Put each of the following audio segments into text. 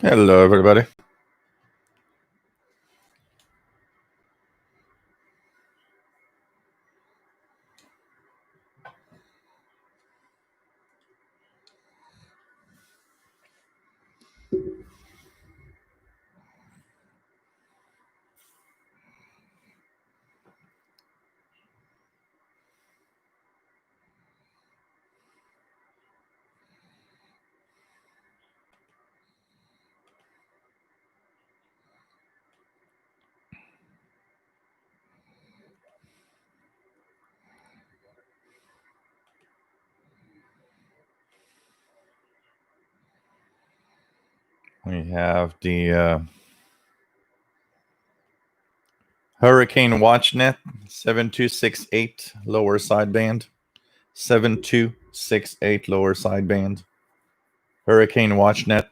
Hello, everybody. We have the Hurricane WatchNet 7268 lower sideband. 7268 lower sideband. Hurricane WatchNet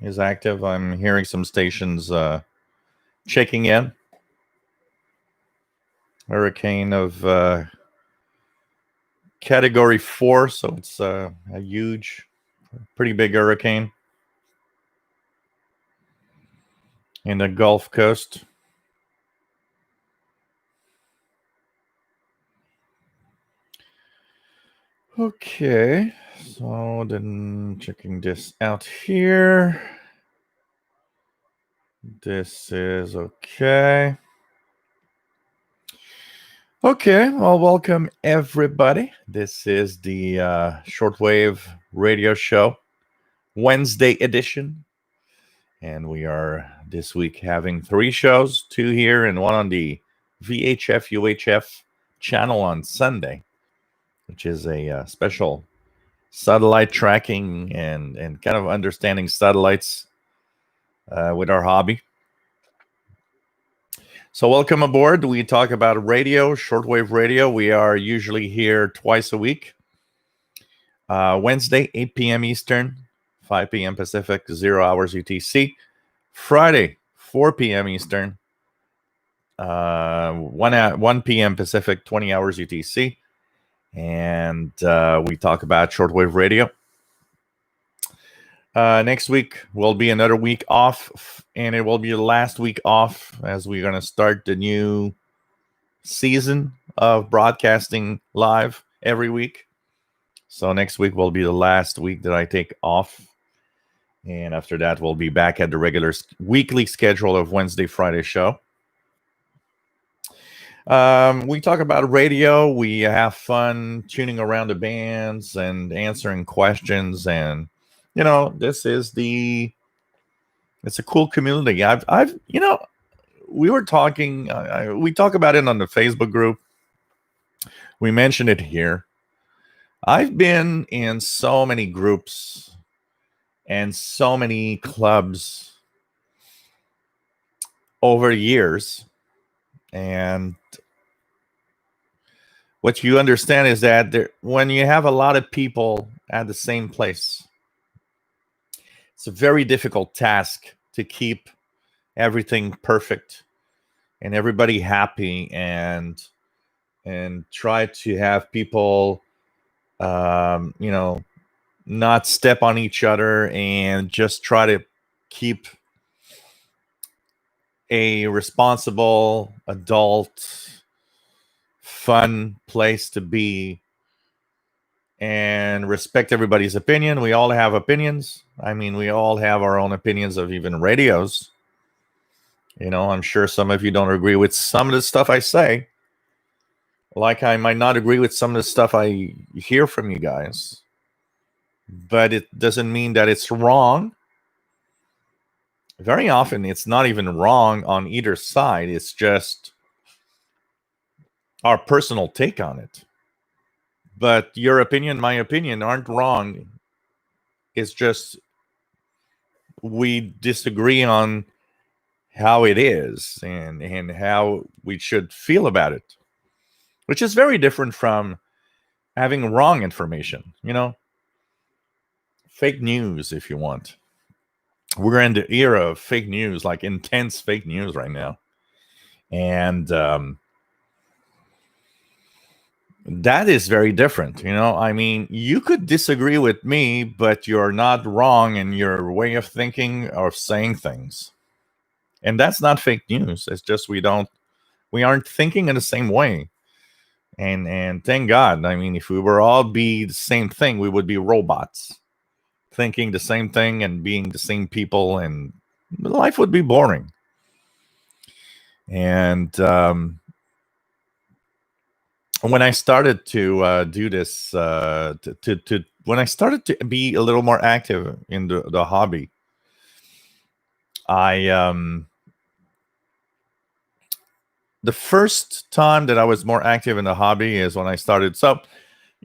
is active. I'm hearing some stations checking in. Hurricane of category 4, so it's a huge, pretty big hurricane in the Gulf Coast. Okay, so then checking this out here. This is okay. Okay, well, welcome everybody. This is the Shortwave radio show, Wednesday edition. And we are this week having 3 shows, 2 here and 1 on the VHF UHF channel on Sunday, which is a special satellite tracking and kind of understanding satellites with our hobby. So welcome aboard. We talk about radio, shortwave radio. We are usually here twice a week. Wednesday, 8 p.m. Eastern, 5 p.m. Pacific, 0 hours UTC. Friday, 4 p.m. Eastern, 1 p.m. Pacific, 20 hours UTC. And we talk about shortwave radio. Next week will be another week off, and it will be the last week off as we're going to start the new season of broadcasting live every week. So next week will be the last week that I take off. And after that, we'll be back at the regular weekly schedule of Wednesday, Friday show. We talk about radio. We have fun tuning around the bands and answering questions. And, this is it's a cool community. We were talking, we talk about it on the Facebook group. We mentioned it here. I've been in so many groups and so many clubs over years. And what you understand is that when you have a lot of people at the same place, it's a very difficult task to keep everything perfect and everybody happy and try to have people not step on each other and just try to keep a responsible adult fun place to be and respect everybody's opinion. We all have opinions. I mean, we all have our own opinions of even radios. I'm sure some of you don't agree with some of the stuff I say. Like I might not agree with some of the stuff I hear from you guys. But it doesn't mean that it's wrong. Very often, it's not even wrong on either side. It's just our personal take on it. But your opinion, my opinion aren't wrong. It's just we disagree on how it is and how we should feel about it, which is very different from having wrong information, fake news, if you want. We're in the era of fake news, like intense fake news right now. And that is very different. I mean, you could disagree with me, but you're not wrong in your way of thinking or saying things. And that's not fake news. It's just we aren't thinking in the same way. And thank God. I mean, if we were all be the same thing, we would be robots thinking the same thing and being the same people, and life would be boring. And when I started to do this, when I started to be a little more active in the hobby, I the first time that I was more active in the hobby is when I started. So,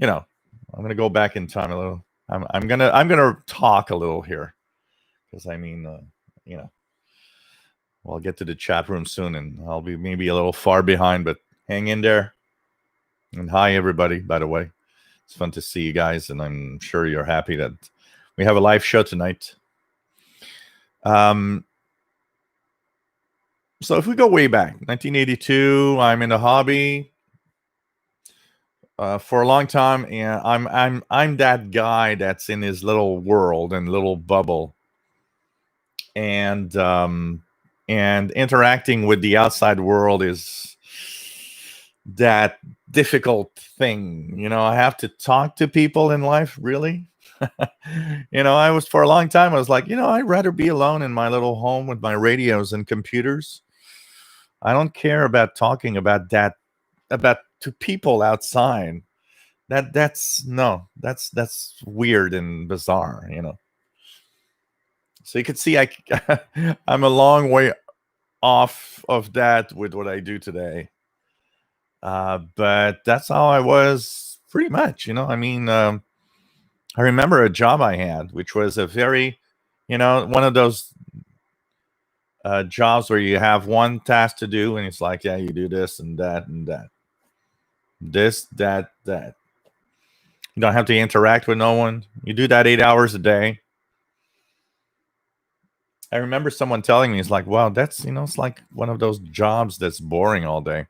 I'm gonna go back in time a little. I'm gonna talk a little here because I mean, you know, we'll get to the chat room soon, and I'll be maybe a little far behind, but hang in there. And hi, everybody, by the way. It's fun to see you guys, and I'm sure you're happy that we have a live show tonight. So if we go way back, 1982, I'm in the hobby for a long time, and I'm that guy that's in his little world and little bubble, and interacting with the outside world is that difficult thing. I have to talk to people in life, really. I was for a long time, I was like, I'd rather be alone in my little home with my radios and computers. I don't care about talking about that, about to people outside. That's no, that's weird and bizarre. So you can see I'm a long way off of that with what I do today. But that's how I was pretty much. I mean, I remember a job I had, which was a very, one of those jobs where you have one task to do, and it's like, yeah, you do this and that and that, this, that. You don't have to interact with no one. You do that 8 hours a day. I remember someone telling me, it's like, wow, that's, it's like one of those jobs that's boring all day.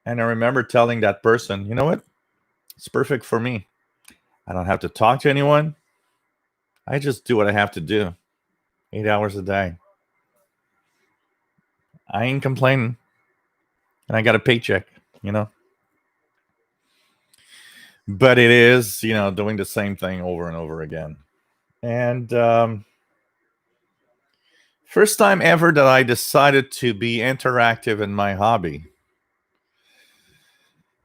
And I remember telling that person, you know what? It's perfect for me. I don't have to talk to anyone. I just do what I have to do 8 hours a day. I ain't complaining. And I got a paycheck. But it is, doing the same thing over and over again. And first time ever that I decided to be interactive in my hobby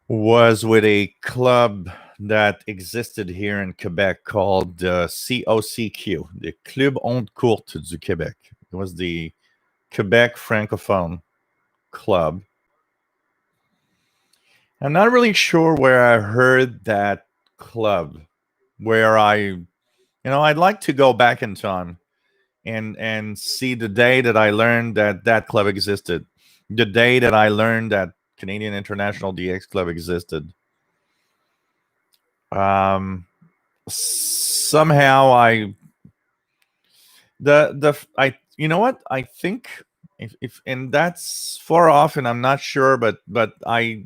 was with a club that existed here in Quebec called COCQ, the Club Onde Courte du Québec. It was the Quebec Francophone Club. I'm not really sure where I heard that club, where I'd like to go back in time and see the day that I learned that club existed, the day that I learned that Canadian International DX Club existed. Somehow you know what, I think if and that's far off, and I'm not sure, but I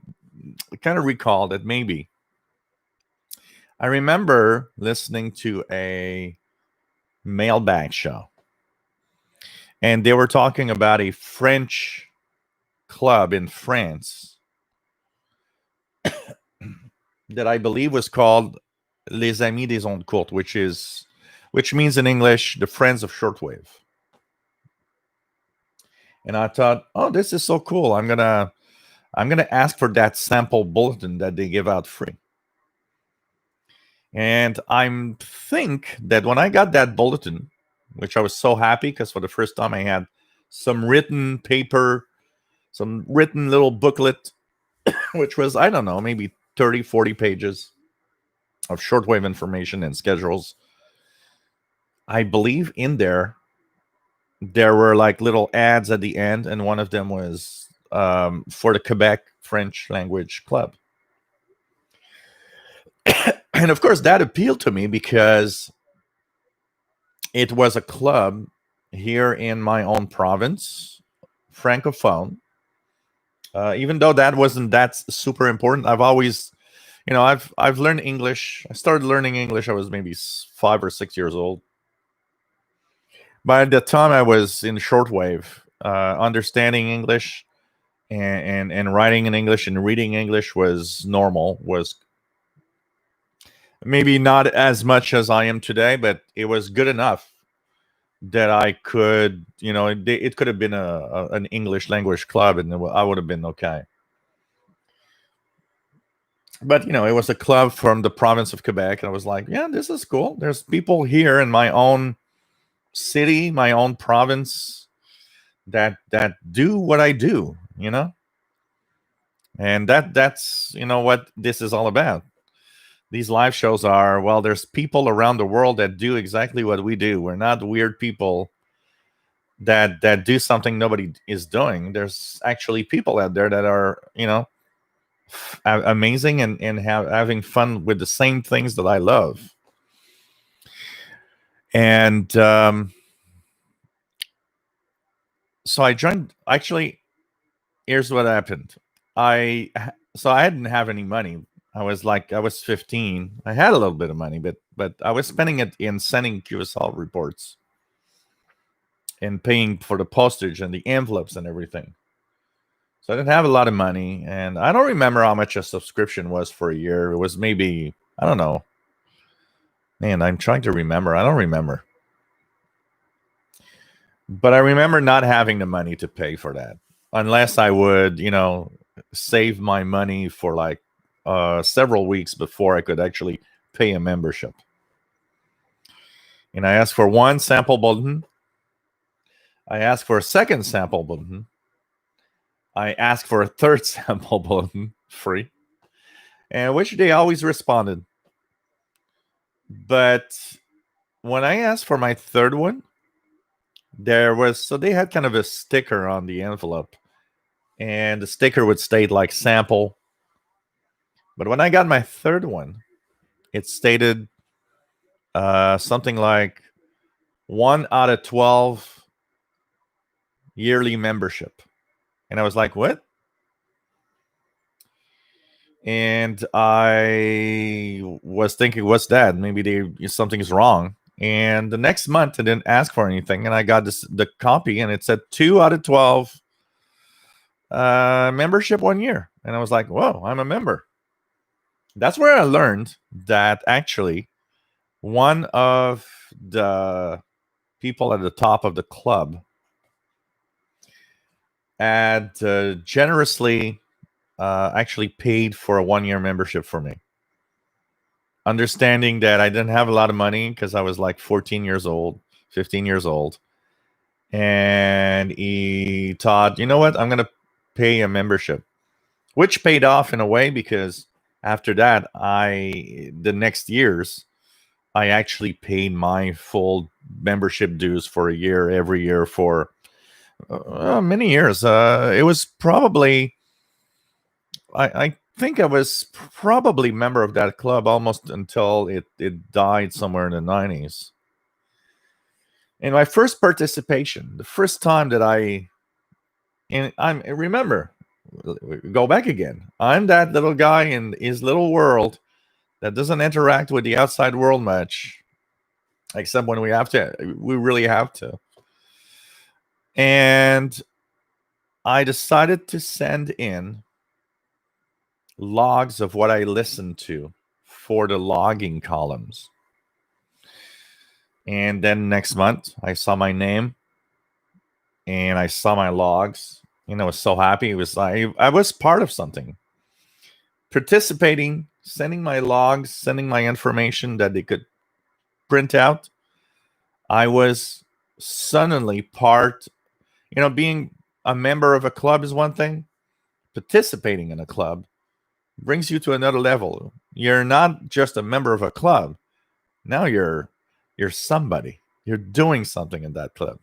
kind of recall that maybe I remember listening to a mailbag show, and they were talking about a French club in France that I believe was called Les Amis des Ondes Courtes, which means in English the Friends of Shortwave. And I thought, oh, this is so cool. I'm gonna ask for that sample bulletin that they give out free. And I think that when I got that bulletin, which I was so happy because for the first time I had some written paper, some written little booklet, which was, I don't know, maybe 30, 40 pages of shortwave information and schedules. I believe in there were like little ads at the end, and one of them was for the Quebec French Language Club. And of course, that appealed to me because it was a club here in my own province, Francophone, Even though that wasn't that super important, I've always, I've learned English. I started learning English. I was maybe 5 or 6 years old. By the time I was in shortwave, understanding English and writing in English and reading English was normal. Was maybe not as much as I am today, but it was good enough that I could, it could have been an English language club, and I would have been okay. But it was a club from the province of Quebec, and I was like, yeah, this is cool. There's people here in my own city, my own province, that do what I do, and that's what this is all about. These live shows are, well, there's people around the world that do exactly what we do. We're not weird people that do something nobody is doing. There's actually people out there that are amazing and having fun with the same things that I love. And so I joined. Actually, here's what happened. I didn't have any money. I was 15. I had a little bit of money, but I was spending it in sending QSL reports and paying for the postage and the envelopes and everything. So I didn't have a lot of money, and I don't remember how much a subscription was for a year. It was maybe, I don't know. Man, I'm trying to remember. I don't remember. But I remember not having the money to pay for that unless I would, save my money for like several weeks before I could actually pay a membership. And I asked for one sample bulletin. I asked for a second sample bulletin. I asked for a third sample bulletin, free, and which they always responded. But when I asked for my third one, they had kind of a sticker on the envelope, and the sticker would state like sample. But when I got my third one, it stated something like 1 out of 12 yearly membership. And I was like, what? And I was thinking, what's that? Maybe something's wrong. And the next month, I didn't ask for anything, and I got the copy, and it said 2 out of 12 membership 1 year. And I was like, whoa, I'm a member. That's where I learned that actually one of the people at the top of the club had generously actually paid for a 1 year membership for me. Understanding that I didn't have a lot of money because I was like 14 years old, 15 years old. And he thought, you know what, I'm going to pay a membership, which paid off in a way because after that, the next years, I actually paid my full membership dues for a year, every year for many years. It was probably, I think I was probably member of that club almost until it died somewhere in the 90s. And my first participation, the first time that I remember, go back again. I'm that little guy in his little world that doesn't interact with the outside world much, except when we really have to. And I decided to send in logs of what I listened to for the logging columns. And then next month, I saw my name and I saw my logs. And I was so happy. It was like I was part of something. Participating, sending my logs, sending my information that they could print out. I was suddenly part, being a member of a club is one thing. Participating in a club brings you to another level. You're not just a member of a club. Now you're somebody. You're doing something in that club,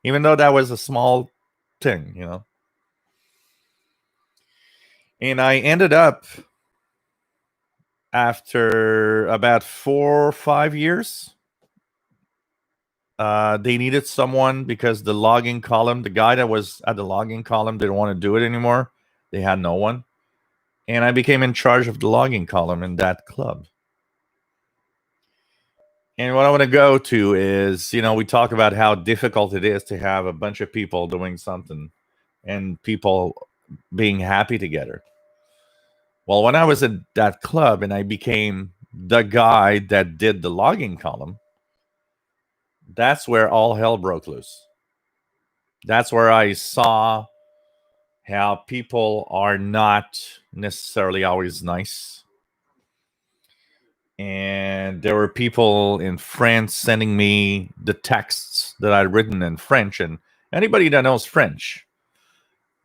even though that was a small thing, And I ended up, after about 4 or 5 years, they needed someone because the guy that was at the logging column didn't want to do it anymore. They had no one. And I became in charge of the logging column in that club. And what I want to go to is, we talk about how difficult it is to have a bunch of people doing something and people being happy together. Well, when I was at that club and I became the guy that did the logging column, that's where all hell broke loose. That's where I saw how people are not necessarily always nice. And there were people in France sending me the texts that I'd written in French. And anybody that knows French,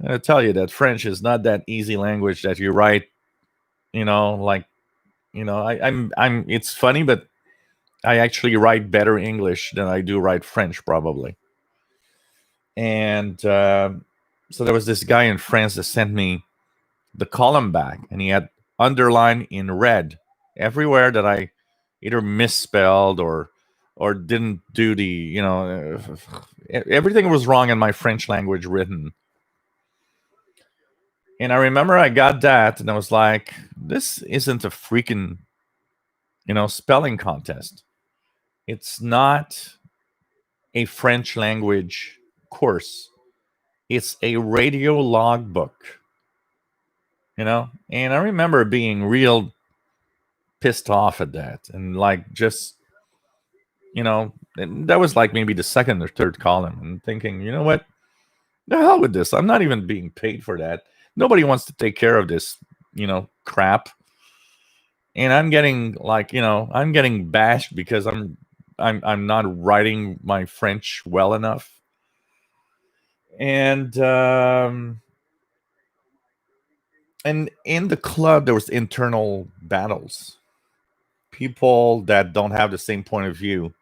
I tell you that French is not that easy language that you write, like, I'm it's funny, but I actually write better English than I do write French, probably. And so there was this guy in France that sent me the column back, and he had underlined in red everywhere that I either misspelled or didn't do the, everything was wrong in my French language written. And I remember I got that, and I was like, this isn't a freaking, spelling contest. It's not a French language course. It's a radio logbook, And I remember being real pissed off at that. And like, just, and that was like maybe the second or third column, and thinking, you know what? The hell with this. I'm not even being paid for that. Nobody wants to take care of this, crap. And I'm getting like, I'm getting bashed because I'm not writing my French well enough. And in the club there was internal battles. People that don't have the same point of view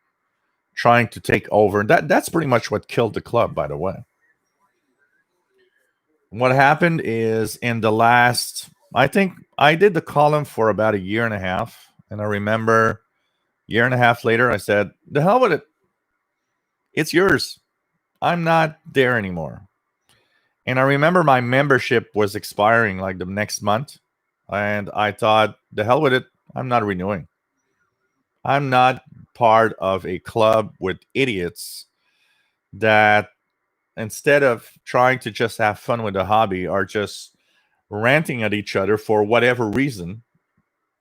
trying to take over. And that's pretty much what killed the club, by the way. What happened is, in the last, I think I did the column for about a year and a half. And I remember a year and a half later, I said, the hell with it. It's yours. I'm not there anymore. And I remember my membership was expiring like the next month. And I thought, the hell with it. I'm not renewing. I'm not part of a club with idiots that, instead of trying to just have fun with the hobby, are just ranting at each other for whatever reason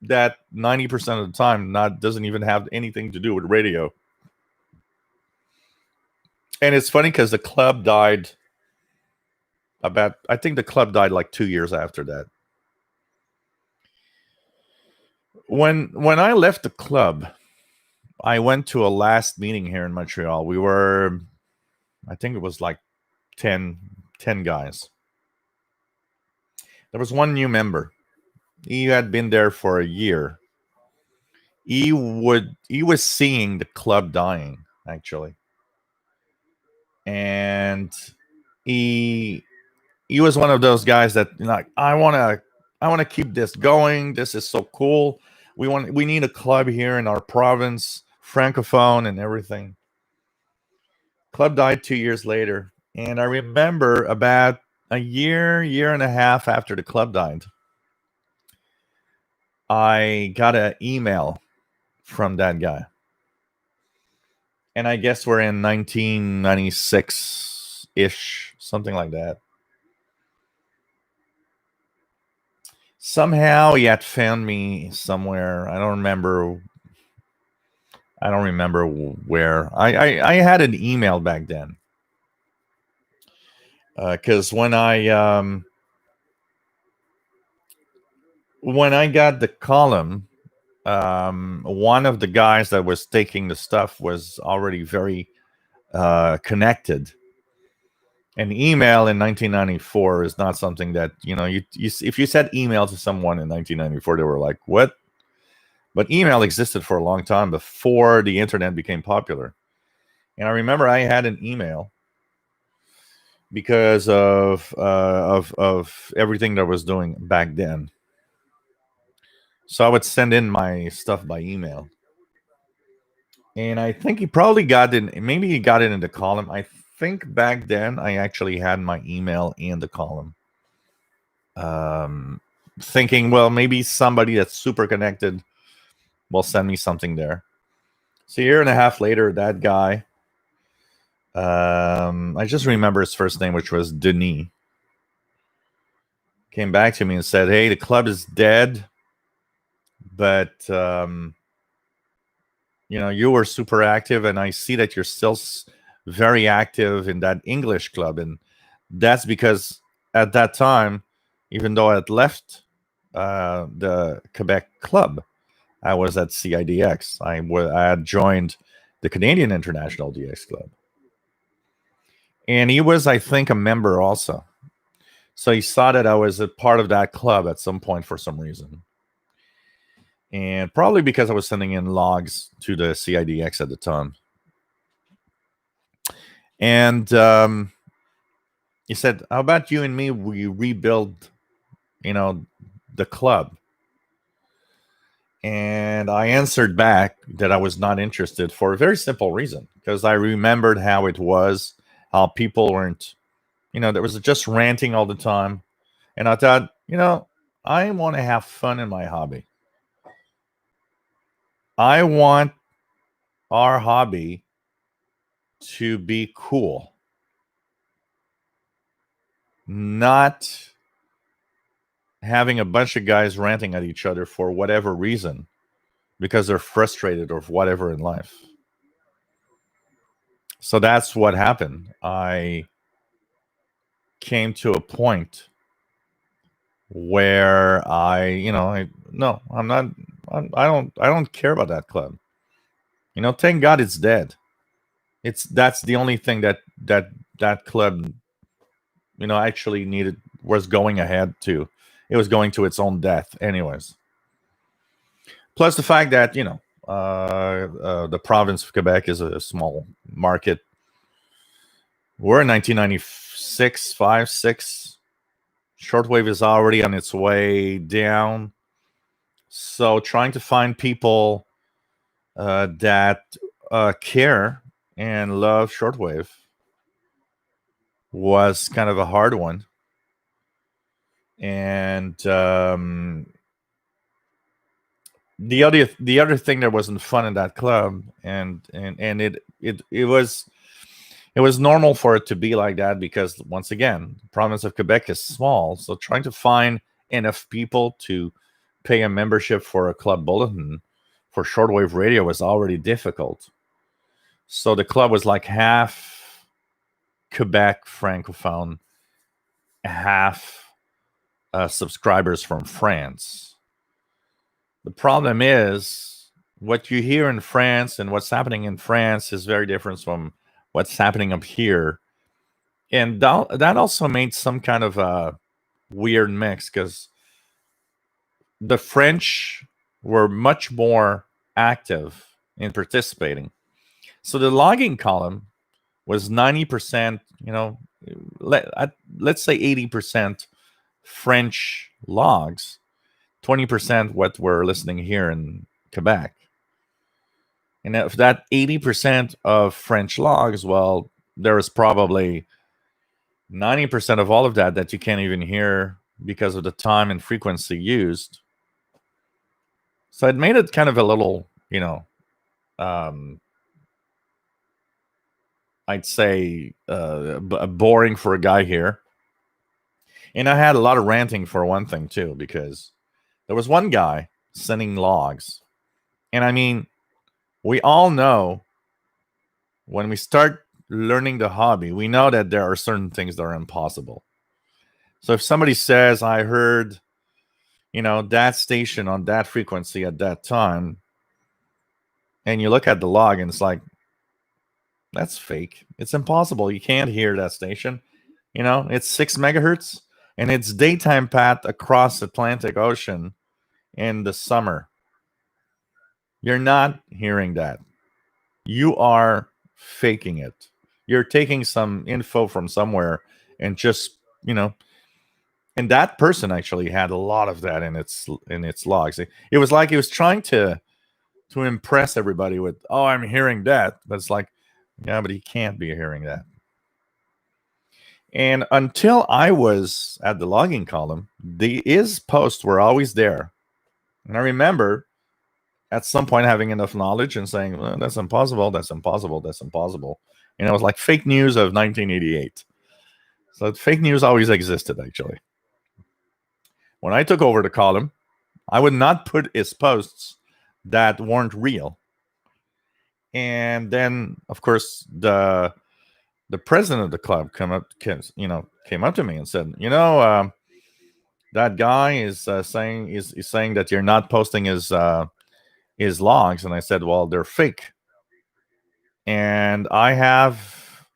that 90% of the time doesn't even have anything to do with radio. And it's funny because the club died I think the club died like 2 years after that. When I left the club, I went to a last meeting here in Montreal. We were, I think it was like 10 guys. There was one new member. He had been there for a year. He was seeing the club dying, actually. And he was one of those guys that, like, I want to keep this going. This is so cool. We need a club here in our province, francophone and everything. Club died 2 years later. And I remember about a year and a half after the club died, I got an email from that guy. And I guess we're in 1996-ish, something like that. Somehow he had found me somewhere. I don't remember where. I had an email back then. Because when I got the column, one of the guys that was taking the stuff was already very connected. An email in 1994 is not something that, you if you said email to someone in 1994, they were like, what? But email existed for a long time before the internet became popular. And I remember I had an email because of everything that I was doing back then. So I would send in my stuff by email. And I think he probably got it. Maybe he got it in the column. I think back then I actually had my email in the column. thinking, well, maybe somebody that's super connected will send me something there. So a year and a half later, that guy, I just remember his first name, which was Denis, came back to me and said, hey, the club is dead, but you were super active, and I see that you're still very active in that English club. And that's because at that time, even though I had left the Quebec club, I was at CIDX. I had joined the Canadian International DX Club. And he was, I think, a member also. So he saw that I was a part of that club at some point for some reason. And probably because I was sending in logs to the CIDX at the time. And he said, how about you and me, we rebuild, the club? And I answered back that I was not interested for a very simple reason, because I remembered how it was, how people weren't, there was just ranting all the time. And I thought, I want to have fun in my hobby. I want our hobby to be cool, not having a bunch of guys ranting at each other for whatever reason because they're frustrated or whatever in life. So that's what happened. I came to a point where I don't care about that club. Thank God it's dead. That's the only thing that club, actually was going ahead to. It was going to its own death, anyways. Plus the fact that the province of Quebec is a small market. We're in 1996, 5, 6. Shortwave is already on its way down. So trying to find people that care and love shortwave was kind of a hard one. And the other thing that wasn't fun in that club, and it was normal for it to be like that, because once again, the province of Quebec is small, so trying to find enough people to pay a membership for a club bulletin for shortwave radio was already difficult. So the club was like half Quebec francophone, half subscribers from France. The problem is, what you hear in France and what's happening in France is very different from what's happening up here. And that also made some kind of a weird mix, because the French were much more active in participating. So the logging column was 90%, let's say 80% French logs, 20% what we're listening here in Quebec. And if that 80% of French logs, well, there is probably 90% of all of that you can't even hear because of the time and frequency used. So it made it kind of a little, I'd say boring for a guy here. And I had a lot of ranting for one thing too, because there was one guy sending logs. And I mean, we all know when we start learning the hobby, we know that there are certain things that are impossible. So if somebody says, I heard, that station on that frequency at that time, and you look at the log and it's like, that's fake. It's impossible. You can't hear that station. It's 6 megahertz and it's daytime path across the Atlantic Ocean in the summer. You're not hearing that. You are faking it. You're taking some info from somewhere and just, and that person actually had a lot of that in its logs. It was like he was trying to impress everybody with, oh, I'm hearing that. But it's like, yeah, but he can't be hearing that. And until I was at the logging column, the is posts were always there. And I remember at some point having enough knowledge and saying, well, that's impossible, that's impossible, that's impossible. And it was like fake news of 1988. So fake news always existed, actually. When I took over the column, I would not put his posts that weren't real. And then, of course, the president of the club came up to me and said, that guy is saying that you're not posting his logs. And I said, well, they're fake, and I have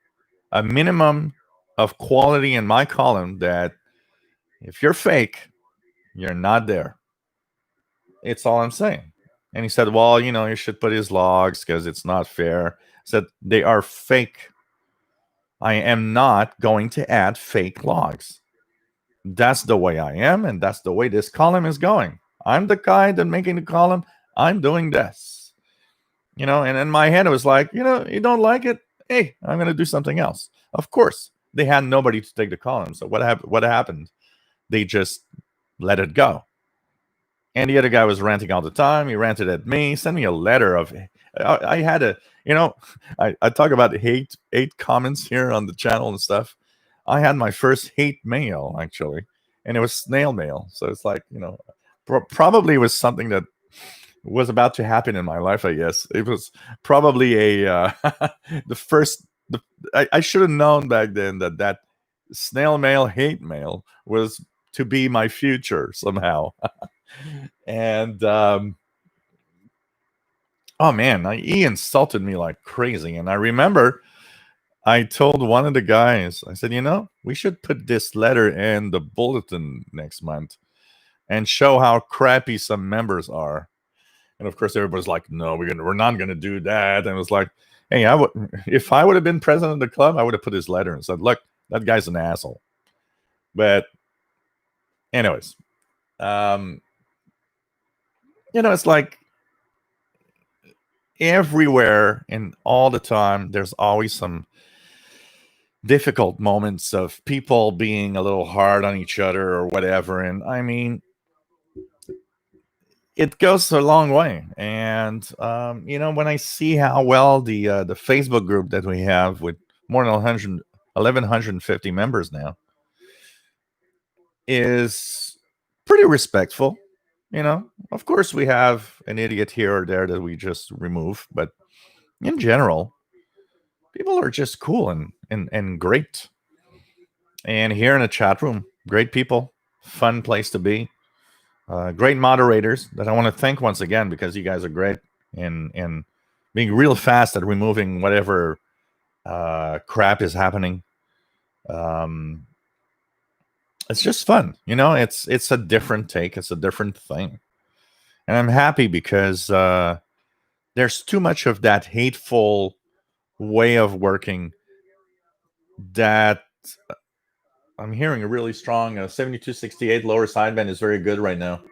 a minimum of quality in my column that if you're fake, you're not there. It's all I'm saying. And he said, well, you should put his logs because it's not fair. I said, they are fake. I am not going to add fake logs. That's the way I am, and that's the way this column is going. I'm the guy that making the column. I'm doing this. And in my head, it was like, you don't like it? Hey, I'm going to do something else. Of course, they had nobody to take the column. So what happened? They just let it go. And the other guy was ranting all the time. He ranted at me, sent me a letter of, I had a, I talk about hate comments here on the channel and stuff. I had my first hate mail, actually, and it was snail mail. So it's like, probably was something that was about to happen in my life, I guess. It was probably the first, I should have known back then that snail mail, hate mail was to be my future somehow. And oh man, he insulted me like crazy. And I remember I told one of the guys, I said, we should put this letter in the bulletin next month and show how crappy some members are. And of course, everybody's like, no, we're not going to do that. And it was like, hey, if I would have been president of the club, I would have put his letter and said, look, that guy's an asshole. But anyways, it's like everywhere and all the time, there's always some difficult moments of people being a little hard on each other or whatever. And I mean, it goes a long way. And when I see how well the Facebook group that we have with more than 1,150 members now is pretty respectful. Of course we have an idiot here or there that we just remove, but in general, people are just cool and great. And here in the chat room, great people, fun place to be. Great moderators that I want to thank once again, because you guys are great in being real fast at removing whatever crap is happening. It's just fun, it's a different take, it's a different thing. And I'm happy because there's too much of that hateful way of working that I'm hearing a really strong 7268 lower sideband is very good right now.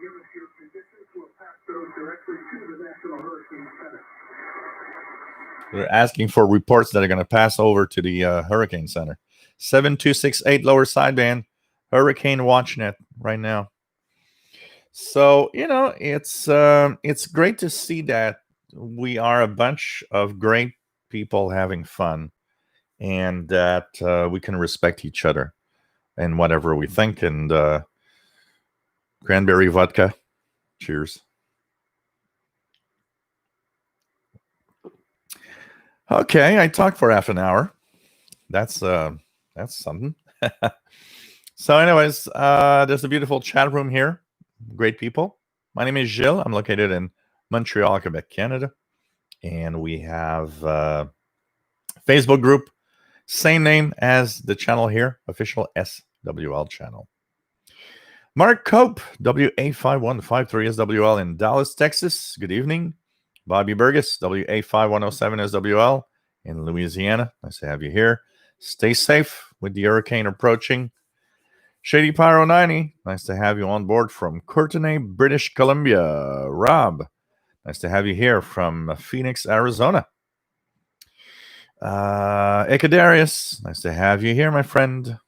They're asking for reports that are going to pass over to the Hurricane Center. 7268 lower sideband, Hurricane WatchNet right now. So, it's great to see that we are a bunch of great people having fun, and that we can respect each other and whatever we think. And cranberry vodka, cheers. Okay, I talked for half an hour. That's something. So anyways, there's a beautiful chat room here. Great people. My name is Gilles. I'm located in Montreal, Quebec, Canada. And we have a Facebook group, same name as the channel here, official SWL channel. Mark Cope, WA5153SWL in Dallas, Texas. Good evening. Bobby Burgess, WA5107SWL in Louisiana. Nice to have you here. Stay safe with the hurricane approaching. Shady Pyro 90, nice to have you on board from Courtenay, British Columbia. Rob, nice to have you here from Phoenix, Arizona. Ecadarius, nice to have you here, my friend.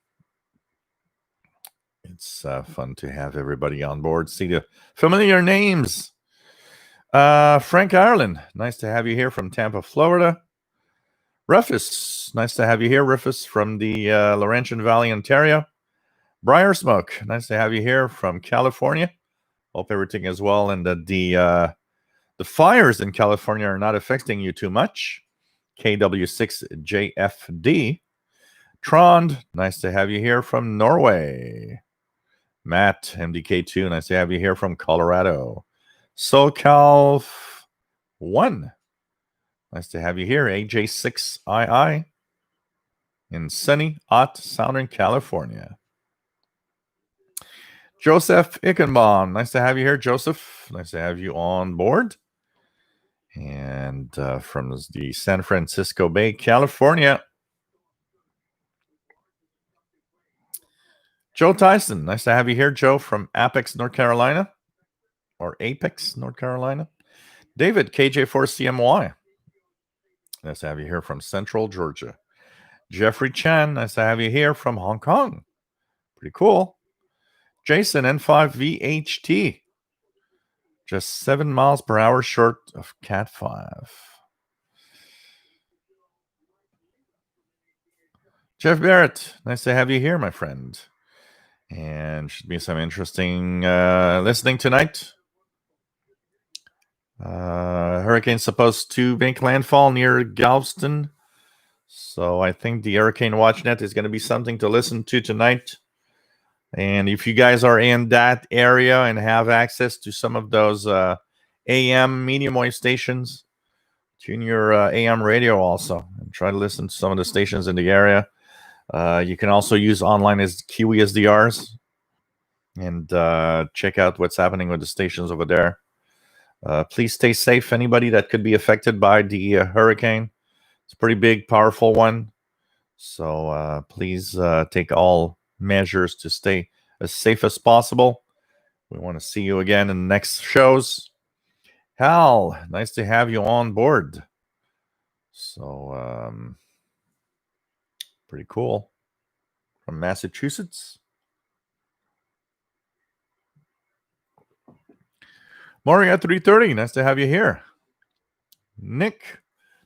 It's fun to have everybody on board. See the familiar names. Frank Ireland, nice to have you here from Tampa, Florida. Rufus, nice to have you here. Rufus from the Laurentian Valley, Ontario. Briar Smoke, nice to have you here from California. Hope everything is well and that the fires in California are not affecting you too much. KW6JFD. Trond, nice to have you here from Norway. Matt, MDK2, nice to have you here from Colorado. SoCal1, nice to have you here. AJ6II in sunny, hot Southern California. Joseph Ickenbaum, nice to have you here, Joseph. Nice to have you on board. And from the San Francisco Bay, California. Joe Tyson, nice to have you here, Joe, from Apex, North Carolina. Or Apex, North Carolina. David, KJ4CMY. Nice to have you here from Central Georgia. Jeffrey Chan, nice to have you here from Hong Kong. Pretty cool. Jason, N5VHT. Just 7 miles per hour short of Cat 5. Jeff Barrett, nice to have you here, my friend. And should be some interesting listening tonight. Hurricane supposed to make landfall near Galveston. So I think the Hurricane Watch Net is going to be something to listen to tonight. And if you guys are in that area and have access to some of those AM medium wave stations, tune your AM radio also and try to listen to some of the stations in the area. You can also use online as Kiwi SDRs and check out what's happening with the stations over there. Please stay safe. Anybody that could be affected by the hurricane, it's a pretty big, powerful one. So please take all measures to stay as safe as possible. We want to see you again in the next shows. Hal, nice to have you on board. So pretty cool. From Massachusetts. Morning at 3:30. Nice to have you here. Nick,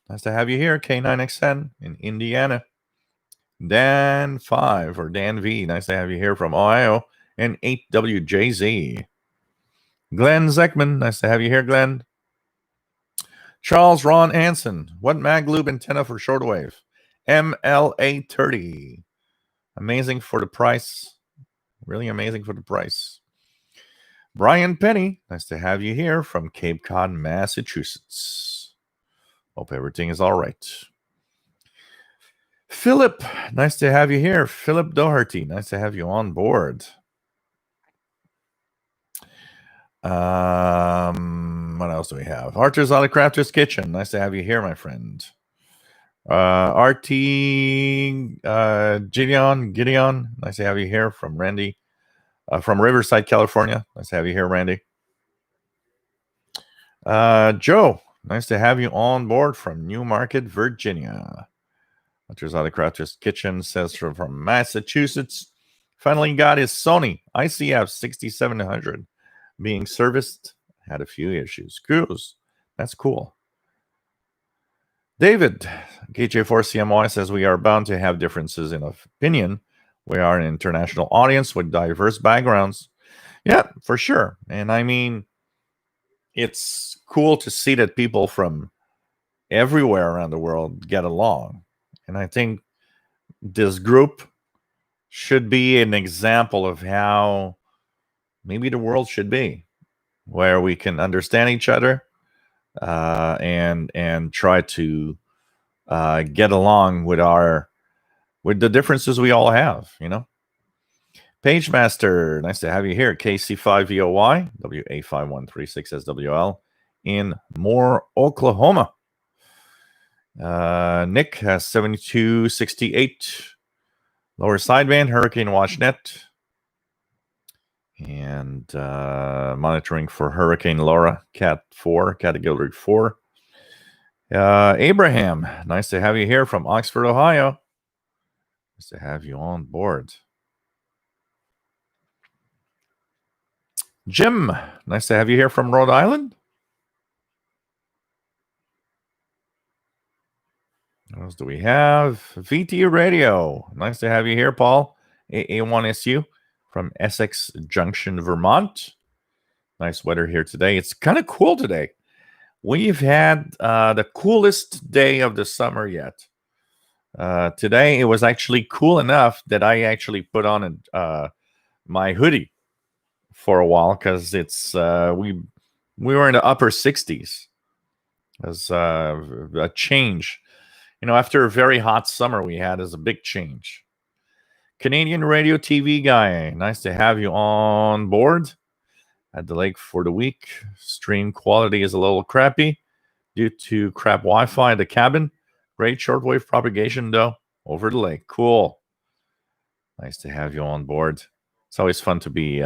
nice to have you here. K9XN in Indiana. Dan 5 or Dan V, nice to have you here from Ohio. And 8WJZ. Glenn Zeckman, nice to have you here, Glenn. Charles Ron Anson, what mag lube antenna for shortwave? MLA30. Amazing for the price. Really amazing for the price. Brian Penny, nice to have you here from Cape Cod, Massachusetts. Hope everything is all right. Philip, nice to have you here. Philip Doherty, nice to have you on board. What else do we have? Archer's Auto Crafter's Kitchen, nice to have you here, my friend. RT Gideon, nice to have you here from Randy. From Riverside, California. Nice to have you here, Randy. Joe, nice to have you on board from Newmarket, Virginia. Archer's Auto Crafter's Kitchen says from Massachusetts. Finally got his Sony ICF 6700 being serviced. Had a few issues. Cruise. That's cool. David, KJ4CMY says we are bound to have differences in opinion. We are an international audience with diverse backgrounds. Yeah, for sure. And I mean, it's cool to see that people from everywhere around the world get along. And I think this group should be an example of how maybe the world should be, where we can understand each other and try to get along with the differences we all have, you know. Page Master, nice to have you here. KC5VOY, WA5136SWL in Moore, Oklahoma. Nick has 7268 lower sideband, Hurricane Watch Net. And monitoring for Hurricane Laura, Cat 4, Category 4. Abraham, nice to have you here from Oxford, Ohio. Nice to have you on board. Jim, nice to have you here from Rhode Island. What else do we have? VT Radio. Nice to have you here, Paul. AA1SU from Essex Junction, Vermont. Nice weather here today. It's kind of cool today. We've had the coolest day of the summer yet. Today it was actually cool enough that I actually put on my hoodie for a while because it's we were in the upper 60s. As a change, after a very hot summer we had as a big change. Canadian radio TV guy, nice to have you on board at the lake for the week. Stream quality is a little crappy due to crap Wi-Fi at the cabin. Great shortwave propagation though over the lake. Cool. Nice to have you on board. It's always fun to be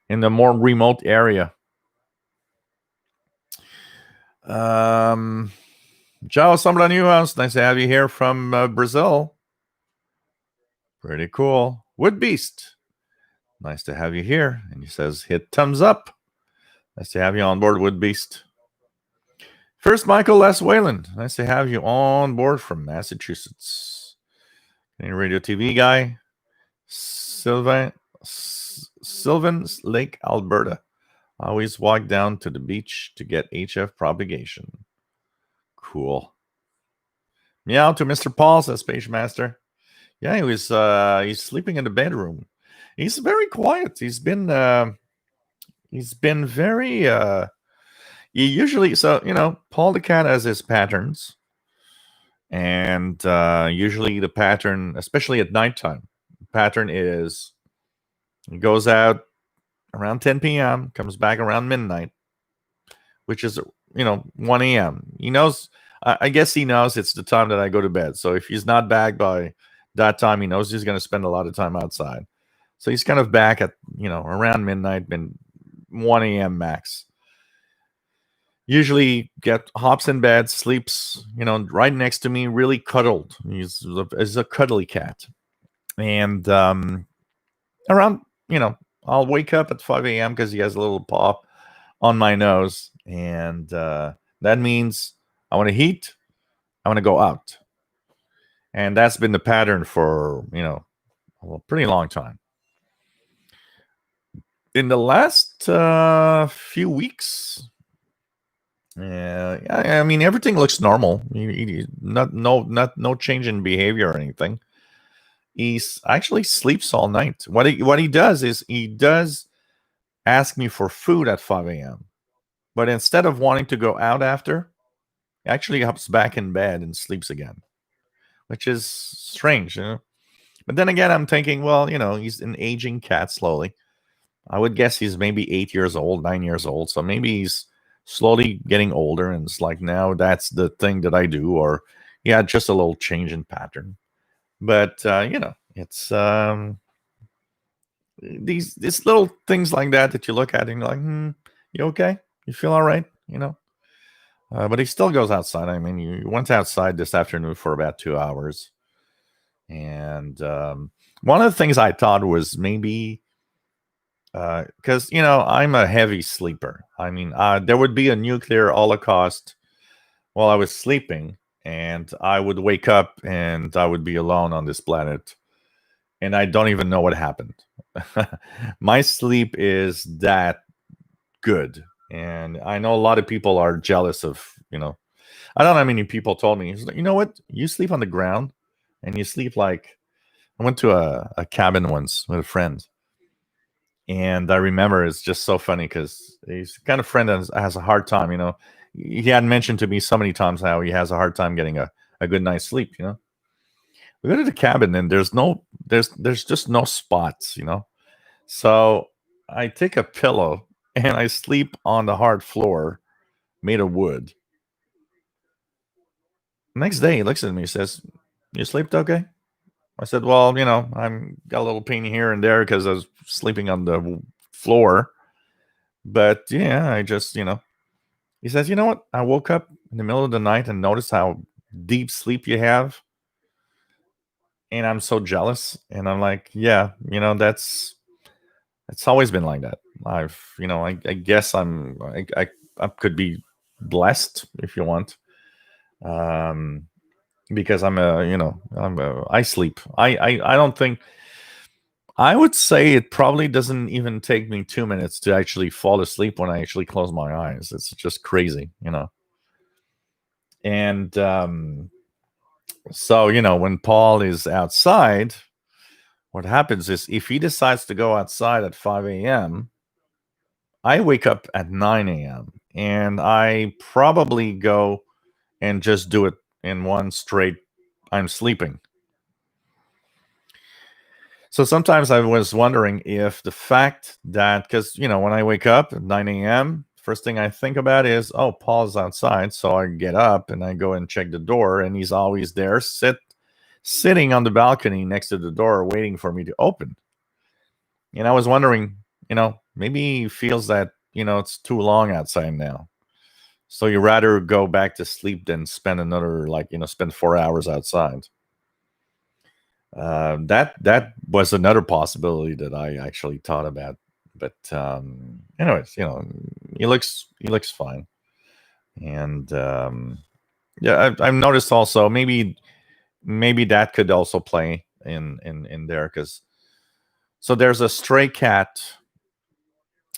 in the more remote area. Ciao, Sambra Newhouse. Nice to have you here from Brazil. Pretty cool. Wood Beast. Nice to have you here. And he says, hit thumbs up. Nice to have you on board, Wood Beast. First, Michael Les Wayland. Nice to have you on board from Massachusetts. Any radio TV guy. Sylvan's Lake, Alberta. Always walk down to the beach to get HF propagation. Cool. Meow to Mr. Paul, says Space Master. Yeah, he's sleeping in the bedroom. He's very quiet. He's been very he usually, Paul the cat has his patterns. And usually the pattern, especially at nighttime, pattern is he goes out around 10 p.m., comes back around midnight, which is 1 a.m. He knows, I guess he knows it's the time that I go to bed. So if he's not back by that time, he knows he's going to spend a lot of time outside. So he's kind of back at, around midnight, 1 a.m. max. Usually hops in bed, sleeps, right next to me, really cuddled. He's a cuddly cat. And around, I'll wake up at 5 a.m. because he has a little paw on my nose. And that means I want to eat, I want to go out. And that's been the pattern for, a pretty long time. In the last few weeks, I mean, everything looks normal. No change in behavior or anything. He actually sleeps all night. What he does is he does ask me for food at 5 a.m. But instead of wanting to go out after, he actually hops back in bed and sleeps again, which is strange, But then again, I'm thinking, well, he's an aging cat slowly. I would guess he's maybe 8 years old, 9 years old. So maybe he's slowly getting older, and it's like now that's the thing that I do, or just a little change in pattern. But it's these little things like that you look at and you're like, you okay? You feel all right? But he still goes outside. I mean, he went outside this afternoon for about 2 hours, and one of the things I thought was maybe because I'm a heavy sleeper. I mean, there would be a nuclear holocaust while I was sleeping, and I would wake up and I would be alone on this planet, and I don't even know what happened. My sleep is that good, and I know a lot of people are jealous of. I don't know how many people told me, you know what, you sleep on the ground, and you sleep like. I went to a cabin once with a friend. And I remember it's just so funny because he's the kind of friend that has a hard time, He had mentioned to me so many times how he has a hard time getting a good night's sleep, We go to the cabin and there's just no spots, So I take a pillow and I sleep on the hard floor made of wood. Next day he looks at me and says, "You slept okay?" I said, well, I'm got a little pain here and there because I was sleeping on the floor. But yeah, I just, he says, you know what? I woke up in the middle of the night and noticed how deep sleep you have. And I'm so jealous. And I'm like, yeah, it's always been like that. I guess I could be blessed if you want, um, because I sleep. I don't think I would say it probably doesn't even take me 2 minutes to actually fall asleep when I actually close my eyes. It's just crazy. And so when Paul is outside, what happens is if he decides to go outside at 5 a.m., I wake up at 9 a.m. and I probably go and just do it in one straight. I'm sleeping. So sometimes I was wondering if the fact that, because, when I wake up at 9 a.m., first thing I think about is, oh, Paul's outside. So I get up and I go and check the door, and he's always there, sitting on the balcony next to the door, waiting for me to open. And I was wondering, maybe he feels that, it's too long outside now. So you rather go back to sleep than spend another, spend 4 hours outside. That was another possibility that I actually thought about. But anyways, he looks fine. And yeah, I've noticed also maybe that could also play in there, because so there's a stray cat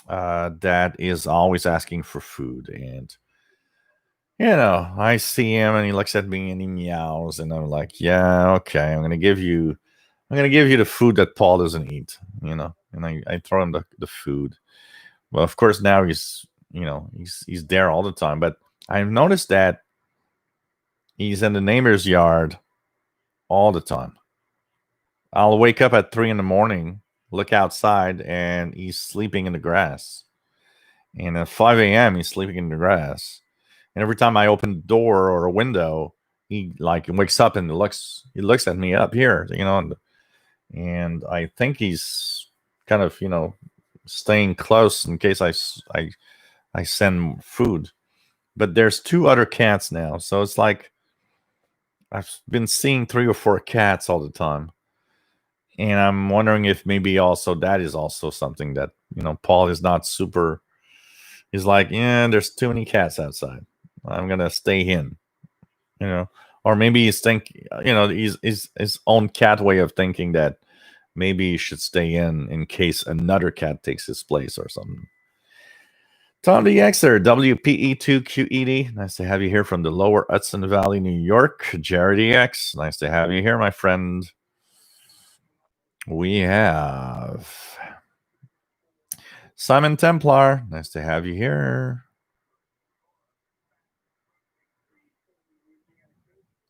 that is always asking for food, and I see him and he looks at me and he meows, and I'm like, yeah, okay, I'm gonna give you the food that Paul doesn't eat, and I throw him the food. Well, of course now he's there all the time, but I've noticed that he's in the neighbor's yard all the time. I'll wake up at 3 in the morning, look outside, and he's sleeping in the grass. And at 5 a.m., he's sleeping in the grass. And every time I open the door or a window, he wakes up and he looks at me up here, and I think he's kind of staying close in case I send food. But there's 2 other cats now, so it's like I've been seeing 3 or 4 cats all the time. And I'm wondering if maybe also that is also something that, Paul is not super. He's like, yeah, there's too many cats outside. I'm going to stay in, or maybe he's he's his own cat way of thinking that maybe he should stay in case another cat takes his place or something. Tom the Xer, WPE2QED. Nice to have you here from the lower Hudson Valley, New York. Jared EX, nice to have you here, my friend. We have Simon Templar. Nice to have you here.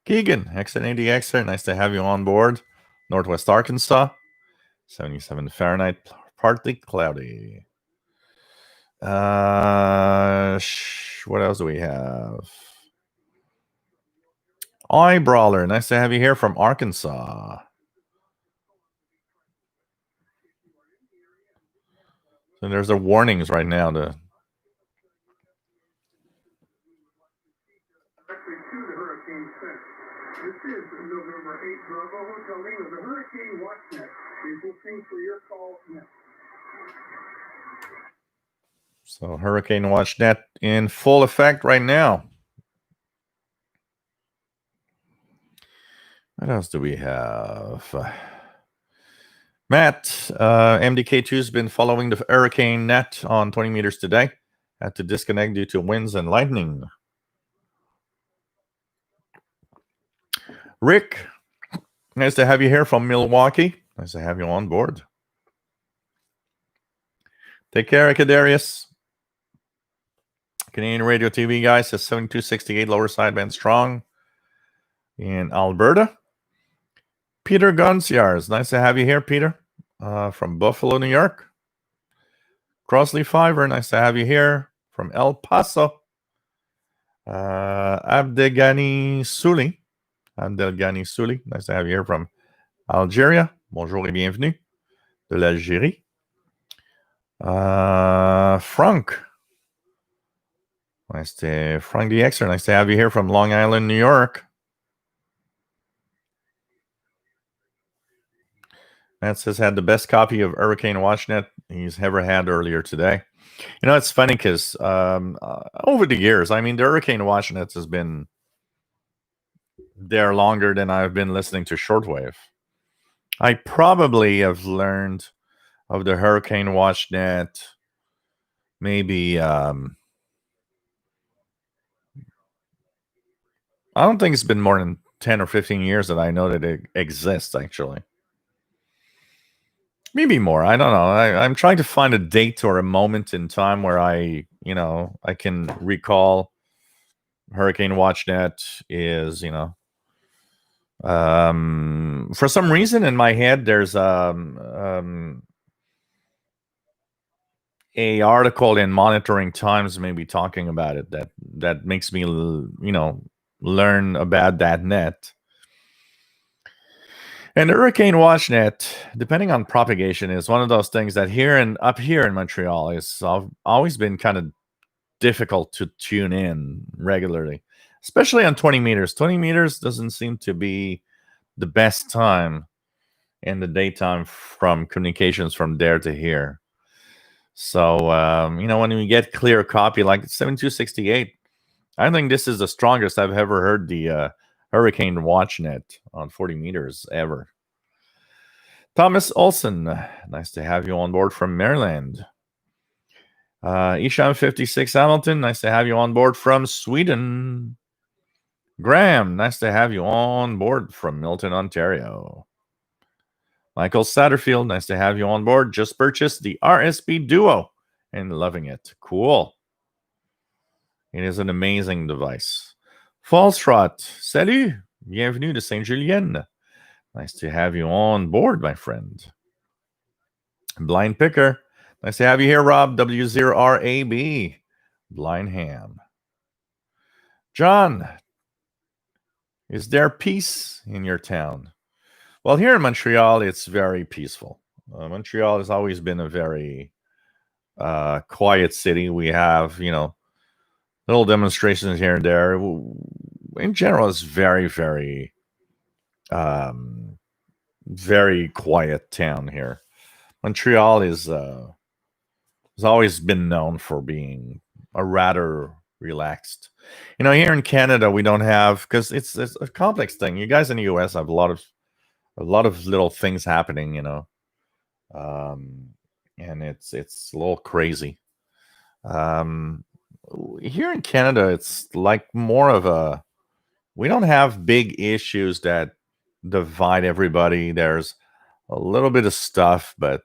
Keegan, X80 Xer. Nice to have you on board. Northwest Arkansas. 77 Fahrenheit, partly cloudy. What else do we have? Oi, Brawler. Nice to have you here from Arkansas. So there's the warnings right now. The So Hurricane Watch Net in full effect right now. What else do we have? Matt, MDK2 has been following the hurricane net on 20 meters today. Had to disconnect due to winds and lightning. Rick, nice to have you here from Milwaukee. Nice to have you on board. Take care, Kadarius. Canadian Radio TV guy says 7268 lower sideband strong in Alberta. Peter Gonsiars, nice to have you here, Peter, from Buffalo, New York. Crossley Fiver, nice to have you here from El Paso. Abdelghani Souli, nice to have you here from Algeria. Bonjour et bienvenue de l'Algérie. Frank, Frank the Xer, nice to have you here from Long Island, New York. That says had the best copy of Hurricane WatchNet he's ever had earlier today. It's funny because over the years, I mean, the hurricane watch nets has been there longer than I've been listening to shortwave. I probably have learned of the hurricane watch net maybe I don't think it's been more than 10 or 15 years that I know that it exists, actually. Maybe more. I don't know. I'm trying to find a date or a moment in time where I can recall Hurricane WatchNet is, for some reason in my head, there's a article in Monitoring Times maybe talking about it that makes me, learn about that net. And the Hurricane WatchNet, depending on propagation, is one of those things that up here in Montreal is always been kind of difficult to tune in regularly, especially on 20 meters. 20 meters doesn't seem to be the best time in the daytime from communications from there to here. So, when we get clear copy like 7268, I think this is the strongest I've ever heard the Hurricane WatchNet on 40 meters ever. Thomas Olson, nice to have you on board from Maryland. Isham 56 Hamilton, nice to have you on board from Sweden. Graham, nice to have you on board from Milton, Ontario. Michael Satterfield, nice to have you on board. Just purchased the RSP Duo and loving it. Cool. It is an amazing device. Falstrot, salut. Bienvenue de Saint-Julien. Nice to have you on board, my friend. Blind Picker, nice to have you here, Rob. W0RAB. Blind Ham. John, is there peace in your town? Well, here in Montreal, it's very peaceful. Montreal has always been a very quiet city. We have, little demonstrations here and there. In general, it's very, very, very quiet town here. Montreal has always been known for being a rather relaxed. Here in Canada, we don't have, because it's a complex thing. You guys in the US have a lot of little things happening, and it's a little crazy. Here in Canada, it's like more of we don't have big issues that divide everybody. There's a little bit of stuff, but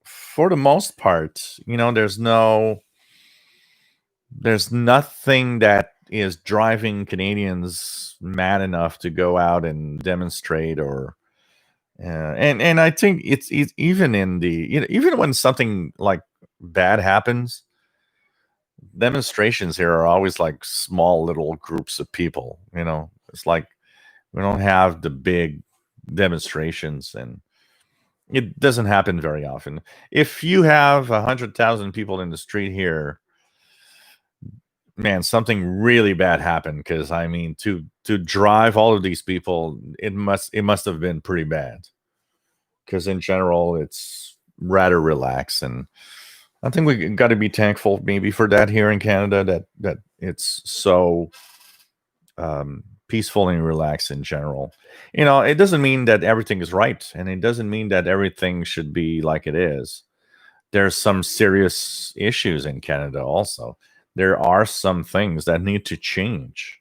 for the most part, there's nothing that is driving Canadians mad enough to go out and demonstrate and I think it's even in even when something like bad happens, demonstrations here are always like small little groups of people. It's like we don't have the big demonstrations, and it doesn't happen very often. If you have 100,000 people in the street here, man, something really bad happened. Because I mean, to drive all of these people, it must have been pretty bad. Because in general, it's rather relaxed, and I think we got to be thankful maybe for that here in Canada, that it's so peaceful and relaxed in general. It doesn't mean that everything is right, and it doesn't mean that everything should be like it is. There's some serious issues in Canada also. There are some things that need to change.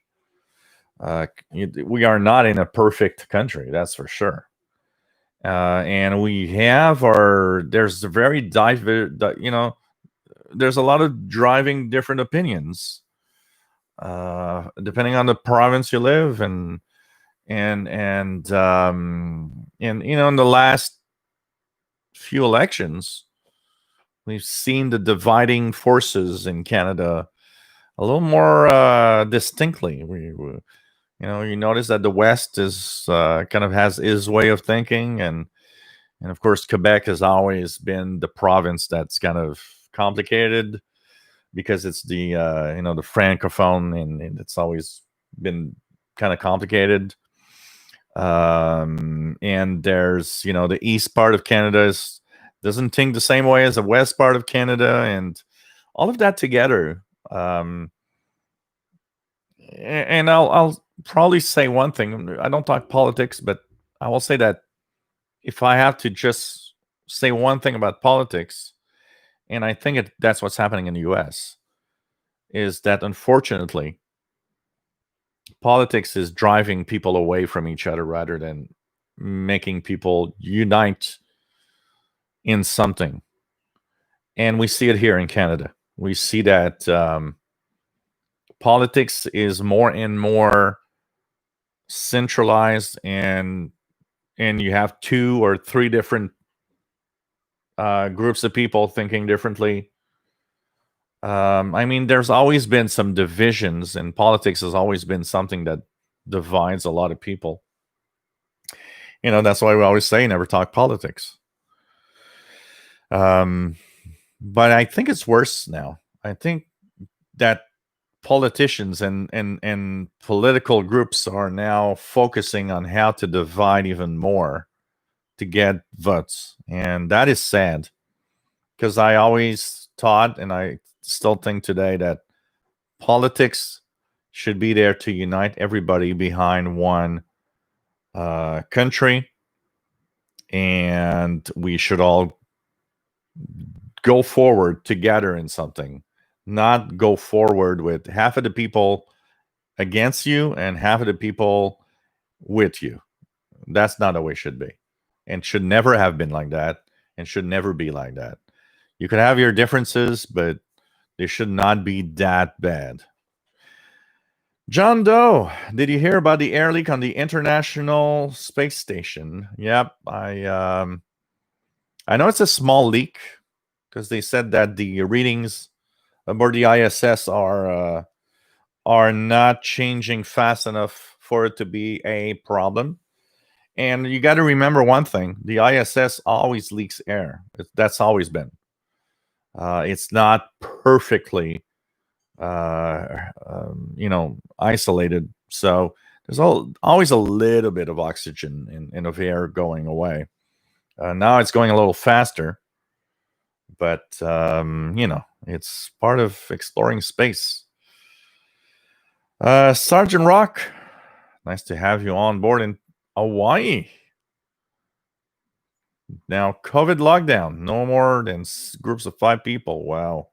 We are not in a perfect country, that's for sure. And we have there's a very there's a lot of driving different opinions, depending on the province you live in. And in the last few elections, we've seen the dividing forces in Canada a little more distinctly. You notice that the West is kind of has his way of thinking, and of course Quebec has always been the province that's kind of complicated because it's the the francophone, and it's always been kind of complicated. And there's the east part of Canada doesn't think the same way as the west part of Canada, and all of that together. Um, and I'll probably say one thing. I don't talk politics, but I will say that if I have to just say one thing about politics, and I think that's what's happening in the U.S., is that unfortunately politics is driving people away from each other rather than making people unite in something. And we see it here in Canada. We see that politics is more and more centralized, and you have two or three different groups of people thinking differently. I mean, there's always been some divisions, and politics has always been something that divides a lot of people. That's why we always say never talk politics. But I think it's worse now. I think that politicians and political groups are now focusing on how to divide even more to get votes. And that is sad, because I always thought, and I still think today, that politics should be there to unite everybody behind one country, and we should all go forward together in something, not go forward with half of the people against you and half of the people with you. That's not the way it should be, and should never have been like that, and should never be like that. You could have your differences, but they should not be that bad. John Doe, did you hear about the air leak on the International Space Station? Yep, I know it's a small leak, because they said that the readings aboard the ISS are not changing fast enough for it to be a problem. And you got to remember one thing: the ISS always leaks air. That's always been. It's not perfectly, isolated. So there's always a little bit of oxygen and of air going away. Now it's going a little faster, but it's part of exploring space. Sergeant Rock, nice to have you on board in Hawaii. Now, COVID lockdown, no more than groups of 5 people. Wow.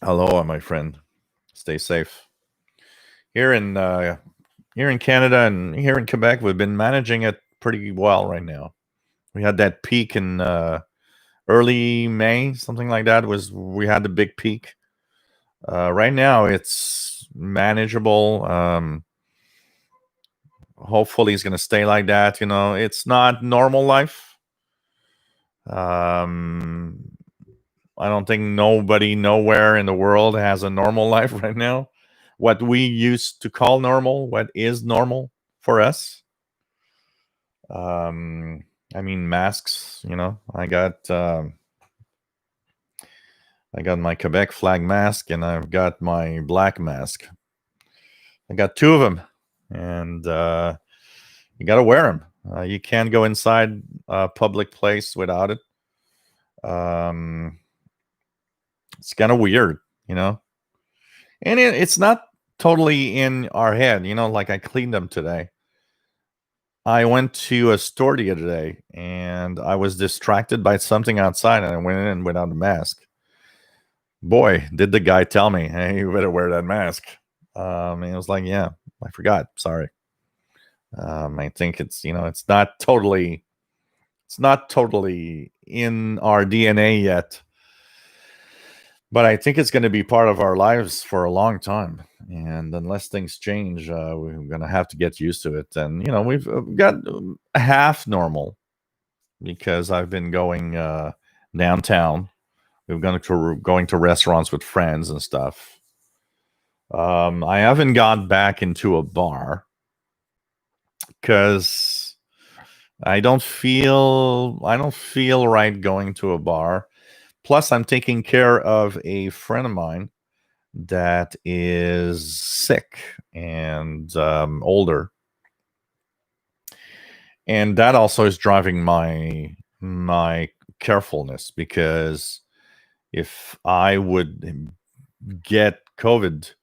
Aloha, my friend. Stay safe. Here in Canada and here in Quebec, we've been managing it pretty well right now. We had that peak in early May, something like that. We had the big peak. Right now, it's manageable. Hopefully, it's going to stay like that. It's not normal life. I don't think nobody nowhere in the world has a normal life right now. What we used to call normal, what is normal for us. I mean, masks. I got my Quebec flag mask, and I've got my black mask. I got 2 of them, and you got to wear them. You can't go inside a public place without it. It's kind of weird, and it's not totally in our head. Like, I cleaned them today. I went to a store the other day, and I was distracted by something outside, and I went in without a mask. Boy, did the guy tell me, "Hey, you better wear that mask." And I was like, "Yeah, I forgot. Sorry." I think it's not totally in our DNA yet, but I think it's going to be part of our lives for a long time. And unless things change, we're going to have to get used to it. And we've got half normal, because I've been going downtown. We've going to restaurants with friends and stuff. I haven't gone back into a bar, because I don't feel right going to a bar. Plus, I'm taking care of a friend of mine that is sick and older, and that also is driving my carefulness, because if I would get COVID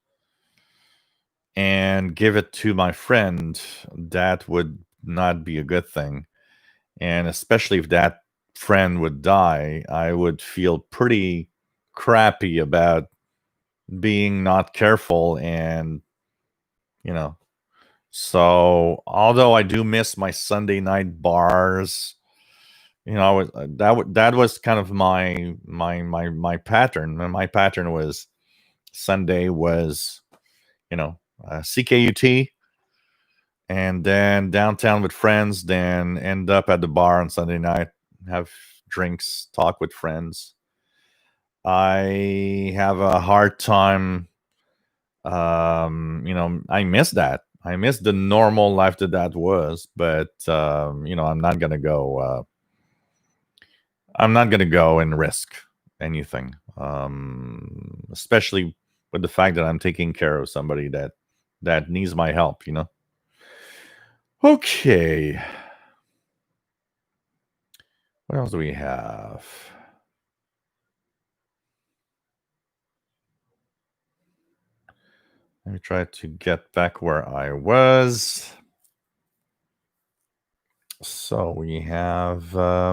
and give it to my friend, that would not be a good thing. And especially if that friend would die, I would feel pretty crappy about being not careful. And, you know, so although I do miss my Sunday night bars, that was kind of my pattern. And my pattern was Sunday was, CKUT, and then downtown with friends, then end up at the bar on Sunday night, have drinks, talk with friends. I have a hard time. I miss that. I miss the normal life that was, but I'm not gonna go. I'm not gonna go and risk anything, especially with the fact that I'm taking care of somebody that needs my help. Okay. What else do we have? Let me try to get back where I was. So we have. I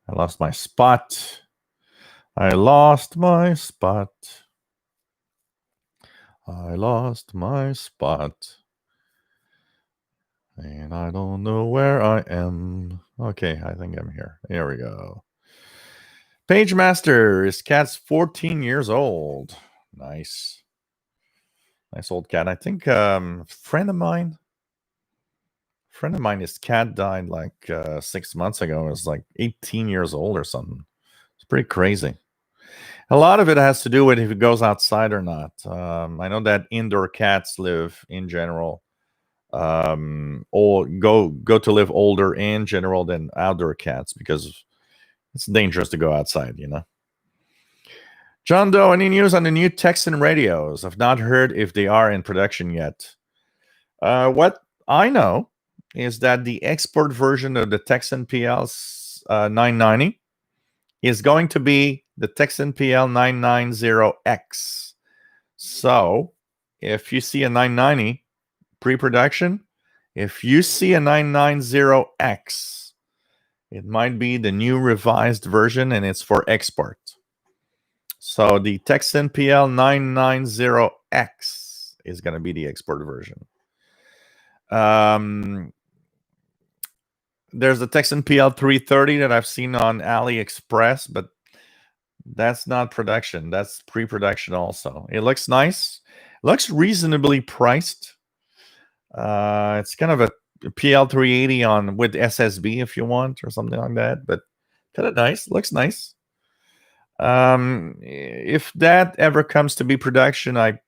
lost my spot. I lost my spot. I lost my spot. And I don't know where I am. Okay, I think I'm here. Here we go. Page Master. His cat's 14 years old. Nice. Nice old cat. I think friend of mine, his cat died like 6 months ago. It was like 18 years old or something. It's pretty crazy. A lot of it has to do with if it goes outside or not. I know that indoor cats live in general, or go to live older in general than outdoor cats, because it's dangerous to go outside. John Doe, any news on the new Texan radios? I've not heard if they are in production yet. What I know is that the export version of the Texan PL 990 is going to be the Texan PL 990X. So if you see a 990 pre-production, if you see a 990X, it might be the new revised version, and it's for export. So the Texan PL 990X is going to be the export version. There's the Texan PL 330 that I've seen on AliExpress, but that's not production. That's pre-production also. It looks nice. It looks reasonably priced. It's kind of a PL 380 on with SSB if you want, or something like that, but kind of nice. Looks nice. If that ever comes to be production, I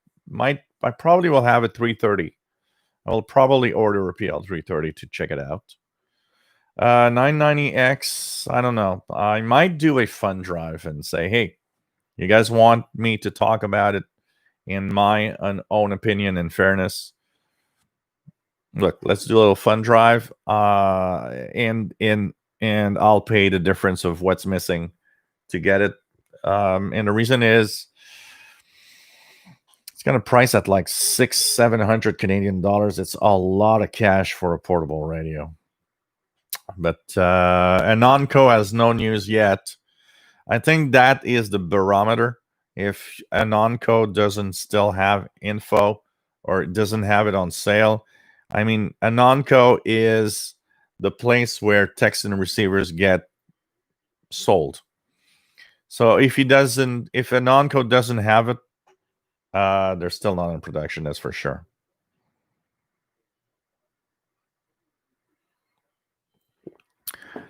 probably will have a 330. I will probably order a PL 330 to check it out. 990X, I don't know. I might do a fun drive and say, hey, you guys want me to talk about it in my own opinion and fairness? Look, let's do a little fun drive, and I'll pay the difference of what's missing to get it. And the reason is it's going to price at like 600-700 Canadian dollars. It's a lot of cash for a portable radio. But Anonco has no news yet. I think that is the barometer. If Anonco doesn't still have info or doesn't have it on sale, I mean, Anonco is the place where Texan receivers get sold. So if Anonco doesn't have it, they're still not in production, that's for sure.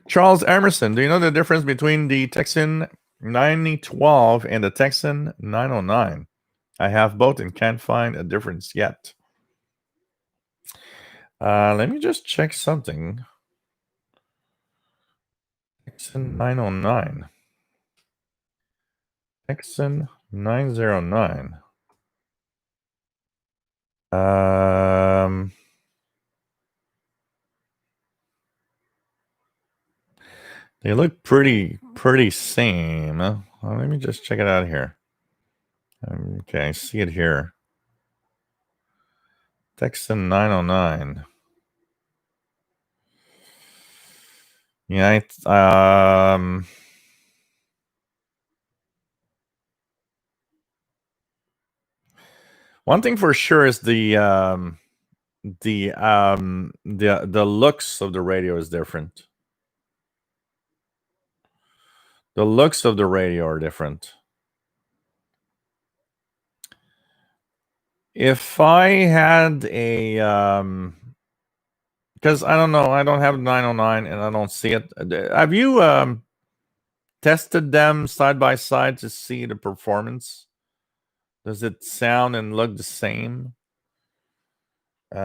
Charles Emerson, do you know the difference between the Texan 9012 and the Texan 909? I have both and can't find a difference yet. Let me just check something. Texan 909. Texan 909. They look pretty same. Well, let me just check it out here. Okay, I see it here. Texan 909. Yeah, one thing for sure is the looks of the radio is different. The looks of the radio are different. If I had a because I don't know, I don't have 909 and I don't see it. Have you tested them side by side to see the performance? Does it sound and look the same? The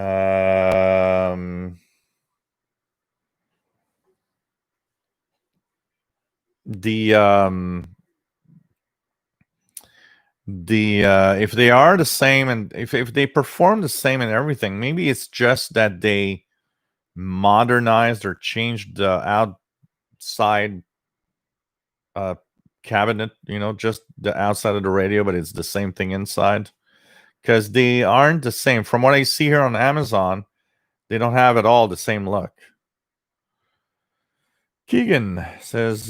if they are the same and if they perform the same and everything, maybe it's just that they modernized or changed the outside cabinet, just the outside of the radio, but it's the same thing inside, because they aren't the same. From what I see here on Amazon, they don't have at all the same look. Keegan says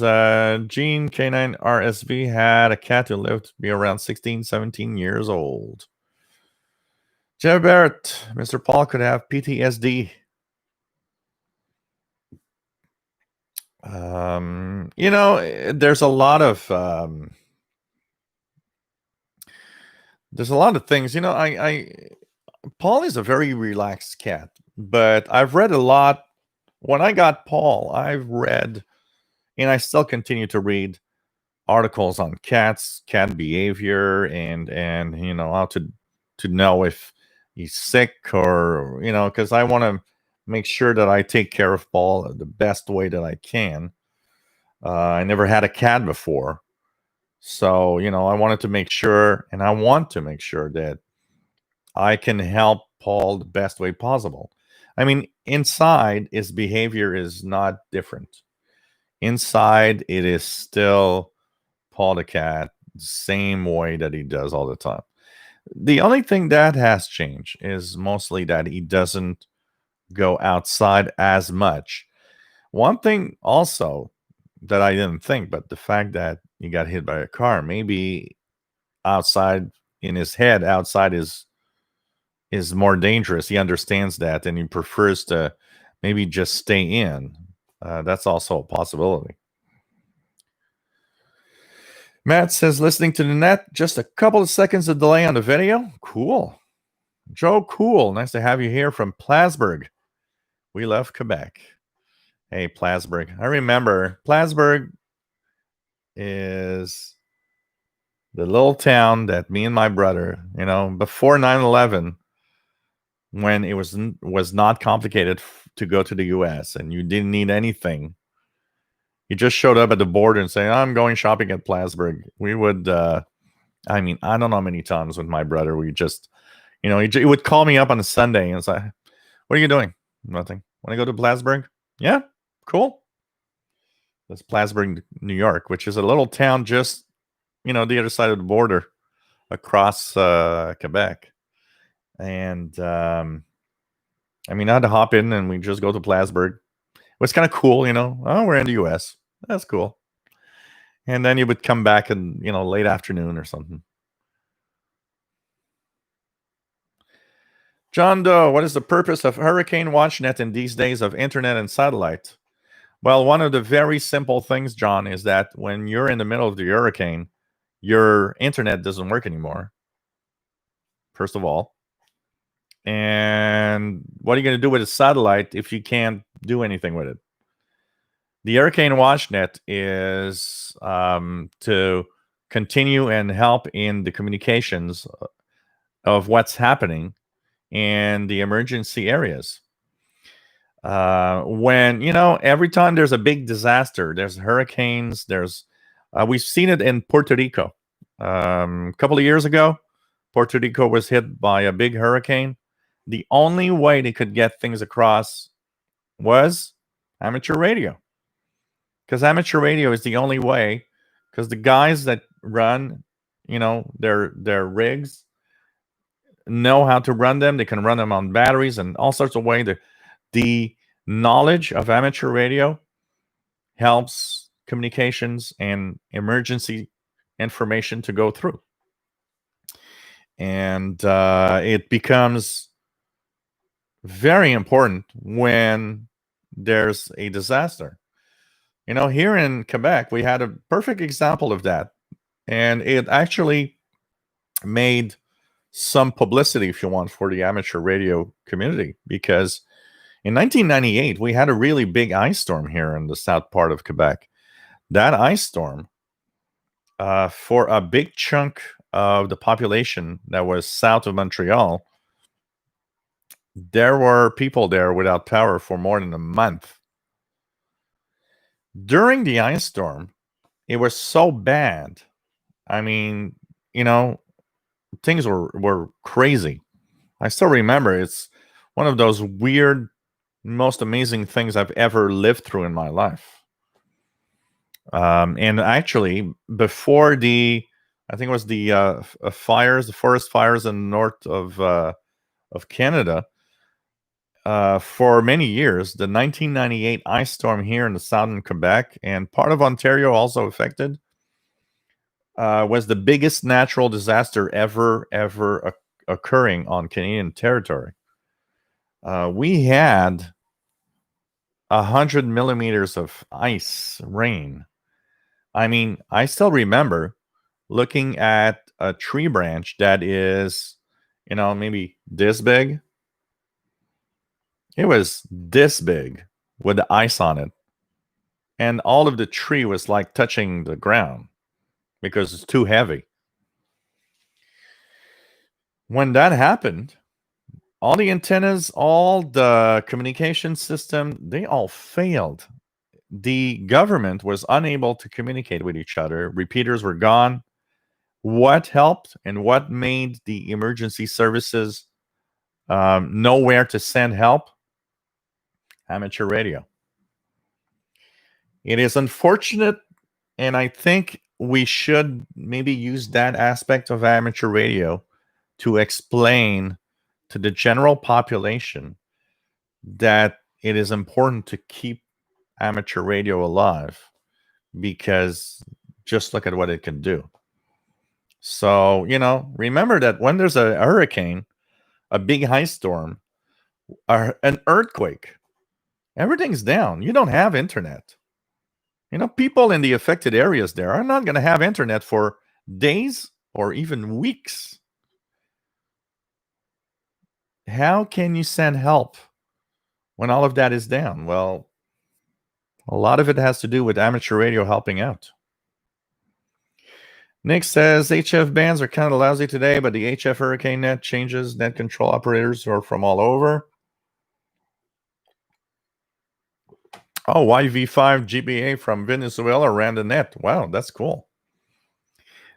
Gene K9 RSV had a cat who lived to be around 16, 17 years old. Jeff Barrett, Mr. Paul could have PTSD. There's a lot of things. Paul is a very relaxed cat, but I've read a lot. When I got Paul, I've read, and I still continue to read articles on cats, cat behavior, and how to know if he's sick or because I want to make sure that I take care of Paul the best way that I can. I never had a cat before, so I wanted to make sure, and I want to make sure that I can help Paul the best way possible. I mean, inside his behavior is not different. Inside, it is still Paul the cat, same way that he does all the time. The only thing that has changed is mostly that he doesn't go outside as much. One thing also that I didn't think, but the fact that he got hit by a car, maybe outside in his head, outside is more dangerous. He understands that, and he prefers to maybe just stay in. That's also a possibility. Matt says, listening to the net, just a couple of seconds of delay on the video. Cool. Joe, cool. Nice to have you here from Plattsburgh. We love Quebec. Hey, Plattsburgh. I remember Plattsburgh is the little town that me and my brother, before 9/11, when it was not complicated to go to the US and you didn't need anything. You just showed up at the border and say, I'm going shopping at Plattsburgh. We would, I don't know how many times with my brother, we just, he would call me up on a Sunday and say, what are you doing? Nothing. Want to go to Plattsburgh? Yeah, cool. That's Plattsburgh, New York, which is a little town just, the other side of the border across Quebec. And, I had to hop in and we just go to Plattsburgh. It was kind of cool, oh, we're in the US. That's cool. And then you would come back in, late afternoon or something. John Doe, what is the purpose of Hurricane WatchNet in these days of internet and satellite? Well, one of the very simple things, John, is that when you're in the middle of the hurricane, your internet doesn't work anymore, first of all. And what are you going to do with a satellite if you can't do anything with it? The Hurricane WatchNet is to continue and help in the communications of what's happening in the emergency areas. When, every time there's a big disaster, there's hurricanes, we've seen it in Puerto Rico. A couple of years ago, Puerto Rico was hit by a big hurricane. The only way they could get things across was amateur radio. because amateur radio is the only way. Because the guys that run, their rigs know how to run them. They can run them on batteries and all sorts of ways. The knowledge of amateur radio helps communications and emergency information to go through. And it becomes very important when there's a disaster. Here in Quebec, we had a perfect example of that. And it actually made some publicity, if you want, for the amateur radio community, because in 1998, we had a really big ice storm here in the south part of Quebec. That ice storm, for a big chunk of the population that was south of Montreal, there were people there without power for more than a month. During the ice storm, it was so bad. I mean, things were crazy. I still remember it's one of those weird, most amazing things I've ever lived through in my life. And actually, before I think it was the fires, the forest fires in the north of Canada, for many years, the 1998 ice storm here in the southern Quebec and part of Ontario also affected, was the biggest natural disaster ever occurring on Canadian territory. We had 100 millimeters of ice rain. I mean, I still remember looking at a tree branch that is, maybe this big. It was this big with the ice on it. And all of the tree was like touching the ground because it's too heavy. When that happened, all the antennas, all the communication system, they all failed. The government was unable to communicate with each other. Repeaters were gone. What helped and what made the emergency services know where to send help? Amateur radio. It is unfortunate, and I think we should maybe use that aspect of amateur radio to explain to the general population that it is important to keep amateur radio alive, because just look at what it can do. So, remember that when there's a hurricane, a big ice storm, an earthquake, everything's down. You don't have internet. People in the affected areas there are not going to have internet for days or even weeks. How can you send help when all of that is down? Well, a lot of it has to do with amateur radio helping out. Nick says HF bands are kind of lousy today, but the HF Hurricane Net changes net control operators who are from all over. Oh, YV5 GBA from Venezuela ran the net. Wow, that's cool.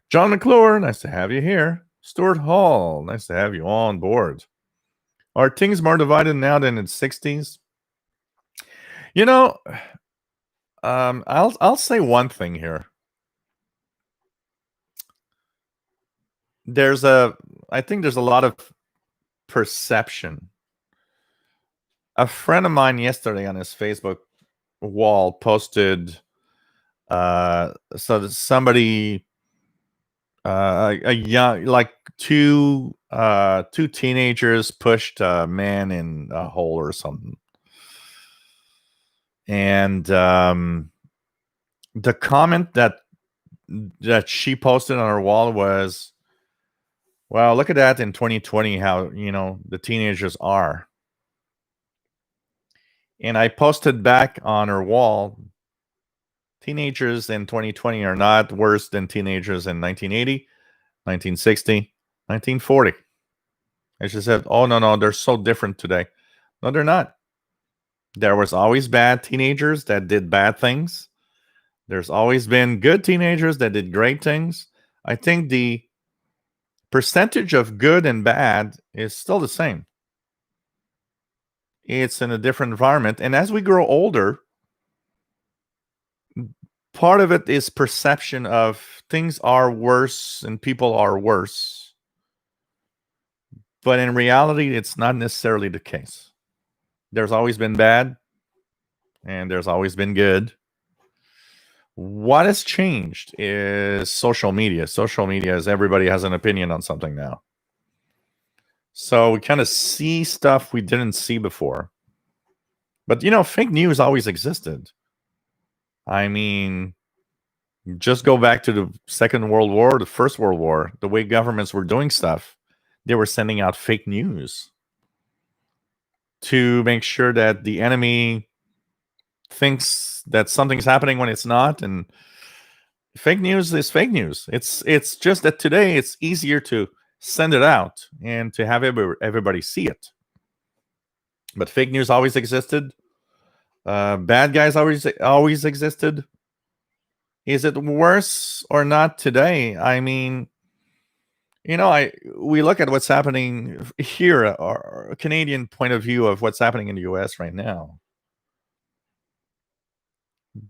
John McClure, nice to have you here. Stuart Hall, nice to have you on board. Are things more divided now than in the 60s? I'll say one thing here. I think there's a lot of perception. A friend of mine yesterday on his Facebook wall posted, so that somebody, a young, like two teenagers pushed a man in a hole or something. And the comment that she posted on her wall was, well, look at that in 2020, how, the teenagers are. And I posted back on her wall, teenagers in 2020 are not worse than teenagers in 1980, 1960, 1940. And she said, oh, no, they're so different today. No, they're not. There was always bad teenagers that did bad things. There's always been good teenagers that did great things. I think the percentage of good and bad is still the same. It's in a different environment. And as we grow older, part of it is perception of things are worse and people are worse. But in reality, it's not necessarily the case. There's always been bad and there's always been good. What has changed is social media. Social media is everybody has an opinion on something now. So we kind of see stuff we didn't see before. But, fake news always existed. I mean, just go back to the Second World War, the First World War, the way governments were doing stuff. They were sending out fake news to make sure that the enemy thinks that something's happening when it's not. And fake news is fake news. It's just that today it's easier to send it out and to have everybody see it. But fake news always existed. Bad guys always existed. Is it worse or not today? I mean, we look at what's happening here, our Canadian point of view of what's happening in the US right now.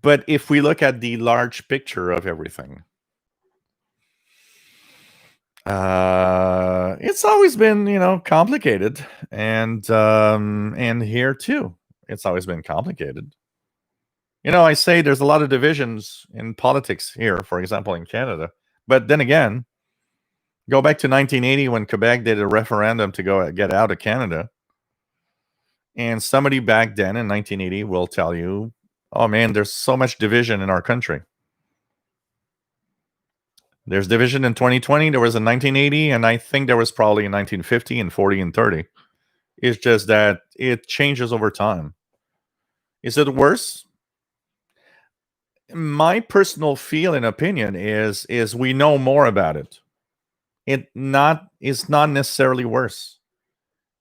But if we look at the large picture of everything, it's always been, complicated, and here too, it's always been complicated. I say there's a lot of divisions in politics here, for example, in Canada. But then again, go back to 1980 when Quebec did a referendum to go get out of Canada. And somebody back then in 1980 will tell you, oh man, there's so much division in our country. There's division in 2020. There was in 1980, and I think there was probably in 1950 and 40 and 30. It's just that it changes over time. Is it worse? My personal feel and opinion is we know more about it. It's not necessarily worse.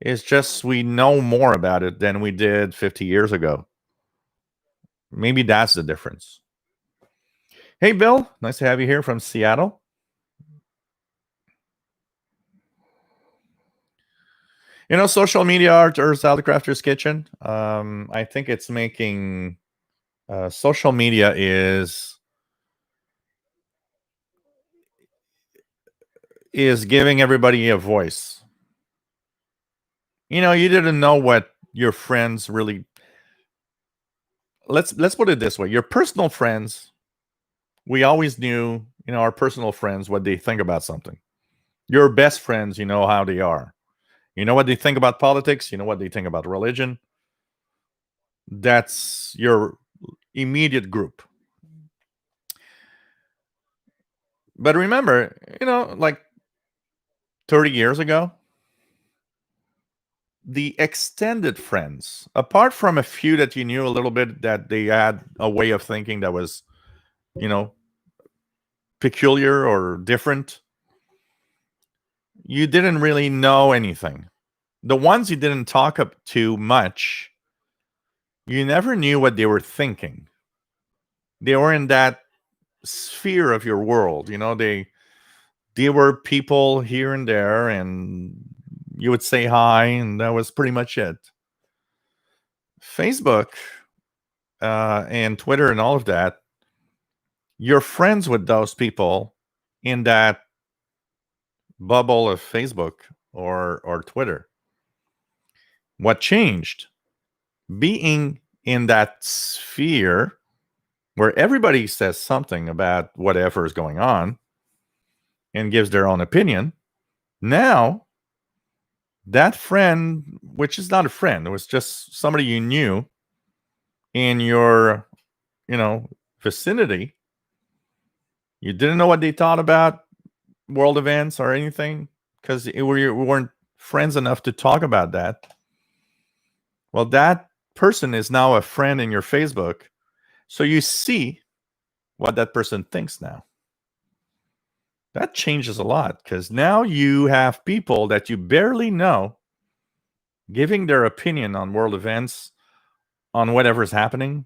It's just we know more about it than we did 50 years ago. Maybe that's the difference. Hey, Bill, nice to have you here from Seattle. Social media art or Salad Crafter's Kitchen. I think it's making social media is giving everybody a voice. You didn't know what your friends really. Let's put it this way: your personal friends. We always knew, our personal friends what they think about something. Your best friends, you know how they are. You know what they think about politics. You know what they think about religion. That's your immediate group. But remember, like 30 years ago, the extended friends, apart from a few that you knew a little bit, that they had a way of thinking that was, peculiar or different, you didn't really know anything. The ones you didn't talk up to much, you never knew what they were thinking. They were in that sphere of your world. They were people here and there, and you would say hi, and that was pretty much it. Facebook and Twitter and all of that, you're friends with those people in that bubble of Facebook or Twitter. What changed? Being in that sphere where everybody says something about whatever is going on and gives their own opinion. Now, that friend, which is not a friend, it was just somebody you knew in your, vicinity. You didn't know what they thought about world events or anything because we weren't friends enough to talk about that. Well, that person is now a friend in your Facebook. So you see what that person thinks now. That changes a lot because now you have people that you barely know giving their opinion on world events, on whatever's happening.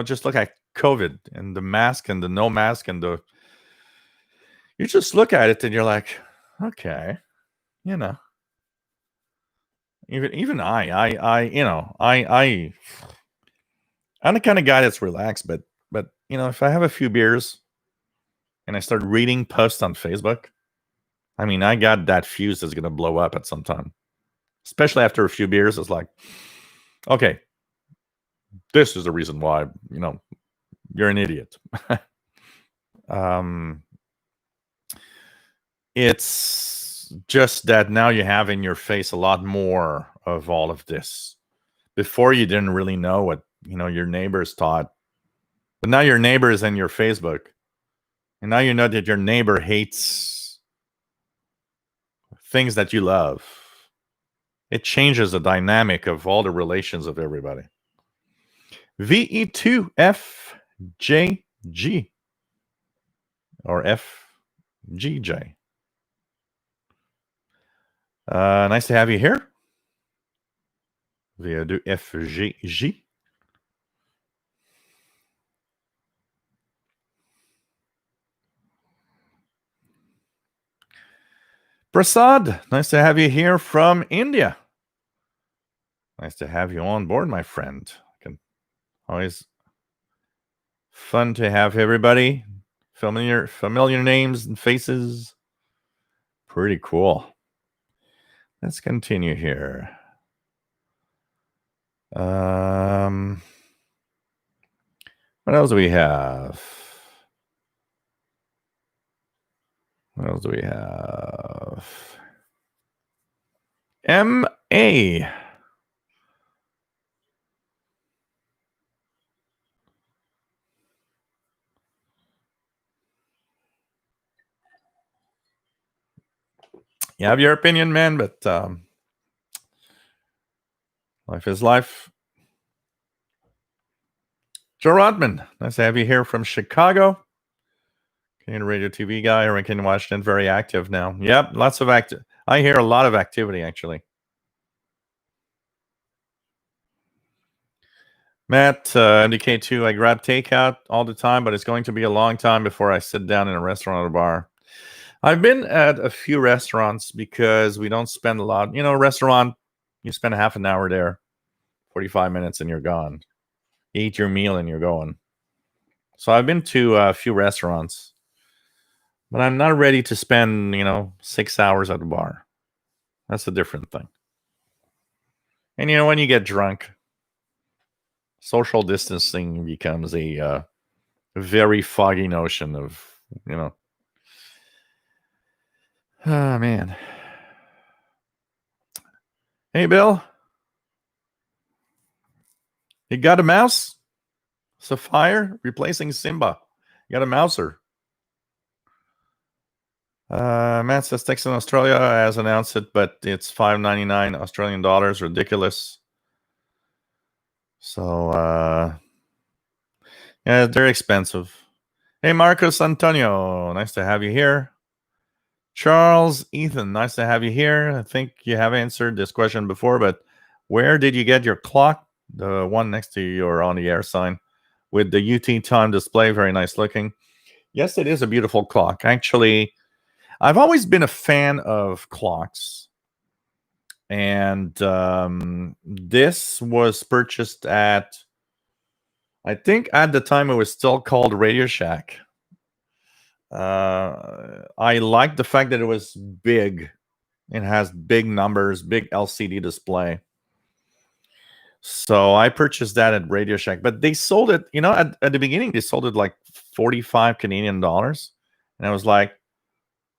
Just look at COVID and the mask and the no mask and you just look at it and you're like, okay, even I'm the kind of guy that's relaxed, but if I have a few beers and I start reading posts on Facebook, I mean, I got that fuse that's going to blow up at some time, especially after a few beers. It's like, okay, this is the reason why, you're an idiot. um, it's just that now you have in your face a lot more of all of this. Before, you didn't really know what, your neighbors thought. But now your neighbor is in your Facebook. And now you know that your neighbor hates things that you love. It changes the dynamic of all the relations of everybody. VE2FJG or FGJ. Nice to have you here. VE2FJG. Prasad, nice to have you here from India. Nice to have you on board, my friend. Always fun to have everybody. Familiar names and faces. Pretty cool. Let's continue here. What else do we have? MA. You have your opinion, man, but life is life. Joe Rodman, nice to have you here from Chicago. Canadian radio TV guy, Hurricane Washington, very active now. Yep, lots of active. I hear a lot of activity, actually. Matt, MDK2, I grab takeout all the time, but it's going to be a long time before I sit down in a restaurant or bar. I've been at a few restaurants because we don't spend a lot. Restaurant, you spend half an hour there, 45 minutes, and you're gone. You eat your meal and you're going. So I've been to a few restaurants, but I'm not ready to spend, 6 hours at the bar. That's a different thing. And, when you get drunk, social distancing becomes a very foggy notion of, oh, man. Hey, Bill. You got a mouse? Sapphire replacing Simba. You got a mouser. Matt says Texas Australia has announced it, but it's $5.99 Australian dollars. Ridiculous. So, yeah, they're expensive. Hey, Marcos Antonio. Nice to have you here. Charles Ethan, nice to have you here. I think you have answered this question before, but where did you get your clock? The one next to your on the air sign with the UT time display. Very nice looking. Yes, it is a beautiful clock. Actually, I've always been a fan of clocks. And this was purchased at, I think at the time it was still called Radio Shack. I like the fact that it was big. It has big numbers, big LCD display. So I purchased that at Radio Shack, but they sold it, at the beginning, they sold it like 45 Canadian dollars. And I was like,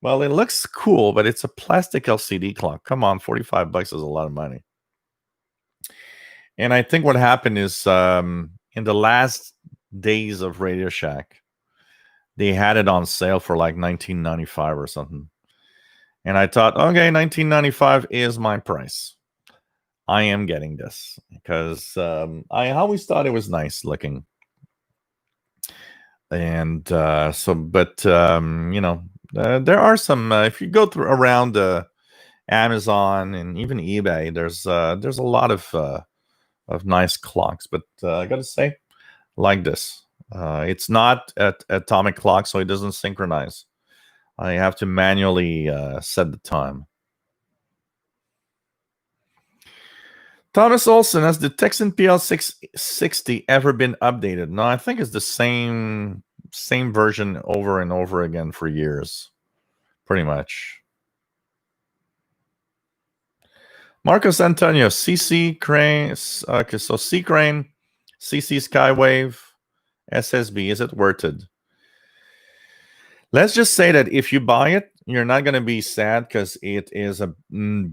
well, it looks cool, but it's a plastic LCD clock. Come on, $45 is a lot of money. And I think what happened is in the last days of Radio Shack, they had it on sale for like $19.95 or something. And I thought, okay, $19.95 is my price. I am getting this because I always thought it was nice looking. And there are some, if you go through around Amazon and even eBay, there's a lot of nice clocks, but I gotta say, like this, it's not at atomic clock, so it doesn't synchronize. I have to manually set the time. Thomas Olson, has the Texan PL660 ever been updated? No, I think it's the same version over and over again for years, pretty much. Marcos Antonio, CC Crane. Okay, so C Crane, CC Skywave, SSB. Is it worth it? Let's just say that if you buy it, you're not going to be sad because it is a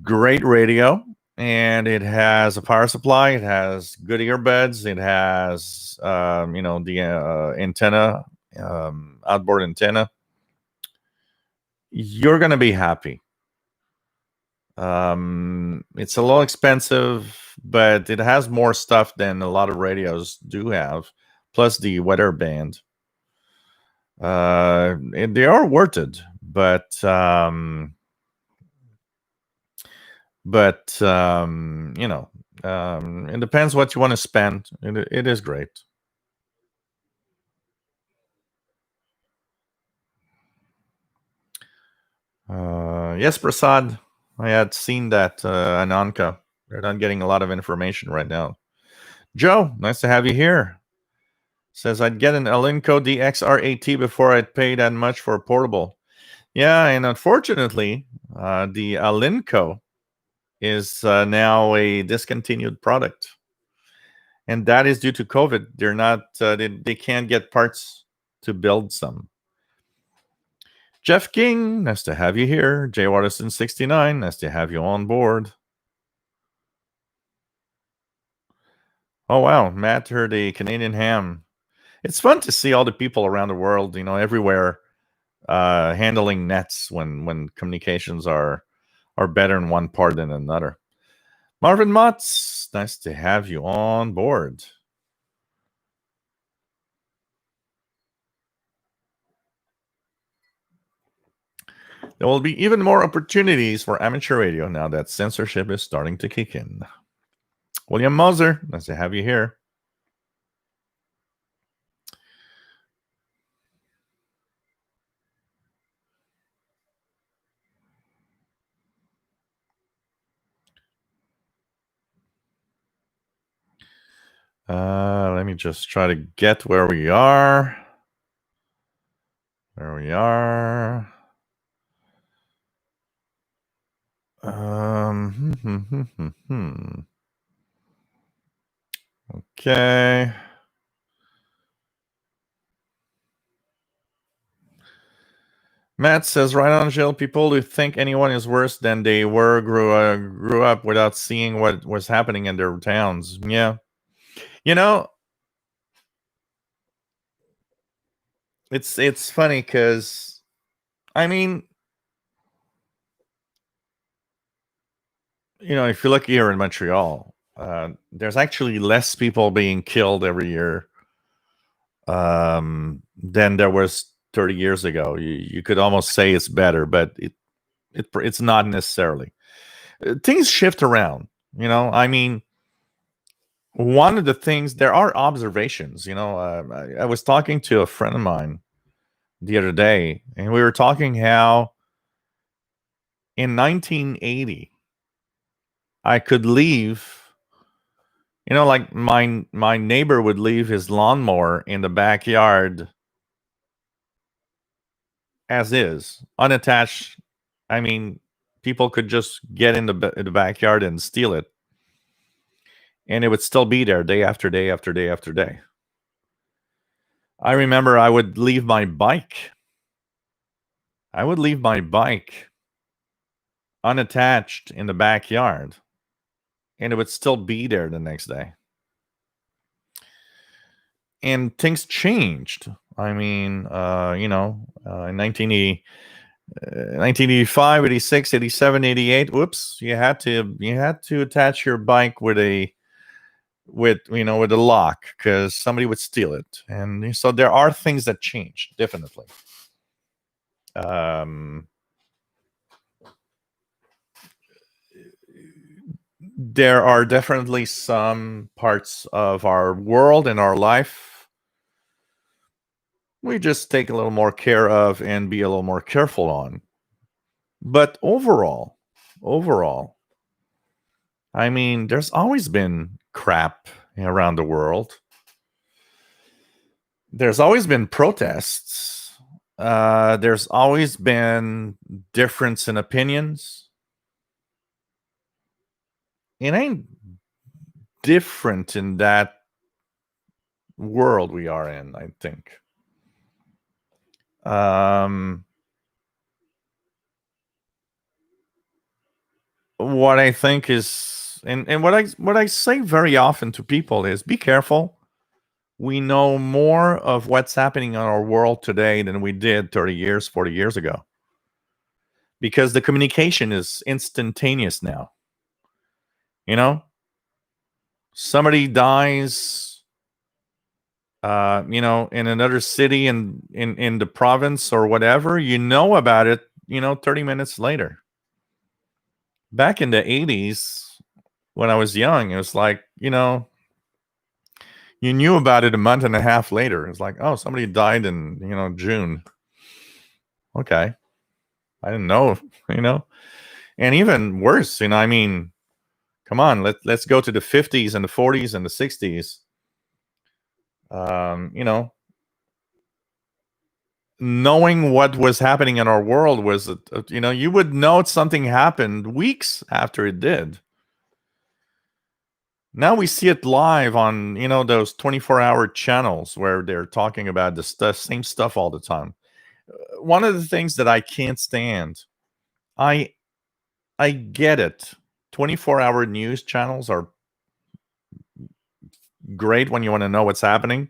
great radio and it has a power supply. It has good earbuds. It has, the antenna, outboard antenna. You're going to be happy. It's a little expensive, but it has more stuff than a lot of radios do have, plus the weather band. They are worth it, but it depends what you want to spend. It is great. Yes, Prasad, I had seen that Ananka. They're not getting a lot of information right now. Joe, nice to have you here. Says I'd get an Alinco DXR8T before I'd pay that much for a portable. Yeah, and unfortunately, the Alinco is now a discontinued product, and that is due to COVID. They're not. They can't get parts to build some. Jeff King, nice to have you here. Jay Watterson 69, nice to have you on board. Oh wow, Matt heard a Canadian ham. It's fun to see all the people around the world, everywhere, handling nets when communications are better in one part than another. Marvin Motz, nice to have you on board. There will be even more opportunities for amateur radio now that censorship is starting to kick in. William Moser, nice to have you here. Let me just try to get where we are. There we are. Okay. Matt says, right on, Jill. People who think anyone is worse than they were grew up without seeing what was happening in their towns. Yeah. It's funny because, I mean, if you look here in Montreal, there's actually less people being killed every year than there was 30 years ago. You could almost say it's better, but it's not necessarily. Things shift around. I mean, one of the things, there are observations. I was talking to a friend of mine the other day, and we were talking how in 1980 I could leave. Like my neighbor would leave his lawnmower in the backyard as is, unattached. I mean, people could just get in the backyard and steal it, and it would still be there day after day after day after day. I remember I would leave my bike. Unattached in the backyard, and it would still be there the next day. And things changed. I mean, in 1985, 86, 87, 88, whoops, you had to attach your bike with a lock because somebody would steal it. And so there are things that change, definitely. There are definitely some parts of our world and our life we just take a little more care of and be a little more careful on. But overall, I mean, there's always been crap around the world. There's always been protests. There's always been difference in opinions. It ain't different in that world we are in, I think. What I think is, and what I say very often to people is, be careful. We know more of what's happening in our world today than we did 30 years, 40 years ago, because the communication is instantaneous now. You know, somebody dies, in another city in the province or whatever, you know about it, 30 minutes later. Back in the 80s, when I was young, it was like, you knew about it a month and a half later. It's like, oh, somebody died in, June. Okay. I didn't know, you know. And even worse, I mean, come on, let's go to the 50s and the 40s and the 60s. Knowing what was happening in our world was, you would know something happened weeks after it did. Now we see it live on, those 24-hour channels where they're talking about the same stuff all the time. One of the things that I can't stand, I get it. 24-hour news channels are great when you want to know what's happening.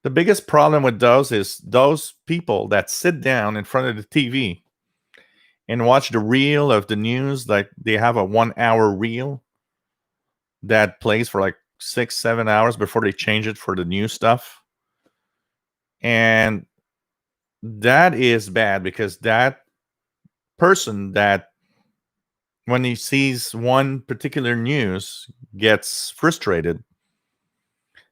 The biggest problem with those is those people that sit down in front of the TV and watch the reel of the news. Like, they have a 1-hour reel that plays for like 6-7 hours before they change it for the new stuff. And that is bad, because that person, that when he sees one particular news, gets frustrated,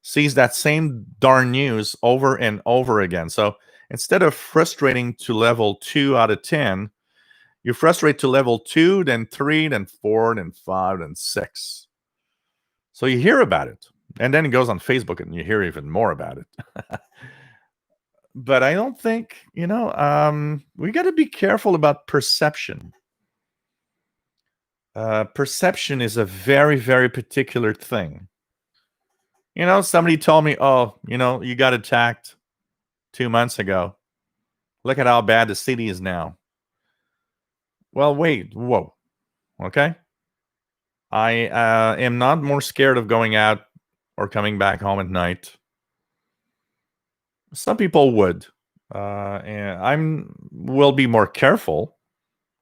sees that same darn news over and over again. So instead of frustrating to level 2 out of 10, you frustrate to level 2, then 3, then 4, then 5, then 6. So you hear about it, and then it goes on Facebook and you hear even more about it. But I don't think, we got to be careful about perception. Perception is a very, very particular thing. Somebody told me, oh, you got attacked 2 months ago. Look at how bad the city is now. Well, wait, whoa. Okay. I am not more scared of going out or coming back home at night. Some people would. And will be more careful,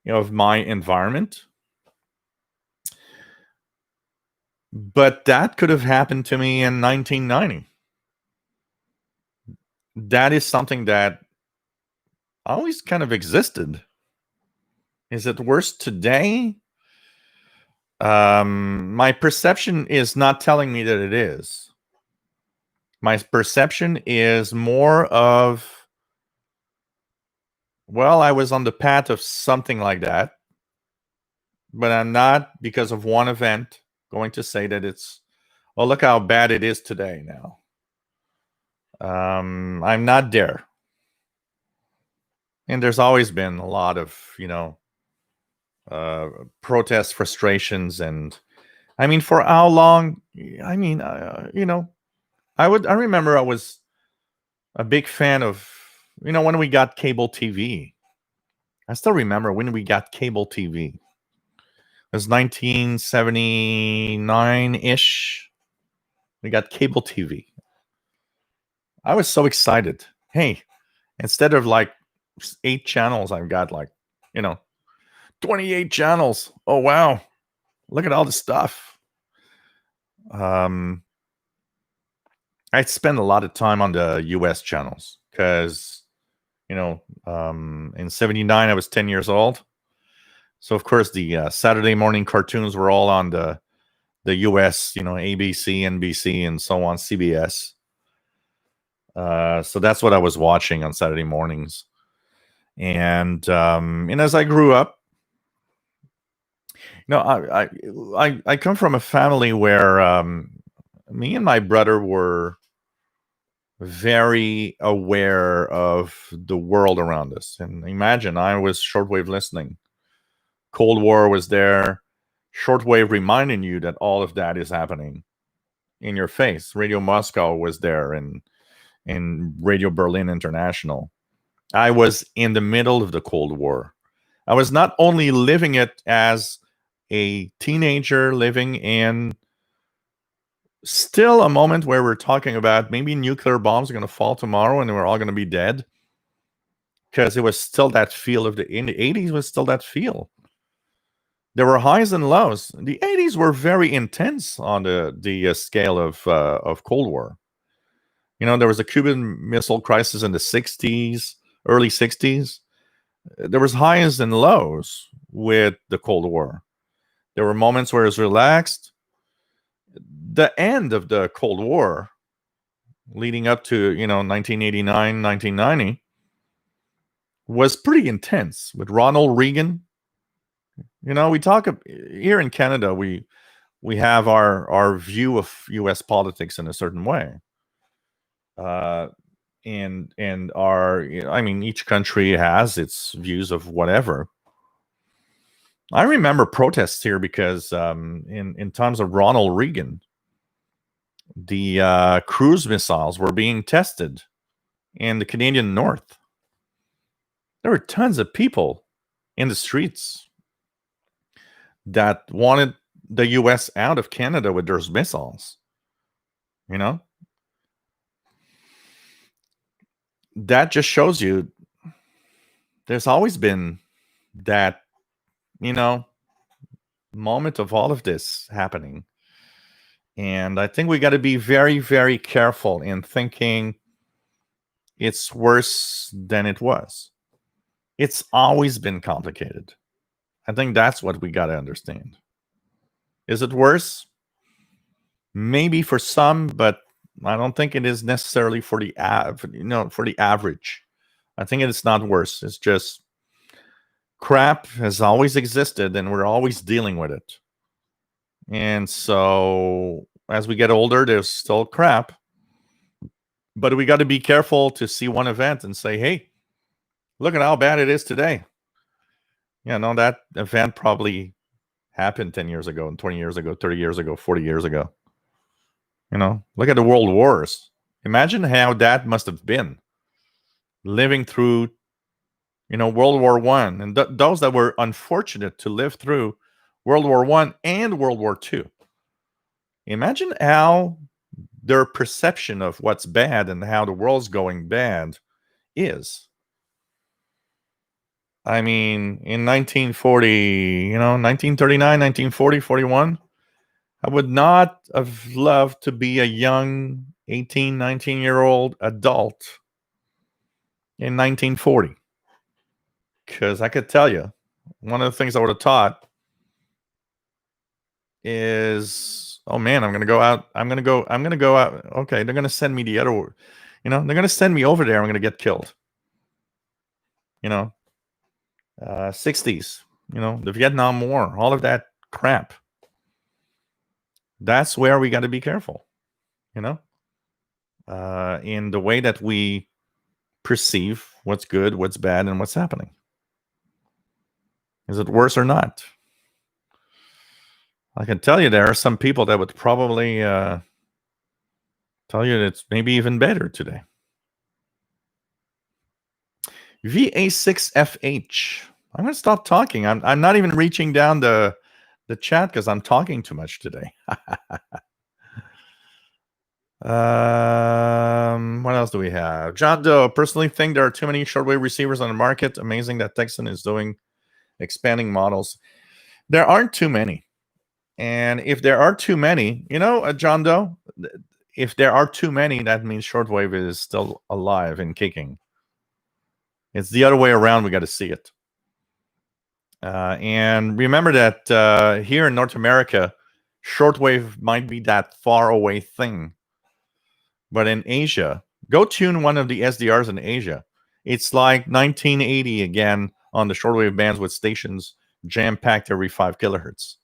of my environment. But that could have happened to me in 1990. That is something that always kind of existed. Is it worse today? My perception is not telling me that it is. My perception is more of, well, I was on the path of something like that, but I'm not, because of one event, going to say that it's, oh, look how bad it is today now. I'm not there. And there's always been a lot of, protest frustrations. And I mean, for how long? I mean, I remember I was a big fan of, when we got cable TV. I still remember when we got cable TV. It was 1979-ish. We got cable TV. I was so excited. Hey, instead of like 8 channels, I've got like, 28 channels. Oh, wow. Look at all the stuff. I spend a lot of time on the US channels because, in 79, I was 10 years old. So, of course, the Saturday morning cartoons were all on the US, ABC, NBC, and so on, CBS. So that's what I was watching on Saturday mornings. And as I grew up, No, I come from a family where me and my brother were very aware of the world around us. And imagine, I was shortwave listening. Cold War was there. Shortwave reminding you that all of that is happening in your face. Radio Moscow was there, and Radio Berlin International. I was in the middle of the Cold War. I was not only living it as a teenager, living in still a moment where we're talking about maybe nuclear bombs are going to fall tomorrow and we're all going to be dead, because it was still that feel of in the 80s was still that feel. There were highs and lows. The 80s were very intense on the scale of Cold War. You know, there was a Cuban Missile Crisis in the 60s, early 60s. There was highs and lows with the Cold War. There were moments where it was relaxed. The end of the Cold War, leading up to 1989, 1990, was pretty intense with Ronald Reagan. We talk here in Canada. We have our view of U.S. politics in a certain way. And our, each country has its views of whatever. I remember protests here because in times of Ronald Reagan, the cruise missiles were being tested in the Canadian North. There were tons of people in the streets that wanted the U.S. out of Canada with those missiles. That just shows you there's always been that, moment of all of this happening. And I think we got to be very, very careful in thinking it's worse than it was. It's always been complicated. I think that's what we got to understand. Is it worse? Maybe for some, but I don't think it is necessarily for the average. I think it's not worse. It's just crap has always existed, and we're always dealing with it. And so as we get older, there's still crap. But we got to be careful to see one event and say, hey, look at how bad it is today. That event probably happened 10 years ago, and 20 years ago, 30 years ago, 40 years ago. Look at the world wars. Imagine how that must have been living through, World War One, and those that were unfortunate to live through World War One and World War Two. Imagine how their perception of what's bad and how the world's going bad is. In 1940, 1939, 1940, 41, I would not have loved to be a young 18, 19-year-old adult in 1940. Because I could tell you, one of the things I would have taught is, oh man, I'm going to go out. I'm going to go out. Okay, they're going to send me they're going to send me over there. I'm going to get killed. 60s, the Vietnam War, all of that crap. That's where we got to be careful, in the way that we perceive what's good, what's bad, and what's happening. Is it worse or not? I can tell you there are some people that would probably tell you it's maybe even better today. VA6FH. I'm going to stop talking. I'm not even reaching down the chat because I'm talking too much today. What else do we have? John Doe. Personally think there are too many shortwave receivers on the market. Amazing that Texan is doing expanding models. There aren't too many. And if there are too many, John Doe, if there are too many, that means shortwave is still alive and kicking. It's the other way around. We got to see it. And remember that here in North America, shortwave might be that far away thing. But in Asia, go tune one of the SDRs in Asia. It's like 1980 again on the shortwave bands with stations jam-packed every 5 kilohertz.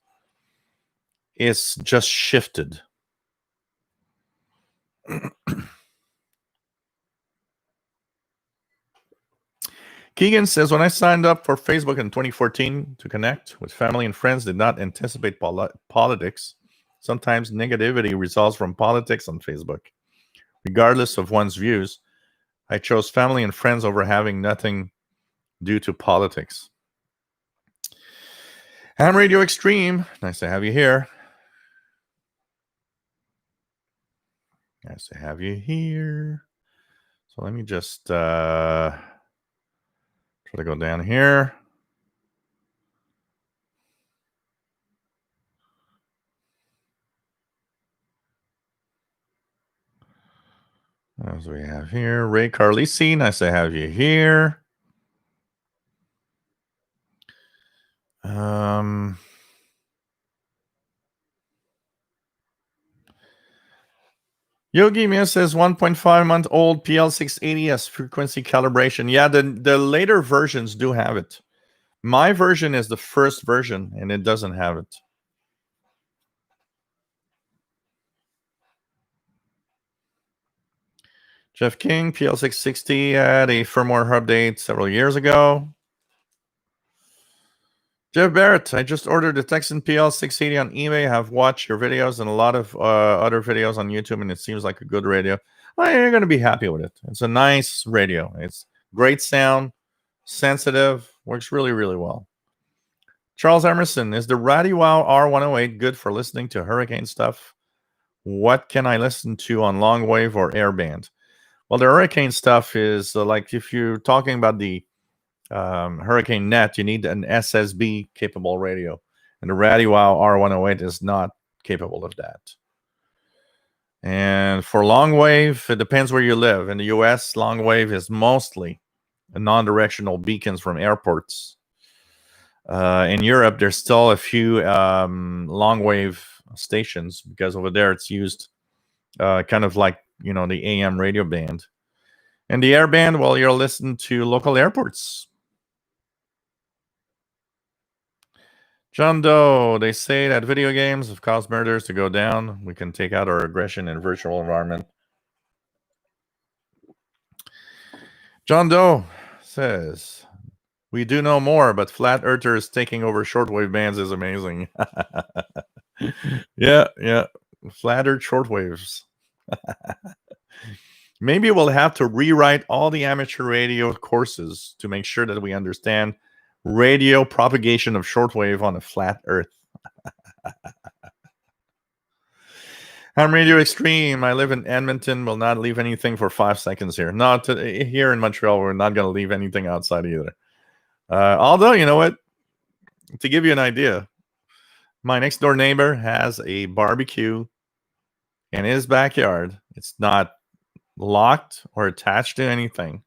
is just shifted. Keegan says, when I signed up for Facebook in 2014 to connect with family and friends, did not anticipate politics. Sometimes negativity results from politics on Facebook. Regardless of one's views, I chose family and friends over having nothing due to politics. Ham Radio Extreme, nice to have you here. Nice to have you here. So let me just try to go down here. As we have here, Ray Carlisi, nice to have you here. Yogi Mia says 1.5-month old PL680 frequency calibration. Yeah, the later versions do have it. My version is the first version, and it doesn't have it. Jeff King, PL660 had a firmware update several years ago. Jeff Barrett, I just ordered the Texan PL680 on eBay. Have watched your videos and a lot of other videos on YouTube, and it seems like a good radio. Well, you're going to be happy with it. It's a nice radio. It's great sound, sensitive, works really, really well. Charles Emerson, is the RadioWow R108 good for listening to hurricane stuff? What can I listen to on long wave or airband? Well, the hurricane stuff is like if you're talking about the Hurricane Net, you need an SSB capable radio, and the RadioWow R108 is not capable of that. And for long wave, it depends where you live. In the US, long wave is mostly non-directional beacons from airports. In Europe, there's still a few long wave stations because over there it's used kind of like, the AM radio band. And the air band, well, you'll listen to local airports. John Doe, they say that video games have caused murders to go down. We can take out our aggression in virtual environment. John Doe says, we do know more, but flat earthers taking over shortwave bands is amazing. Yeah. Flat earth shortwaves. Maybe we'll have to rewrite all the amateur radio courses to make sure that we understand radio propagation of shortwave on a flat earth. I'm Radio Extreme. I live in Edmonton. Will not leave anything for 5 seconds here. Not here in Montreal. We're not going to leave anything outside either. Although, you know what? To give you an idea, my next door neighbor has a barbecue in his backyard. It's not locked or attached to anything.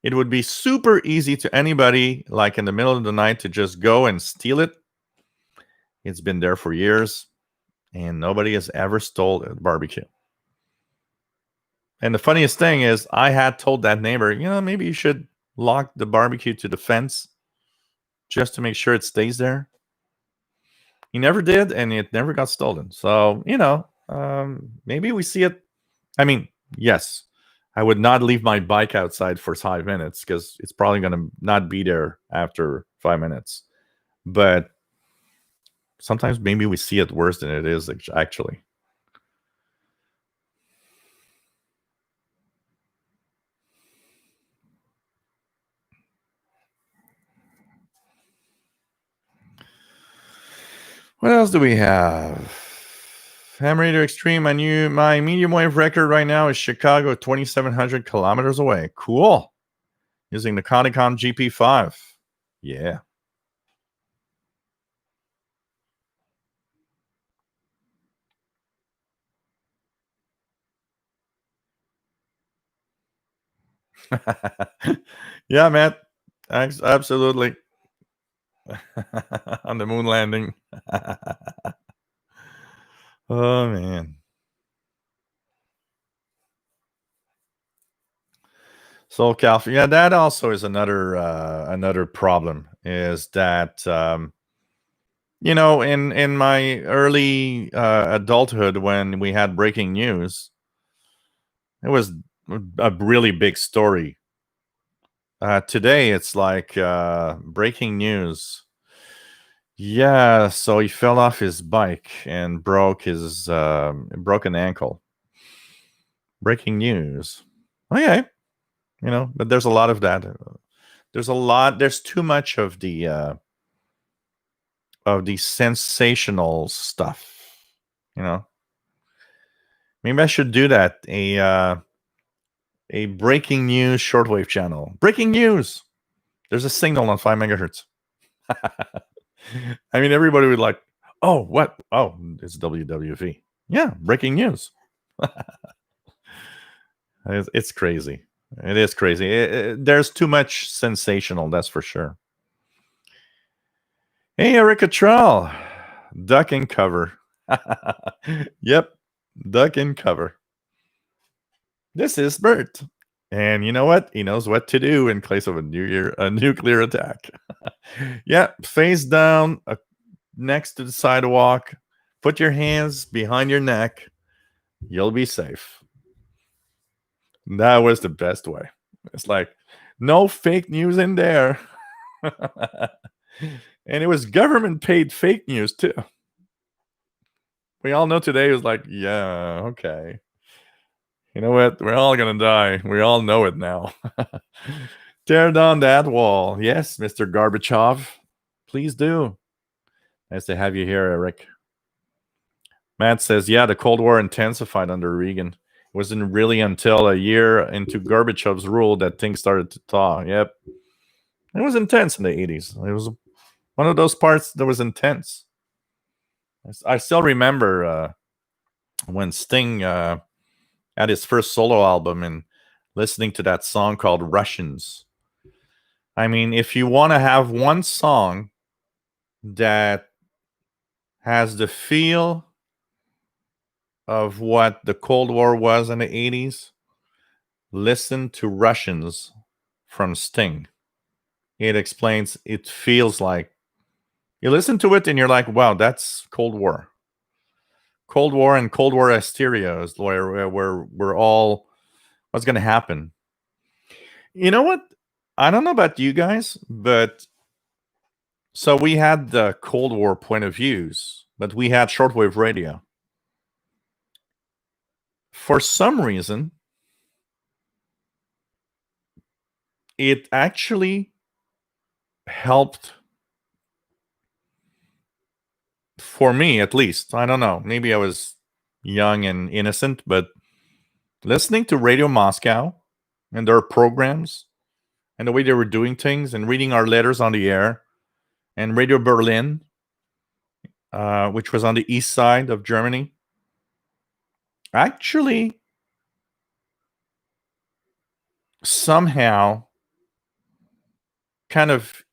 It would be super easy to anybody, like in the middle of the night, to just go and steal it. It's been there for years, and nobody has ever stole a barbecue. And the funniest thing is, I had told that neighbor, maybe you should lock the barbecue to the fence just to make sure it stays there. He never did, and it never got stolen. So, maybe we see it. I mean, yes, I would not leave my bike outside for 5 minutes because it's probably going to not be there after 5 minutes. But sometimes maybe we see it worse than it is actually. What else do we have? Ham Radio Extreme. My medium wave record right now is Chicago, 2,700 kilometers away. Cool. Using the Conicom GP5. Yeah. Yeah, Matt. Absolutely. On the moon landing. Oh, man. So, Calf, yeah, that also is another problem, is that In my early adulthood, when we had breaking news, it was a really big story. Today, it's like breaking news. Yeah, so he fell off his bike and broke an ankle. Breaking news. Okay, but there's a lot of that. There's too much of the sensational stuff. You know, maybe I should do that. A breaking news shortwave channel. Breaking news. There's a signal on 5 megahertz. I mean, everybody would like, oh, what? Oh, it's WWV. Yeah, breaking news. It's crazy. It is crazy. There's too much sensational, that's for sure. Hey, Erica Trell. Duck and cover. Yep, duck and cover. This is Bert. And you know what? He knows what to do in case of a nuclear attack. Yeah, face down, next to the sidewalk. Put your hands behind your neck. You'll be safe. That was the best way. It's like, no fake news in there. And it was government paid fake news too. We all know today is like, yeah, okay. You know what? We're all going to die. We all know it now. Tear down that wall. Yes, Mr. Gorbachev. Please do. Nice to have you here, Eric. Matt says, yeah, the Cold War intensified under Reagan. It wasn't really until a year into Gorbachev's rule that things started to thaw. Yep. It was intense in the 80s. It was one of those parts that was intense. I still remember when Sting had his first solo album and listening to that song called Russians. I mean, if you want to have one song that has the feel of what the Cold War was in the 80s, listen to Russians from Sting. It explains, it feels like, you listen to it and you're like, wow, that's Cold War. Cold War and Cold War hysteria is where we're all, what's going to happen? You know what? I don't know about you guys, but so we had the Cold War point of views, but we had shortwave radio. For some reason, it actually helped, for me at least. I don't know. Maybe I was young and innocent, but listening to Radio Moscow and their programs and the way they were doing things and reading our letters on the air, and Radio Berlin, which was on the east side of Germany, actually somehow kind of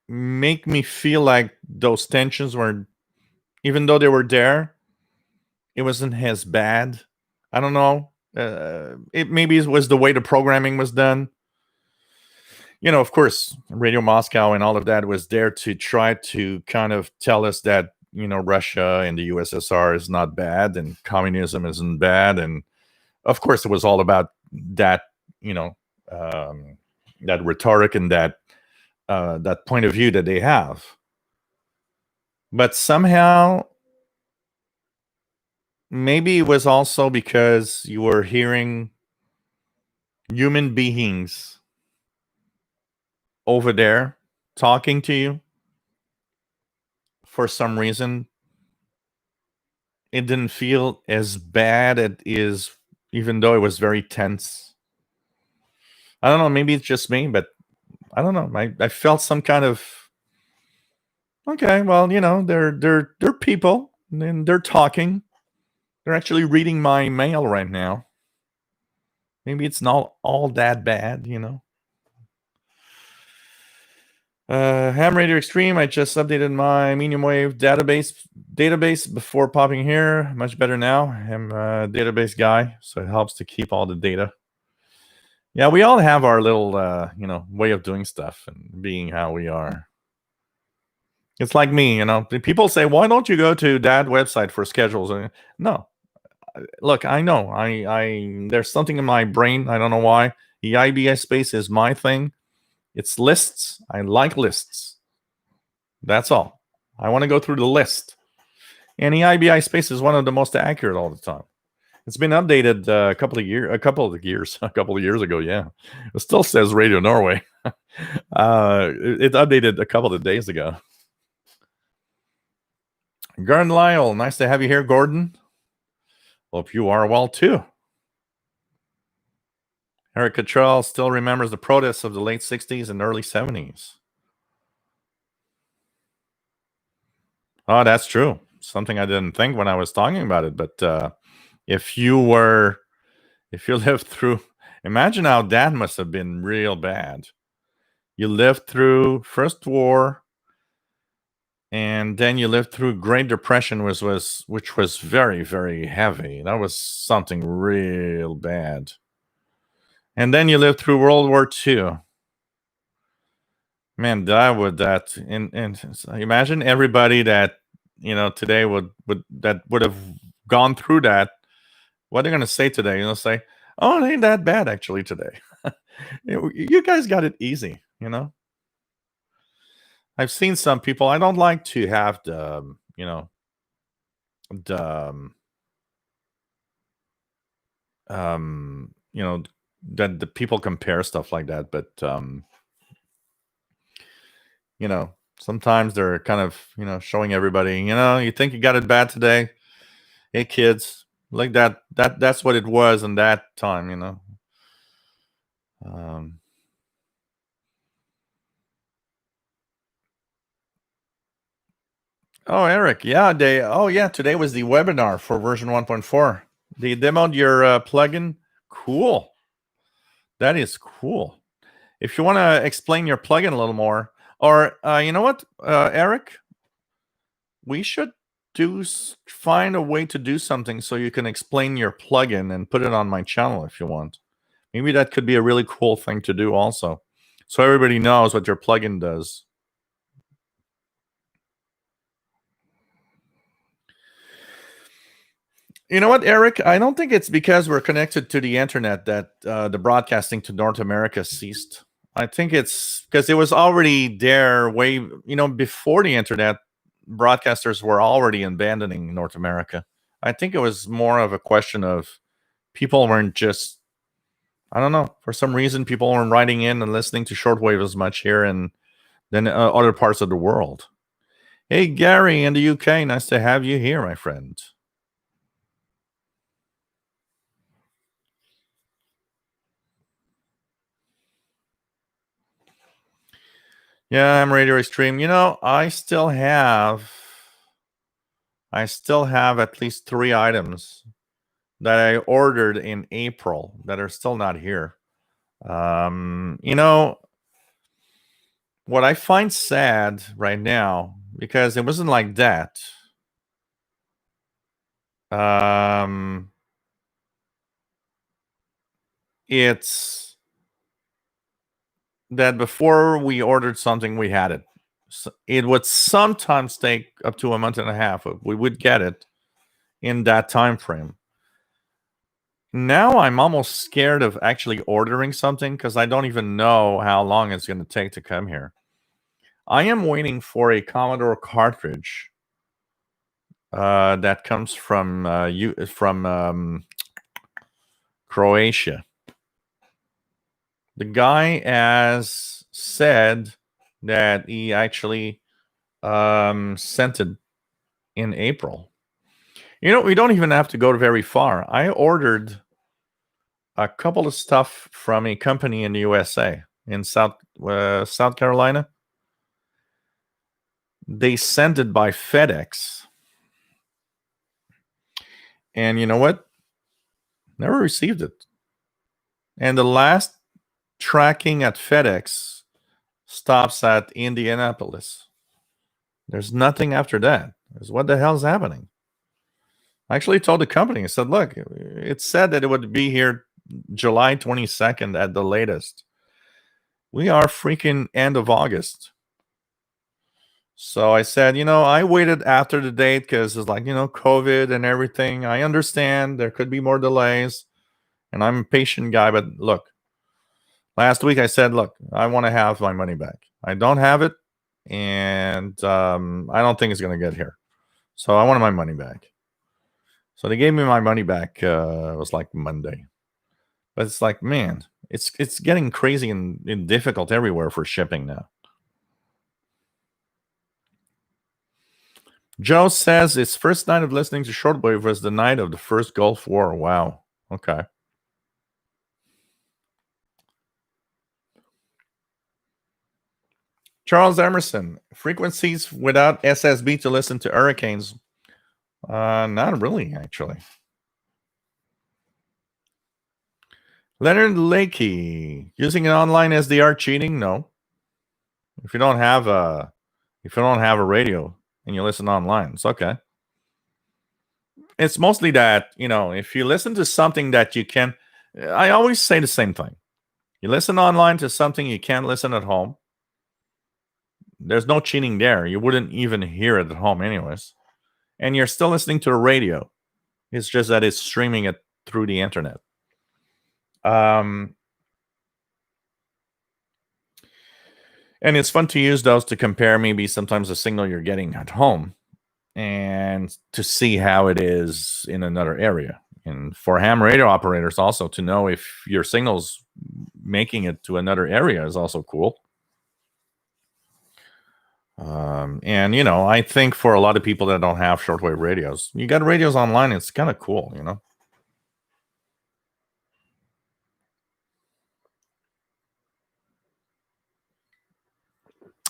make me feel like those tensions were, even though they were there, it wasn't as bad. I don't know. It maybe was the way the programming was done. Of course, Radio Moscow and all of that was there to try to kind of tell us that, Russia and the USSR is not bad and communism isn't bad. And of course, it was all about that, that rhetoric and that point of view that they have. But somehow, maybe it was also because you were hearing human beings over there talking to you. For some reason, it didn't feel as bad as it is, even though it was very tense. I don't know, maybe it's just me, but I don't know. I felt some kind of, okay, well, they're people and they're talking. They're actually reading my mail right now. Maybe it's not all that bad, Ham Radio Extreme, I just updated my medium wave database before popping here. Much better now. I'm a database guy, so it helps to keep all the data. Yeah, we all have our little, way of doing stuff and being how we are. It's like me, people say, why don't you go to that website for schedules? No, look, I know there's something in my brain. I don't know why. The IBS space is my thing. It's lists. I like lists. That's all. I want to go through the list. And the IBI space is one of the most accurate all the time. It's been updated a couple of years ago. Yeah, it still says Radio Norway. It updated a couple of days ago. Gordon Lyle, nice to have you here, Gordon. Hope you are well too. Eric Cottrell still remembers the protests of the late 60s and early 70s. Oh, that's true. Something I didn't think when I was talking about it. But if you lived through, imagine how that must have been real bad. You lived through First War, and then you lived through Great Depression, which was very, very heavy. That was something real bad. And then you lived through World War II. Man, and imagine everybody that today would have gone through that. What they're gonna say today? Say, "Oh, it ain't that bad actually today." You guys got it easy, I've seen some people. I don't like to have the that the people compare stuff like that, but sometimes they're kind of showing everybody, you think you got it bad today. Hey kids, like that's what it was in that time. Oh, Eric, yeah, today was the webinar for version 1.4. They demoed your plugin. Cool. That is cool. If you want to explain your plugin a little more, or you know what, Eric, we should find a way to do something so you can explain your plugin and put it on my channel if you want. Maybe that could be a really cool thing to do also, so everybody knows what your plugin does. You know what, Eric? I don't think it's because we're connected to the internet that the broadcasting to North America ceased. I think it's because it was already there way, before the internet. Broadcasters were already abandoning North America. I think it was more of a question of people weren't just, I don't know, for some reason people weren't writing in and listening to shortwave as much here and than other parts of the world. Hey, Gary in the UK, nice to have you here, my friend. Yeah, I'm Radio Extreme. I still have at least 3 items that I ordered in April that are still not here. What I find sad right now, because it wasn't like that. It's that before we ordered something, we had it. So it would sometimes take up to a month and a half. We would get it in that time frame. Now I'm almost scared of actually ordering something because I don't even know how long it's going to take to come here. I am waiting for a Commodore cartridge that comes from Croatia. The guy has said that he actually sent it in April. We don't even have to go very far. I ordered a couple of stuff from a company in the USA, in South Carolina. They sent it by FedEx. And you know what? Never received it. And the last tracking at FedEx stops at Indianapolis. There's nothing after that. What the hell's happening? I actually told the company, I said, look, it said that it would be here July 22nd at the latest. We are freaking end of August. So I said, I waited after the date because it's like, COVID and everything. I understand there could be more delays, and I'm a patient guy. But look, last week I said, look, I want to have my money back. I don't have it, and I don't think it's going to get here. So I wanted my money back. So they gave me my money back. It was like Monday. But it's like, man, it's getting crazy and difficult everywhere for shipping now. Joe says his first night of listening to Shortwave was the night of the first Gulf War. Wow. Okay. Charles Emerson, frequencies without SSB to listen to hurricanes. Not really, actually. Leonard Lakey, using an online SDR cheating? No. If you don't have a radio and you listen online, it's okay. It's mostly that, if you listen to something that you can, I always say the same thing. You listen online to something you can't listen at home. There's no cheating there. You wouldn't even hear it at home anyways. And you're still listening to the radio. It's just that it's streaming it through the internet. And it's fun to use those to compare maybe sometimes the signal you're getting at home and to see how it is in another area. And for ham radio operators also to know if your signal's making it to another area is also cool. And I think for a lot of people that don't have shortwave radios, you got radios online, it's kind of cool,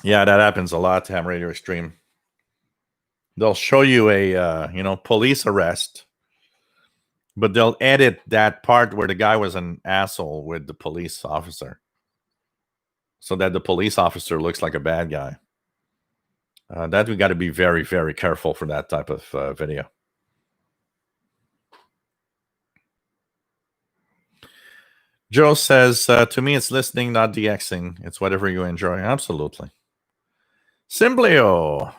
Yeah, that happens a lot to ham radio extreme. They'll show you a police arrest, but they'll edit that part where the guy was an asshole with the police officer so that the police officer looks like a bad guy. That we got to be very, very careful for that type of video. Joe says, to me, it's listening, not DXing. It's whatever you enjoy. Absolutely. Simblio,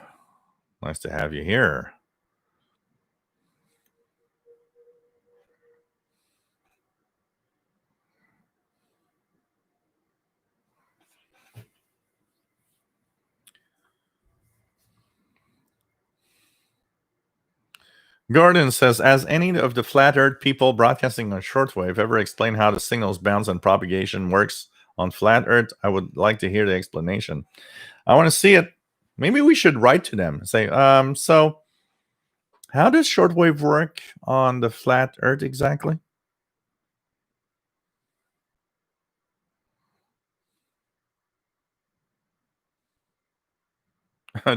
nice to have you here. Gordon says, as any of the flat earth people broadcasting on shortwave ever explain how the signals bounce and propagation works on flat earth, I would like to hear the explanation. I want to see it. Maybe we should write to them and say, so how does shortwave work on the flat earth exactly?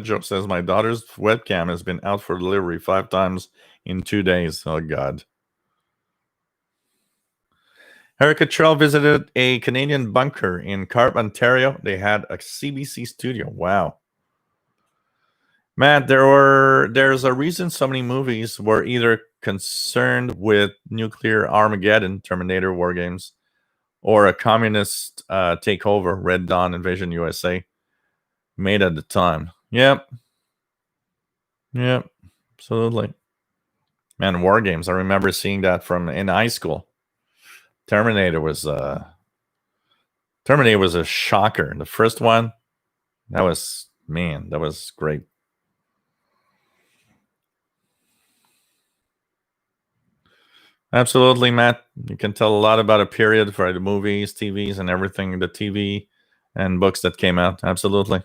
Joe says, my daughter's webcam has been out for delivery 5 times in 2 days. Oh, God. Erica Trell visited a Canadian bunker in Carp, Ontario. They had a CBC studio. Wow. Matt, there's a reason so many movies were either concerned with nuclear Armageddon, Terminator War Games, or a communist takeover, Red Dawn Invasion USA, made at the time. Yep, absolutely. Man, War Games. I remember seeing that in high school. Terminator was a shocker. The first one, that was great. Absolutely, Matt. You can tell a lot about a period for the movies, TVs, and everything, the TV and books that came out. Absolutely.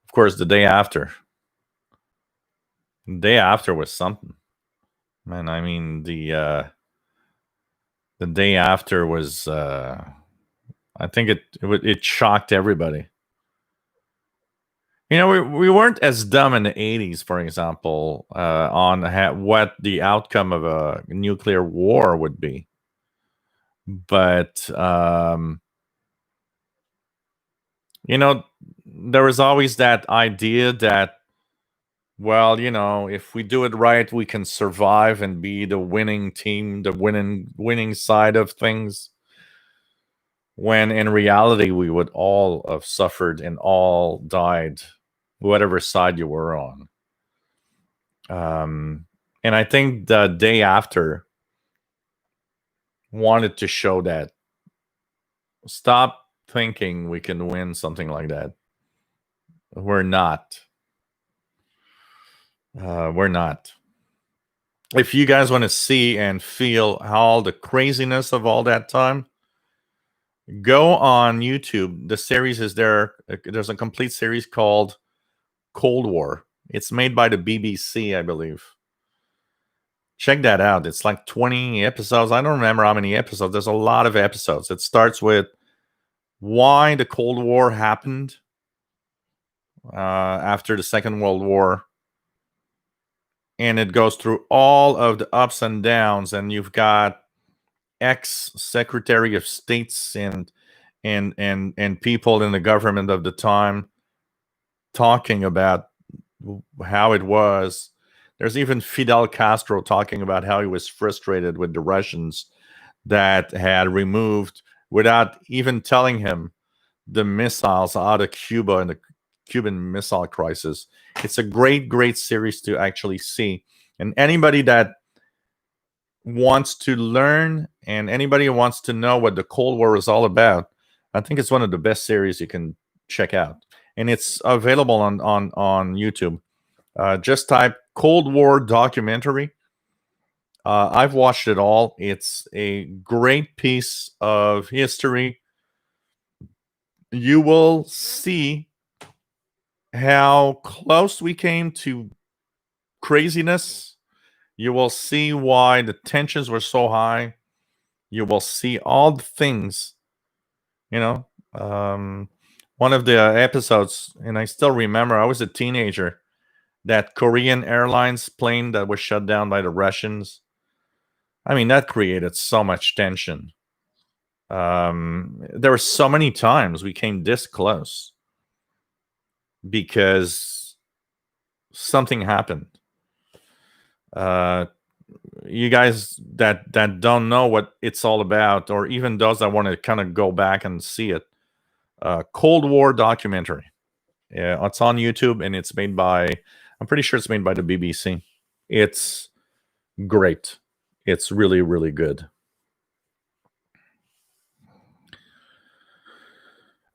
Of course, the day after. The day after was something. Man, I mean, the day after was, I think it shocked everybody. We weren't as dumb in the 80s, for example, on what the outcome of a nuclear war would be. But, there was always that idea that, well, if we do it right, we can survive and be the winning team, the winning side of things. When in reality, we would all have suffered and all died whatever side you were on. And I think the day after wanted to show that stop thinking we can win something like that. We're not. We're not. If you guys want to see and feel all the craziness of all that time, go on YouTube. The series is there. There's a complete series called Cold War. It's made by the BBC, I believe. Check that out. It's like 20 episodes. I don't remember how many episodes. There's a lot of episodes. It starts with why the Cold War happened after the Second World War. And it goes through all of the ups and downs. And you've got ex-secretary of states and people in the government of the time talking about how it was. There's even Fidel Castro talking about how he was frustrated with the Russians that had removed, without even telling him, the missiles out of Cuba and the Cuban Missile Crisis. It's a great, great series to actually see. And anybody that wants to learn and anybody who wants to know what the Cold War is all about, I think it's one of the best series you can check out. And it's available on YouTube. Just type Cold War documentary. I've watched it all. It's a great piece of history. You will see how close we came to craziness. You will see why the tensions were so high. You will see all the things, one of the episodes, and I still remember, I was a teenager, that Korean Airlines plane that was shut down by the Russians. I mean, that created so much tension. There were so many times we came this close because something happened. You guys that don't know what it's all about, or even those that want to kind of go back and see it, Cold War documentary. Yeah, it's on YouTube, and it's made by, I'm pretty sure it's made by the BBC. It's great. It's really, really good.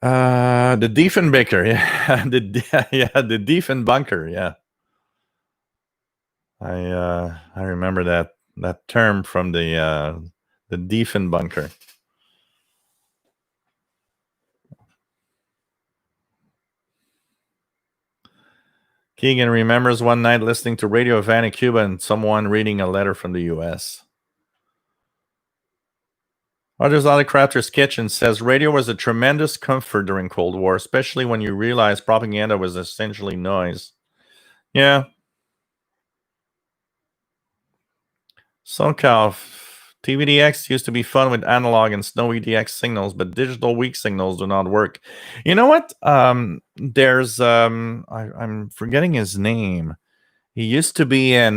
The Diefenbaker, yeah, the Diefenbunker, yeah. I remember that term from the Diefenbunker. Keegan remembers one night listening to Radio Havana, Cuba, and someone reading a letter from the U.S. Rogers Crafter's Kitchen says radio was a tremendous comfort during Cold War, especially when you realize propaganda was essentially noise. Yeah. SoCal, TVDX used to be fun with analog and snow EDX signals, but digital weak signals do not work. You know what? There's I'm forgetting his name. He used to be at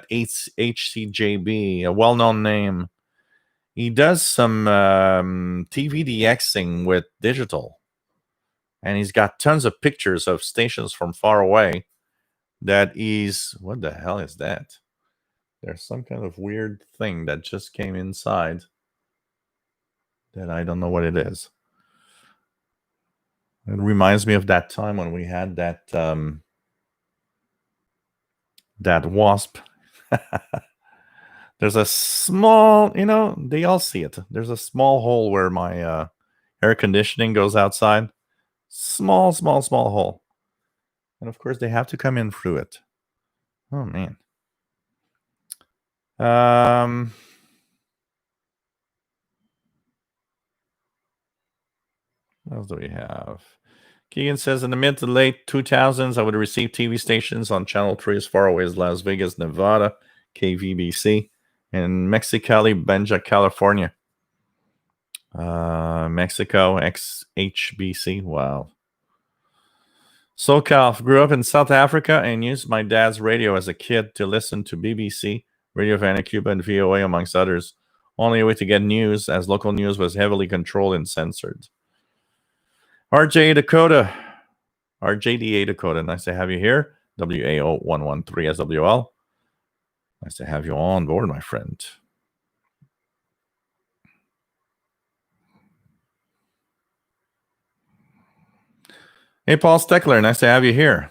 HCJB, a well-known name. He does some TVDXing with digital, and he's got tons of pictures of stations from far away. What the hell is that? There's some kind of weird thing that just came inside that I don't know what it is. It reminds me of that time when we had that wasp. There's a small, they all see it. There's a small hole where my air conditioning goes outside. Small hole. And of course, they have to come in through it. Oh, man. What else do we have? Keegan says, in the mid to late 2000s, I would receive TV stations on Channel 3 as far away as Las Vegas, Nevada, KVBC, and Mexicali, Benja, California. Mexico, XHBC. Wow. SoCal, grew up in South Africa and used my dad's radio as a kid to listen to BBC, Radio Havana, Cuba, and VOA, amongst others. Only way to get news, as local news was heavily controlled and censored. RJ Dakota. RJDA Dakota, nice to have you here. WAO113 SWL. Nice to have you on board, my friend. Hey, Paul Steckler, nice to have you here.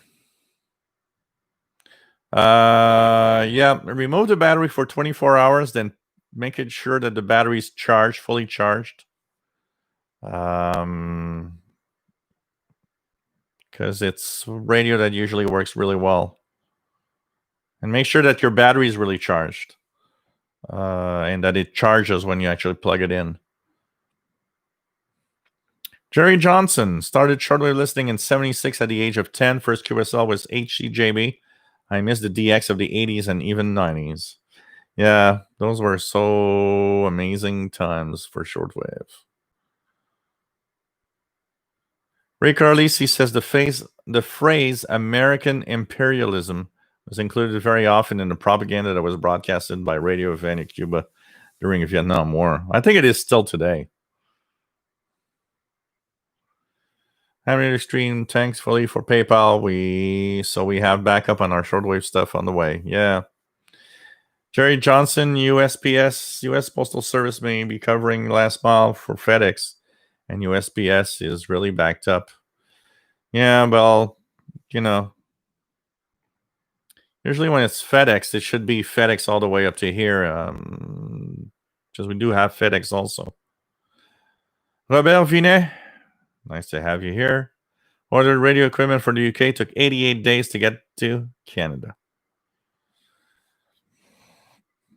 Yeah, remove the battery for 24 hours, then make it sure that the battery is charged, fully charged. Because it's radio that usually works really well. And make sure that your battery is really charged. And that it charges when you actually plug it in. Jerry Johnson started shortwave listening in 76 at the age of 10. First QSL was HCJB. I missed the DX of the 80s and even 90s. Yeah, those were so amazing times for shortwave. Ray Carlisi says the phrase American imperialism was included very often in the propaganda that was broadcasted by Radio Havana, Cuba during the Vietnam War. I think it is still today. Having stream, thanks fully for PayPal. We have backup on our shortwave stuff on the way. Yeah. Jerry Johnson, USPS, U.S. Postal Service may be covering last mile for FedEx, and USPS is really backed up. Yeah, well, usually when it's FedEx, it should be FedEx all the way up to here, because we do have FedEx also. Robert Vinet, nice to have you here. Ordered radio equipment for the UK, took 88 days to get to Canada.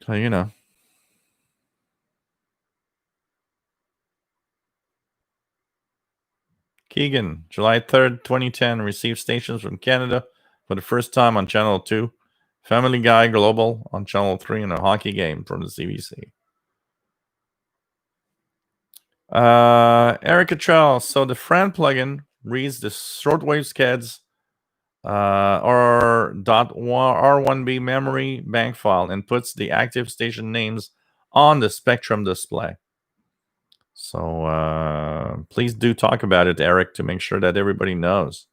So, Keegan, July 3rd, 2010, received stations from Canada for the first time on Channel 2, Family Guy Global on Channel 3, and a hockey game from the CBC. Eric Cottrell, so the Fran plugin reads the shortwave skeds or .r1b memory bank file and puts the active station names on the spectrum display. So please do talk about it, Eric, to make sure that everybody knows.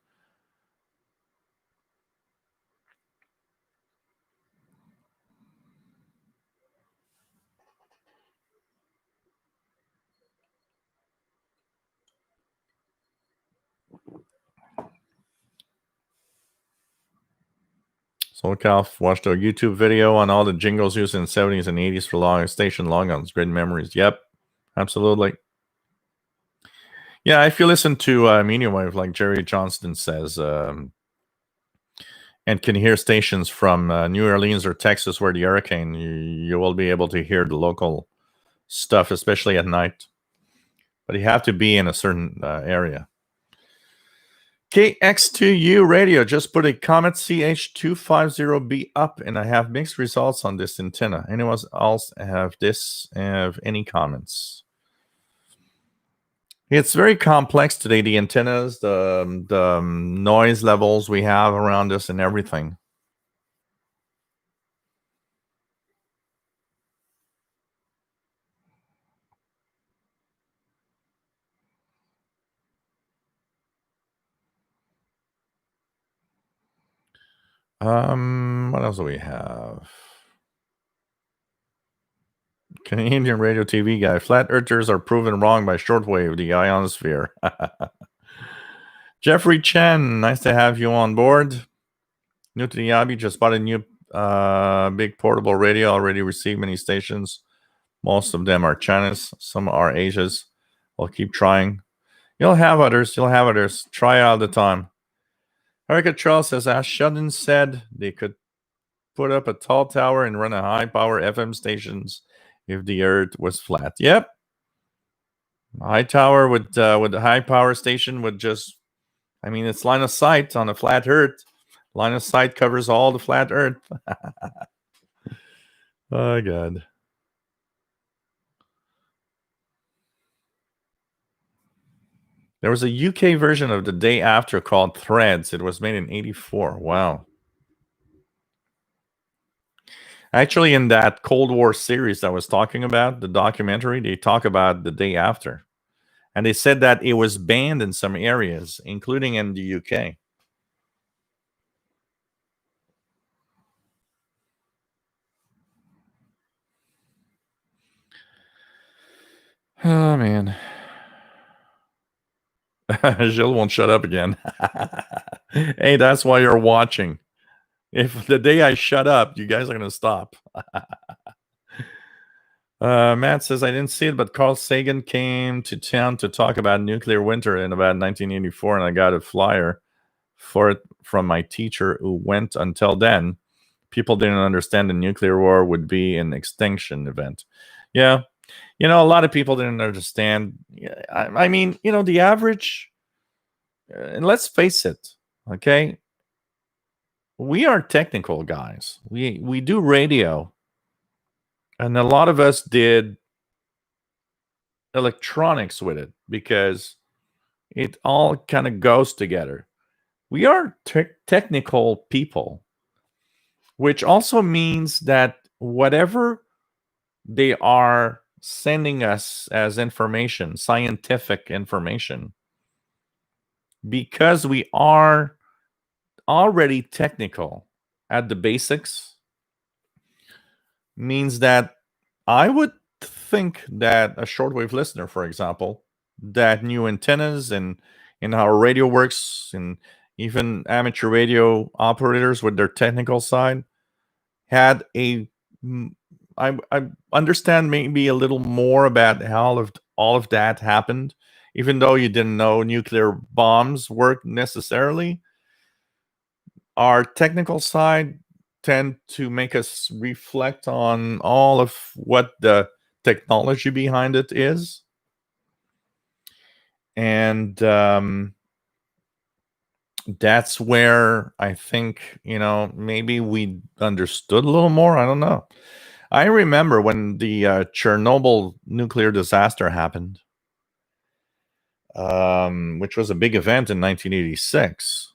SoCal watched a YouTube video on all the jingles used in the 70s and 80s for station logons. Great memories. Yep, absolutely. Yeah, if you listen to Medium Wave, like Jerry Johnston says, and can hear stations from New Orleans or Texas where the hurricane, you will be able to hear the local stuff, especially at night. But you have to be in a certain area. KX2U Radio just put a Comet CH250B up, and I have mixed results on this antenna. Anyone else have any comments? It's very complex today, the antennas, the noise levels we have around us and everything. What else do we have? Canadian radio TV guy. Flat earthers are proven wrong by shortwave, the ionosphere. Jeffrey Chen, nice to have you on board. New to the hobby, just bought a new big portable radio, already received many stations. Most of them are China's, some are Asia's. I'll keep trying. You'll have others. Try all the time. Erica Charles says, as Sheldon said, they could put up a tall tower and run a high-power FM stations if the Earth was flat. Yep. High tower with the high-power station would just, it's line of sight on a flat Earth. Line of sight covers all the flat Earth. Oh, God. There was a UK version of The Day After called Threads. It was made in 1984. Wow. Actually, in that Cold War series that I was talking about, the documentary, they talk about The Day After. And they said that it was banned in some areas, including in the UK. Oh, man. Jill won't shut up again. Hey, that's why you're watching. If the day I shut up, you guys are going to stop. Matt says, I didn't see it, but Carl Sagan came to town to talk about nuclear winter in about 1984, and I got a flyer for it from my teacher who went. Until then, people didn't understand the nuclear war would be an extinction event. Yeah. A lot of people didn't understand. I mean, the average, and let's face it, okay? We are technical guys. We do radio, and a lot of us did electronics with it because it all kind of goes together. We are technical people, which also means that whatever they are sending us as information, scientific information, because we are already technical at the basics, means that I would think that a shortwave listener, for example, that knew antennas and how radio works, and even amateur radio operators with their technical side, had I understand maybe a little more about how all of that happened, even though you didn't know nuclear bombs work necessarily. Our technical side tend to make us reflect on all of what the technology behind it is. And that's where I think, maybe we understood a little more. I don't know. I remember when the Chernobyl nuclear disaster happened, which was a big event in 1986.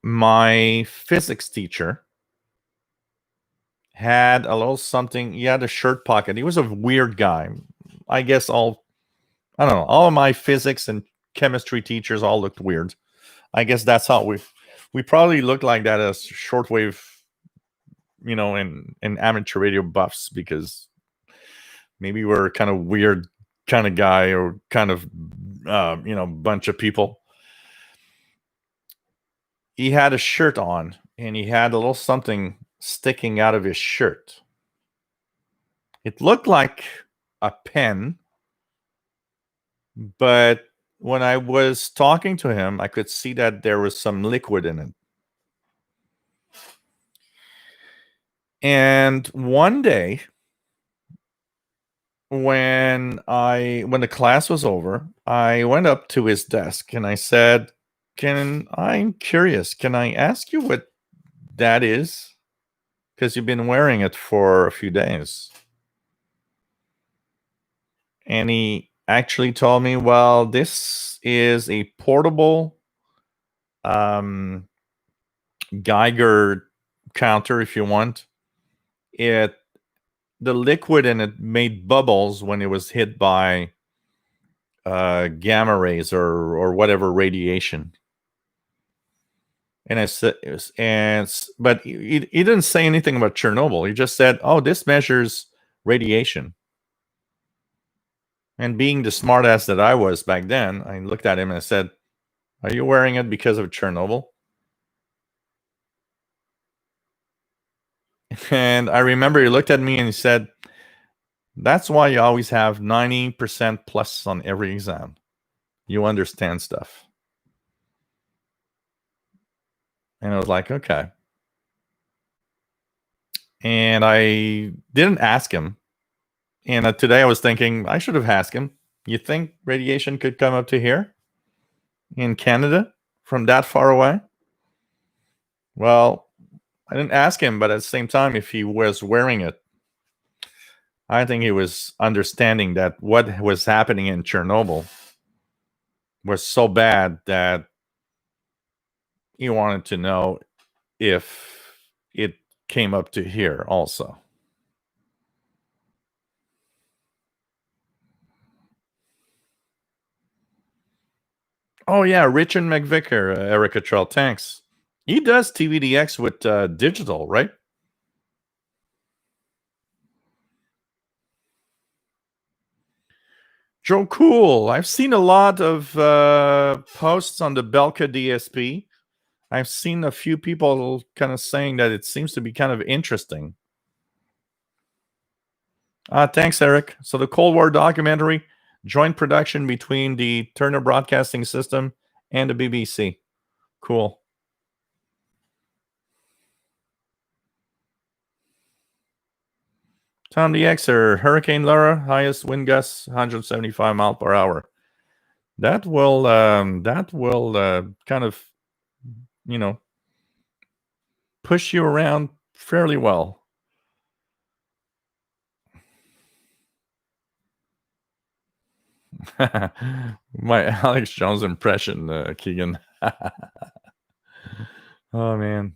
My physics teacher had a little something. He had a shirt pocket. He was a weird guy. I guess I don't know. All of my physics and chemistry teachers all looked weird. I guess that's how we probably looked like that as shortwave, in amateur radio buffs, because maybe we're kind of weird kind of guy, or kind of bunch of people. He had a shirt on, and he had a little something sticking out of his shirt. It looked like a pen, but when I was talking to him, I could see that there was some liquid in it. And one day, when the class was over, I went up to his desk and I said, I'm curious, can I ask you what that is? Because you've been wearing it for a few days. And he actually told me, well, this is a portable Geiger counter, if you want. The liquid in it made bubbles when it was hit by gamma rays or whatever radiation. And I said, but he didn't say anything about Chernobyl. He just said, "Oh, this measures radiation." And being the smartass that I was back then, I looked at him and I said, "Are you wearing it because of Chernobyl?" And I remember he looked at me and he said, "That's why you always have 90% plus on every exam. You understand stuff." And I was like, okay. And I didn't ask him. And today I was thinking I should have asked him. You think radiation could come up to here in Canada from that far away? Well, I didn't ask him, but at the same time, if he was wearing it, I think he was understanding that what was happening in Chernobyl was so bad that he wanted to know if it came up to here also. Oh yeah, Richard McVicker, Erica Trell, thanks. He does TVDX with digital, right? Joe Cool. I've seen a lot of posts on the Belka DSP. I've seen a few people kind of saying that it seems to be kind of interesting. Thanks, Eric. So the Cold War documentary, joint production between the Turner Broadcasting System and the BBC. Cool. Tom the Xer, Hurricane Laura, highest wind gusts 175 mile per hour. That will kind of, you know, push you around fairly well. My Alex Jones impression, Keegan. Oh man.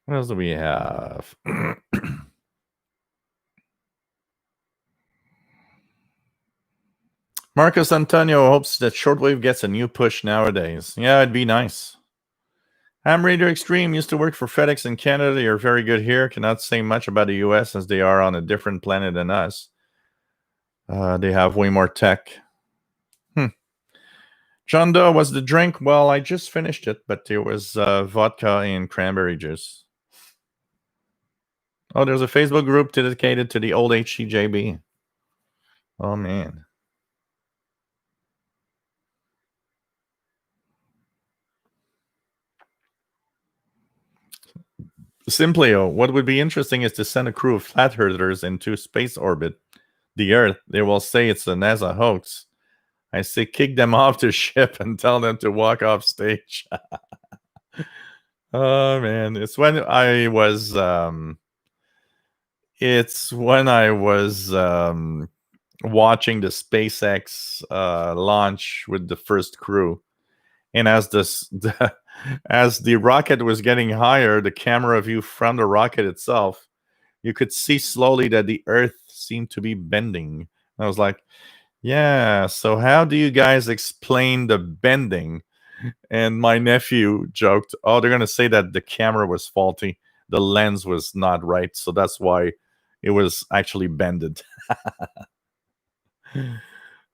What else do we have? Marcus Antonio hopes that shortwave gets a new push nowadays. Yeah, it'd be nice. Ham Radio Extreme used to work for FedEx in Canada. They are very good here. Cannot say much about the US as they are on a different planet than us. They have way more tech. John Doe was the drink. Well, I just finished it, but it was vodka and cranberry juice. Oh, there's a Facebook group dedicated to the old HCJB. Oh, man. Simply, what would be interesting is to send a crew of flat earthers into space orbit, the Earth. They will say it's a NASA hoax. I say kick them off the ship and tell them to walk off stage. Oh, man. It's when I was... watching the SpaceX launch with the first crew, and as as the rocket was getting higher, the camera view from the rocket itself, you could see slowly that the Earth seemed to be bending. I was like, "Yeah, so how do you guys explain the bending?" And my nephew joked, "Oh, they're gonna say that the camera was faulty, the lens was not right, so that's why it was actually bended."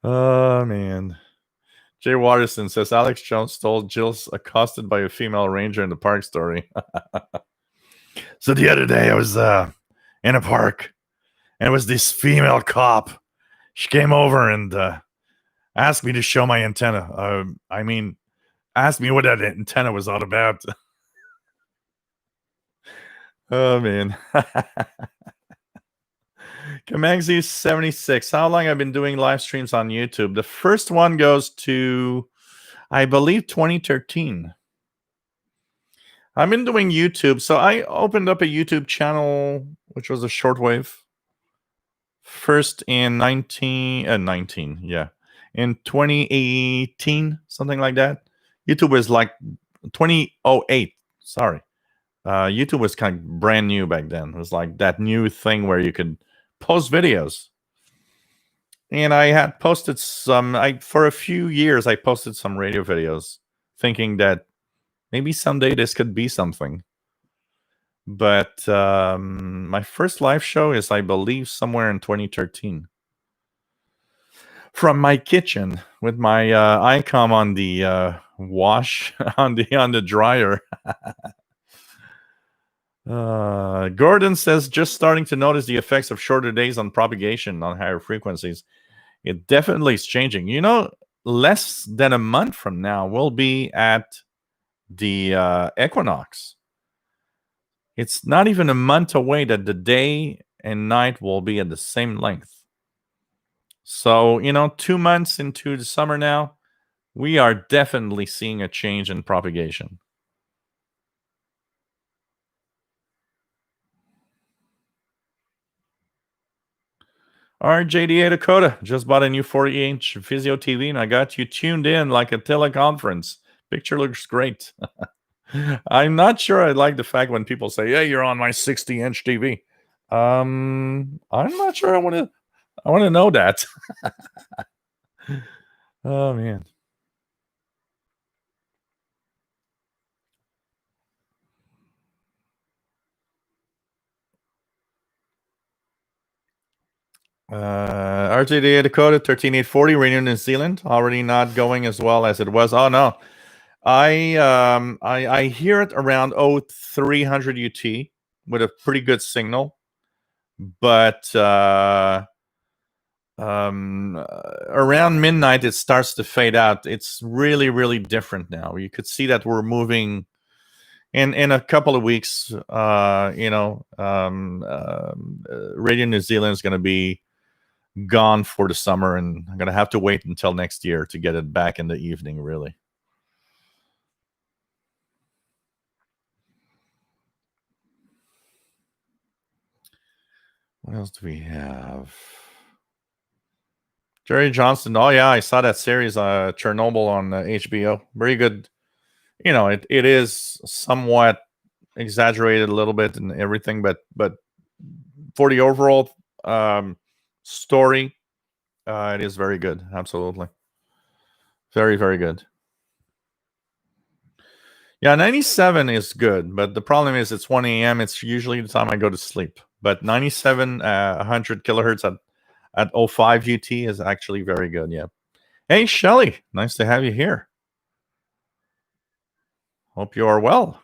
Oh man. Jay Watterson says Alex Jones told Jill's accosted by a female ranger in the park story. So the other day I was in a park and it was this female cop. She came over and asked me to show my antenna. Asked me what that antenna was all about. Oh man. Kamangzi 76. How long I've been doing live streams on YouTube? The first one goes to, I believe, 2013. I've been doing YouTube. So I opened up a YouTube channel, which was a shortwave. First in 19, yeah. In 2018, something like that. YouTube was like 2008. Sorry. YouTube was kind of brand new back then. It was like that new thing where you could post videos. And I had posted for a few years, I posted some radio videos thinking that maybe someday this could be something. But my first live show is, I believe, somewhere in 2013. From my kitchen with my ICOM on the wash, on the dryer. Gordon says, just starting to notice the effects of shorter days on propagation on higher frequencies. It definitely is changing. Less than a month from now, we'll be at the equinox. It's not even a month away that the day and night will be at the same length. So, 2 months into the summer now, we are definitely seeing a change in propagation. RJDA Dakota just bought a new 40-inch Vizio TV, and I got you tuned in like a teleconference. Picture looks great. I'm not sure I like the fact when people say, "Yeah, you're on my 60-inch TV." I'm not sure I want to know that. Oh man. RTD Dakota 13840 Radio New Zealand already not going as well as it was. Oh no, I hear it around 0300 UT with a pretty good signal, but around midnight it starts to fade out. It's really different now. You could see that we're moving in a couple of weeks. Radio New Zealand is going to be gone for the summer, and I'm going to have to wait until next year to get it back in the evening, really. What else do we have? Jerry Johnston. Oh yeah, I saw that series, Chernobyl on HBO. Very good. It is somewhat exaggerated a little bit and everything, but for the overall story, it is very good. Absolutely, very good. Yeah, 97 is good, but the problem is it's 1 a.m. It's usually the time I go to sleep. But 97, 100 kilohertz at 05 UT is actually very good. Yeah. Hey, Shelly, nice to have you here. Hope you are well.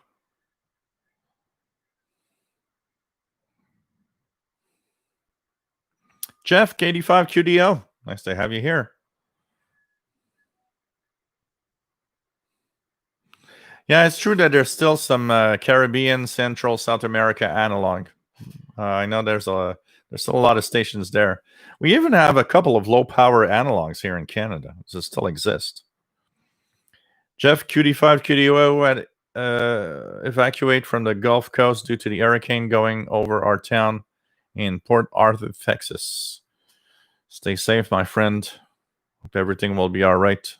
Jeff, KD5 QDO, nice to have you here. Yeah, it's true that there's still some Caribbean, Central, South America analog. I know there's still a lot of stations there. We even have a couple of low power analogs here in Canada. Does it still exist? Jeff, QD5, QDO had evacuate from the Gulf Coast due to the hurricane going over our town in Port Arthur, Texas. Stay safe, my friend. Hope everything will be all right.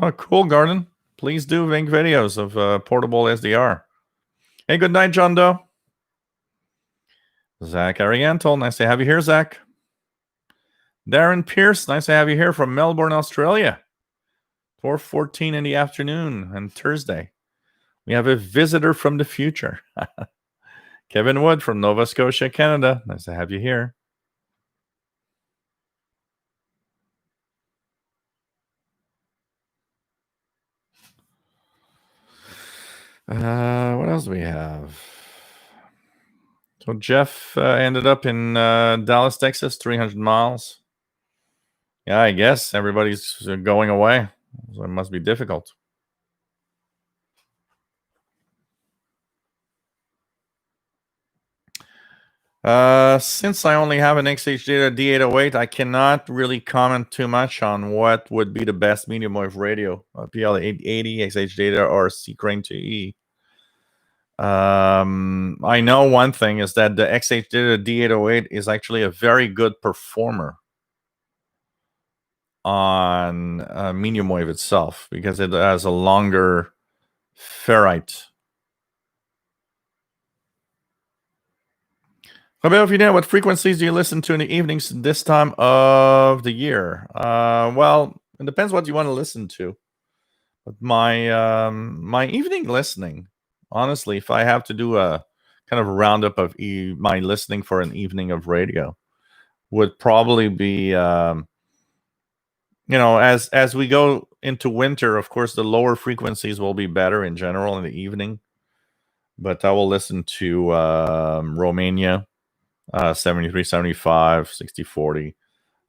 Oh, cool, Garden. Please do make videos of portable SDR. Hey, good night, John Doe. Zach Arianto, nice to have you here, Zach. Darren Pierce, nice to have you here from Melbourne, Australia. 4:14 in the afternoon on Thursday. We have a visitor from the future. Kevin Wood from Nova Scotia, Canada. Nice to have you here. What else do we have? So Jeff ended up in Dallas, Texas, 300 miles. Yeah, I guess everybody's going away, so it must be difficult. Since I only have an XH Data D808, I cannot really comment too much on what would be the best medium wave radio, PL880, XH Data, or C Crane 2E. I know one thing is that the XH Data D808 is actually a very good performer on medium wave itself because it has a longer ferrite. What frequencies do you listen to in the evenings this time of the year? Well, it depends what you want to listen to. But my evening listening, honestly, if I have to do a kind of a roundup of my listening for an evening of radio, would probably be as we go into winter, of course, the lower frequencies will be better in general in the evening. But I will listen to Romania, 73, 75, 60, 40.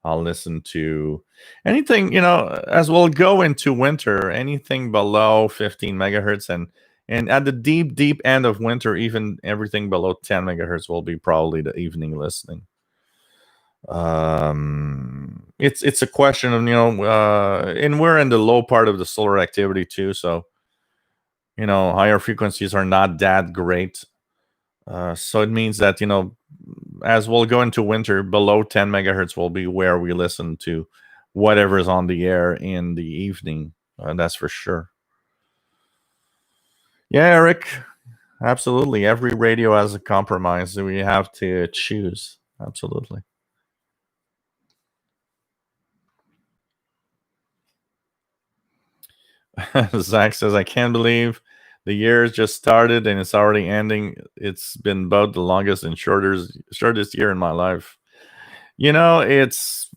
I'll listen to anything, as we'll go into winter, anything below 15 megahertz. And at the deep end of winter, even everything below 10 megahertz will be probably the evening listening. It's a question of and we're in the low part of the solar activity too, so higher frequencies are not that great. So it means that as we'll go into winter, below 10 megahertz will be where we listen to whatever's on the air in the evening. That's for sure. Yeah, Eric, absolutely. Every radio has a compromise, so we have to choose. Absolutely. Zach says, I can't believe the year just started and it's already ending. It's been about the longest and shortest year in my life. It's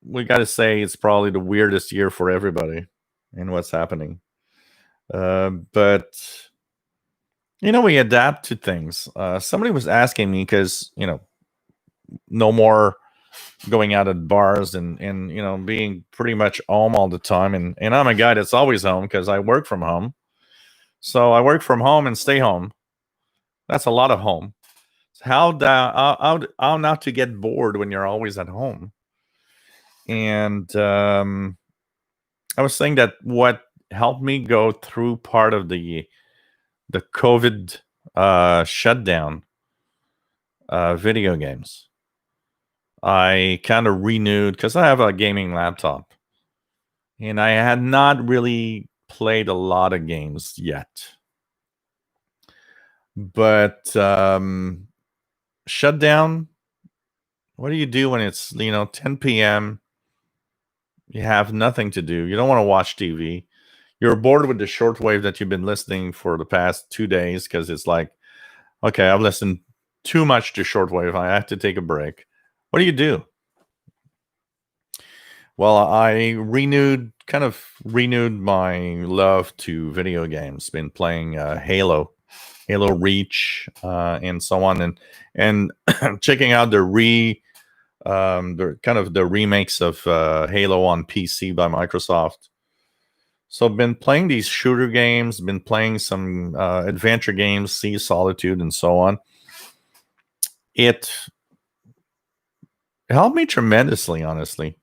we got to say it's probably the weirdest year for everybody and what's happening. But we adapt to things. Somebody was asking me because no more going out at bars and being pretty much home all the time. And I'm a guy that's always home because I work from home. So I work from home and stay home. That's a lot of home. How not to get bored when you're always at home? And I was saying that what helped me go through part of the COVID shutdown, video games. I kind of renewed because I have a gaming laptop, and I had not really played a lot of games yet. But shutdown. What do you do when it's 10 p.m.? You have nothing to do. You don't want to watch TV. You're bored with the shortwave that you've been listening for the past 2 days because it's like, okay, I've listened too much to shortwave. I have to take a break. What do? Well, I kind of renewed my love to video games. Been playing Halo Reach, and so on, and checking out the kind of the remakes of Halo on PC by Microsoft. So I've been playing these shooter games, been playing some adventure games, Sea Solitude, and so on. It helped me tremendously, honestly,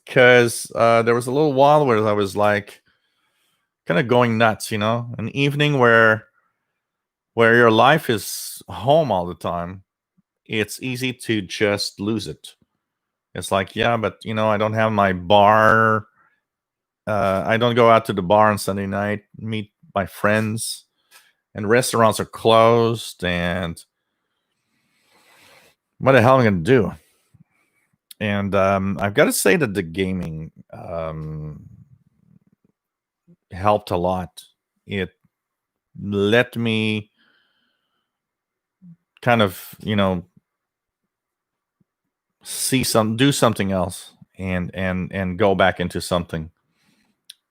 because there was a little while where I was like kind of going nuts, an evening where your life is home all the time. It's easy to just lose it. It's like, yeah, but I don't have my bar. I don't go out to the bar on Sunday night, meet my friends, and restaurants are closed. And what the hell am I going to do? And I've got to say that the gaming helped a lot. It let me kind of, do something else and go back into something.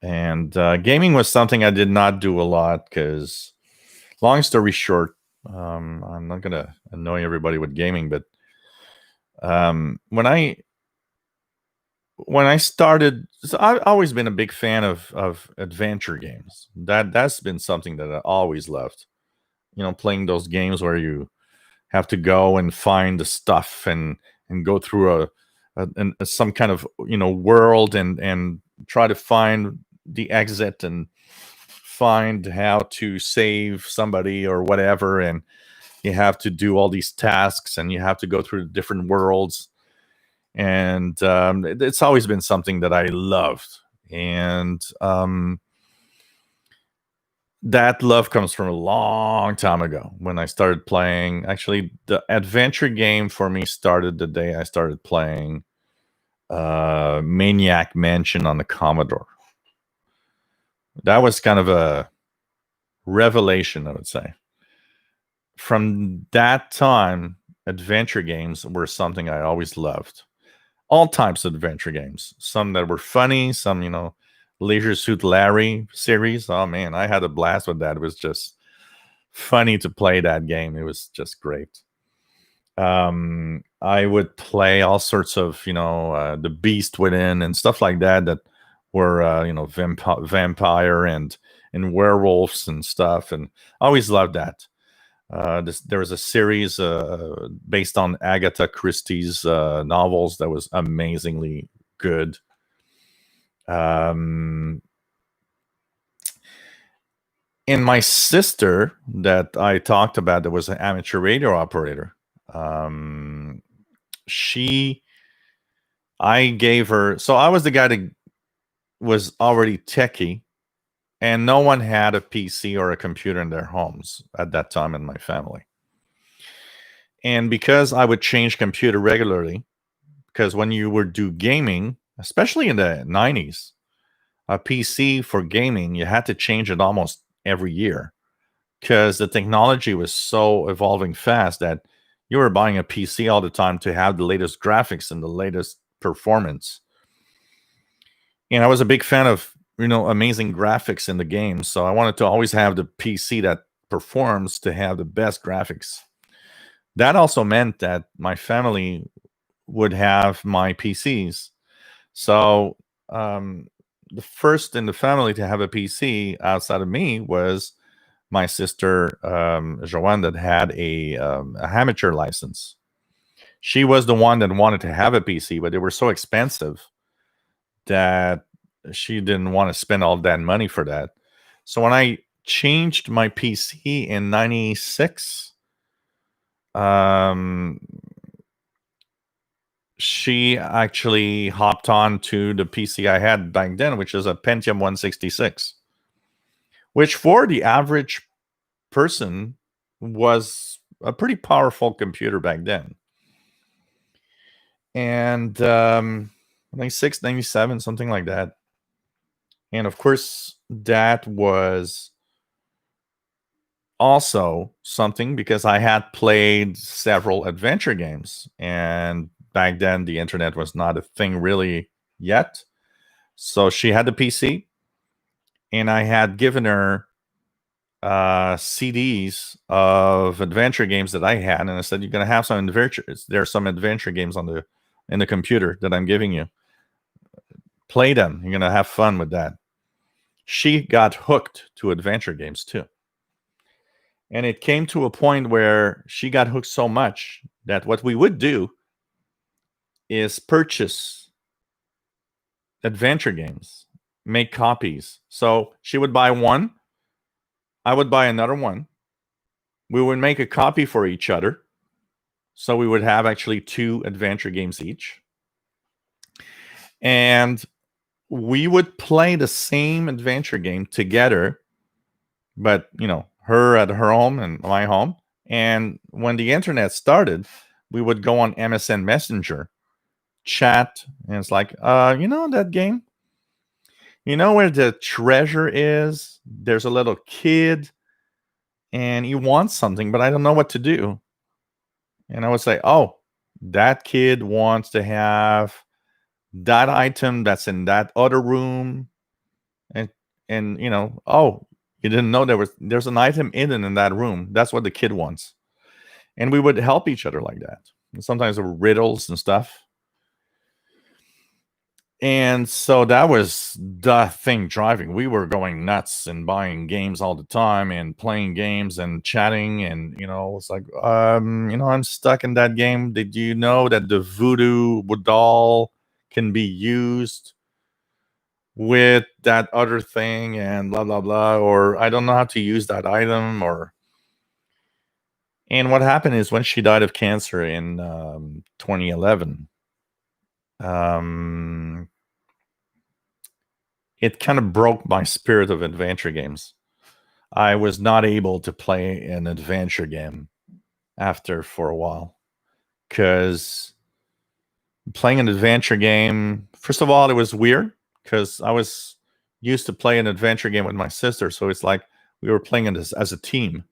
And gaming was something I did not do a lot because, long story short, I'm not gonna annoy everybody with gaming, but when I started, so I've always been a big fan of adventure games. That's been something that I always loved. Playing those games where you have to go and find the stuff and go through some kind of world and try to find the exit and find how to save somebody or whatever, and you have to do all these tasks and you have to go through the different worlds. And it's always been something that I loved. And that love comes from a long time ago when I started playing. Actually, the adventure game for me started the day I started playing Maniac Mansion on the Commodore. That was kind of a revelation, I would say. From that time, adventure games were something I always loved. All types of adventure games. Some that were funny, some, Leisure Suit Larry series. Oh man, I had a blast with that. It was just funny to play that game. It was just great. I would play all sorts of, The Beast Within and stuff like that were, vampire and werewolves and stuff. And I always loved that. There was a series based on Agatha Christie's novels that was amazingly good. And my sister that I talked about, that was an amateur radio operator. I gave her. So I was the guy that was already techie, and no one had a PC or a computer in their homes at that time in my family. And because I would change computer regularly, because when you would do gaming, especially in the 90s, a PC for gaming, you had to change it almost every year because the technology was so evolving fast that you were buying a PC all the time to have the latest graphics and the latest performance. And I was a big fan of, amazing graphics in the game. So I wanted to always have the PC that performs to have the best graphics. That also meant that my family would have my PCs. So the first in the family to have a PC outside of me was my sister Joanne, that had a amateur license. She was the one that wanted to have a PC, but they were so expensive that she didn't want to spend all that money for that. So when I changed my PC in '96, um, she actually hopped on to the PC I had back then, which is a Pentium 166, which for the average person was a pretty powerful computer back then. And 96, 97, something like that. And of course, that was also something because I had played several adventure games. And back then, the internet was not a thing really yet. So she had the PC, and I had given her CDs of adventure games that I had, and I said, "You're gonna have some adventures. There are some adventure games in the computer that I'm giving you. Play them. You're gonna have fun with that." She got hooked to adventure games too, and it came to a point where she got hooked so much that what we would do is purchase adventure games, make copies. So she would buy one, I would buy another one. We would make a copy for each other. So we would have actually two adventure games each. And we would play the same adventure game together, but, her at her home and my home. And when the internet started, we would go on MSN Messenger, chat, and it's like, that game? You know where the treasure is? There's a little kid and he wants something, but I don't know what to do. And I would say, oh, that kid wants to have that item that's in that other room. And oh, you didn't know there's an item in that room. That's what the kid wants. And we would help each other like that. And sometimes there were riddles and stuff. And so that was the thing driving. We were going nuts and buying games all the time and playing games and chatting. And, it's like, I'm stuck in that game. Did you know that the voodoo doll can be used with that other thing and blah, blah, blah? Or I don't know how to use that item. And what happened is when she died of cancer in 2011, it kind of broke my spirit of adventure games. I was not able to play an adventure game after for a while because playing an adventure game, first of all, it was weird because I was used to play an adventure game with my sister. So it's like we were playing it as a team.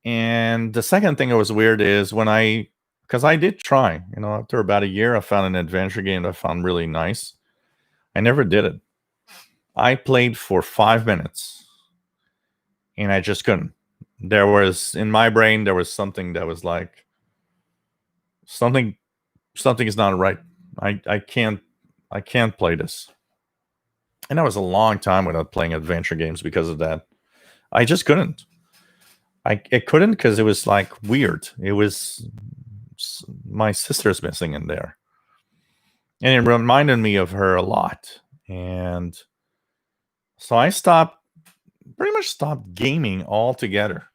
And the second thing that was weird is because I did try, after about a year, I found an adventure game that I found really nice. I never did it. I played for 5 minutes and I just couldn't. There was, in my brain, there was something that was like, something is not right. I can't play this. And that was a long time without playing adventure games because of that. I just couldn't. I couldn't because it was like weird. It was my sister's missing in there. And it reminded me of her a lot. And so I pretty much stopped gaming altogether.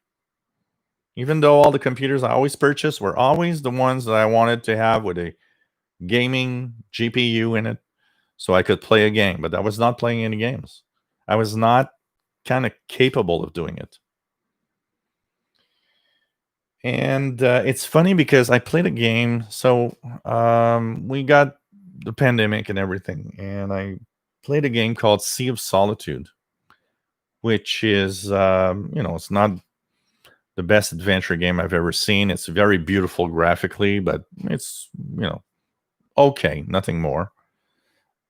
Even though all the computers I always purchased were always the ones that I wanted to have with a gaming GPU in it so I could play a game. But I was not playing any games. I was not kind of capable of doing it. And it's funny because I played a game. So we got the pandemic and everything. And I played a game called Sea of Solitude, which is, it's not the best adventure game I've ever seen. It's very beautiful graphically, but it's, okay, nothing more.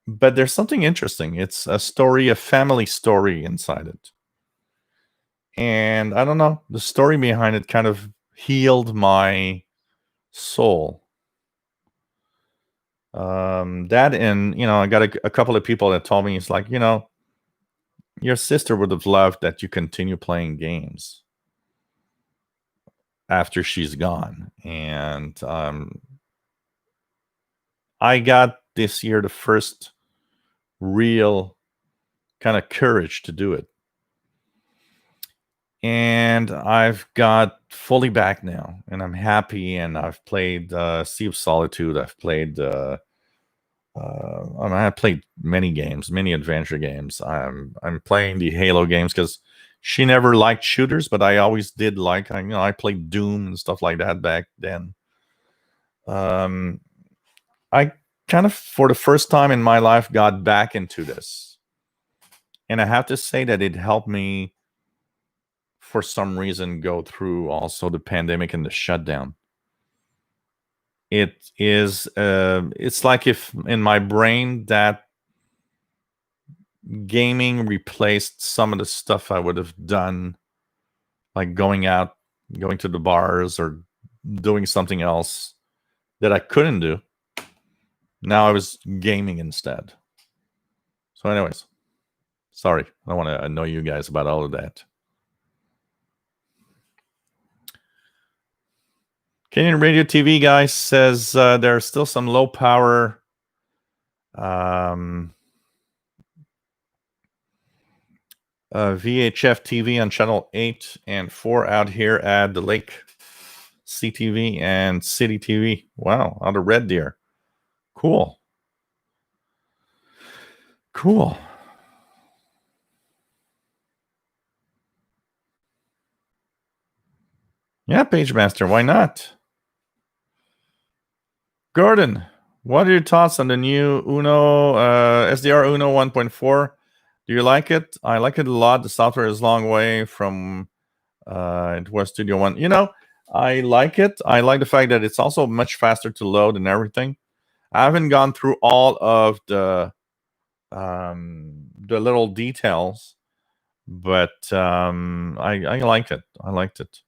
But there's something interesting. It's a story, a family story inside it. And I don't know, the story behind it kind of healed my soul. That, and I got a couple of people that told me, it's like, your sister would have loved that you continue playing games after she's gone. And I got this year the first real kind of courage to do it. And I've got fully back now, and I'm happy. And I've played Sea of Solitude. I've played I played many games, many adventure games. I'm playing the Halo games because she never liked shooters, but I always did like. I played Doom and stuff like that back then. I kind of, for the first time in my life, got back into this, and I have to say that it helped me, for some reason, go through also the pandemic and the shutdown. It's like if in my brain that gaming replaced some of the stuff I would have done, like going out, going to the bars, or doing something else that I couldn't do. Now I was gaming instead. So anyways, sorry, I don't want to annoy you guys about all of that. Canadian Radio TV guy says there are still some low power VHF TV on channel 8 and 4 out here at the Lake CTV and City TV. Wow, out of Red Deer. Cool. Yeah, Page Master, why not? Gordon, what are your thoughts on the new Uno SDR Uno 1.4? Do you like it? I like it a lot. The software is a long way from it was Studio One. I like it. I like the fact that it's also much faster to load and everything. I haven't gone through all of the little details, but I like it. I liked it.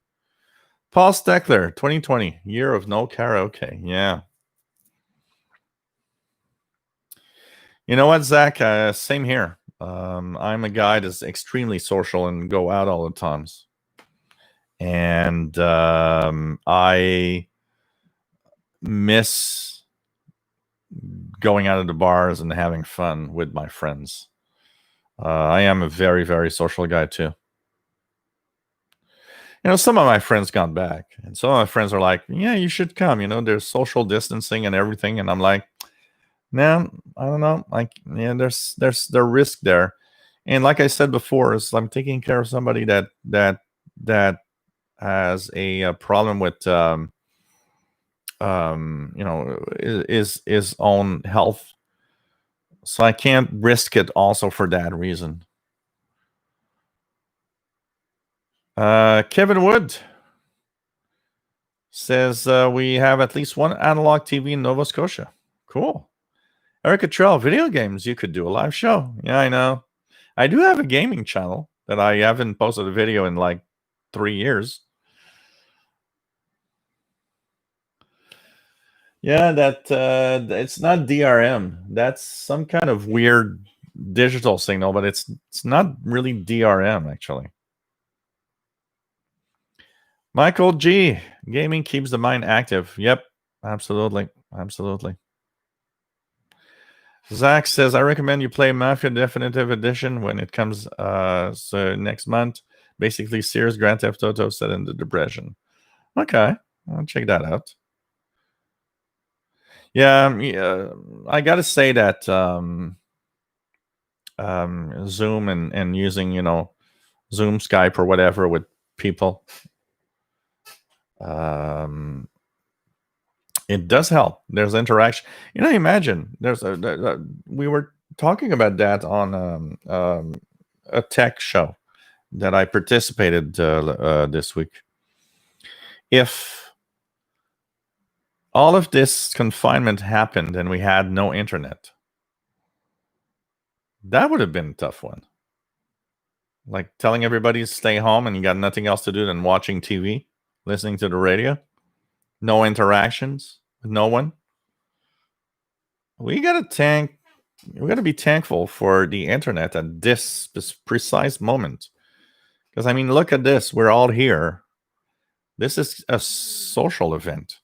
Paul Steckler, 2020, year of no karaoke. Yeah. You know what, Zach? Same here. I'm a guy that's extremely social and go out all the times. And I miss going out of the bars and having fun with my friends. I am a very, very social guy too. Some of my friends got back, and some of my friends are like, yeah, you should come. There's social distancing and everything. And I'm like, no, I don't know. There's the risk there. And like I said before, is I'm taking care of somebody that has a problem with his own health. So I can't risk it also for that reason. Kevin Wood says we have at least one analog TV in Nova Scotia. Cool. Erica Trell, video games. You could do a live show. Yeah, I know. I do have a gaming channel that I haven't posted a video in like 3 years. Yeah, that it's not DRM. That's some kind of weird digital signal, but it's not really DRM actually. Michael G, gaming keeps the mind active. Yep, absolutely. Zach says, I recommend you play Mafia Definitive Edition when it comes so next month. Basically, Sears Grand Theft Auto set in the Depression. Okay, I'll check that out. Yeah, I got to say that Zoom and using, Zoom, Skype, or whatever with people, it does help. There's interaction. Imagine we were talking about that on a tech show that I participated this week. If all of this confinement happened and we had no internet, that would have been a tough one. Like telling everybody to stay home and you got nothing else to do than watching TV, listening to the radio, no interactions with no one. We gotta thank we gotta be thankful for the internet at this precise moment. Because I mean, look at this. We're all here. This is a social event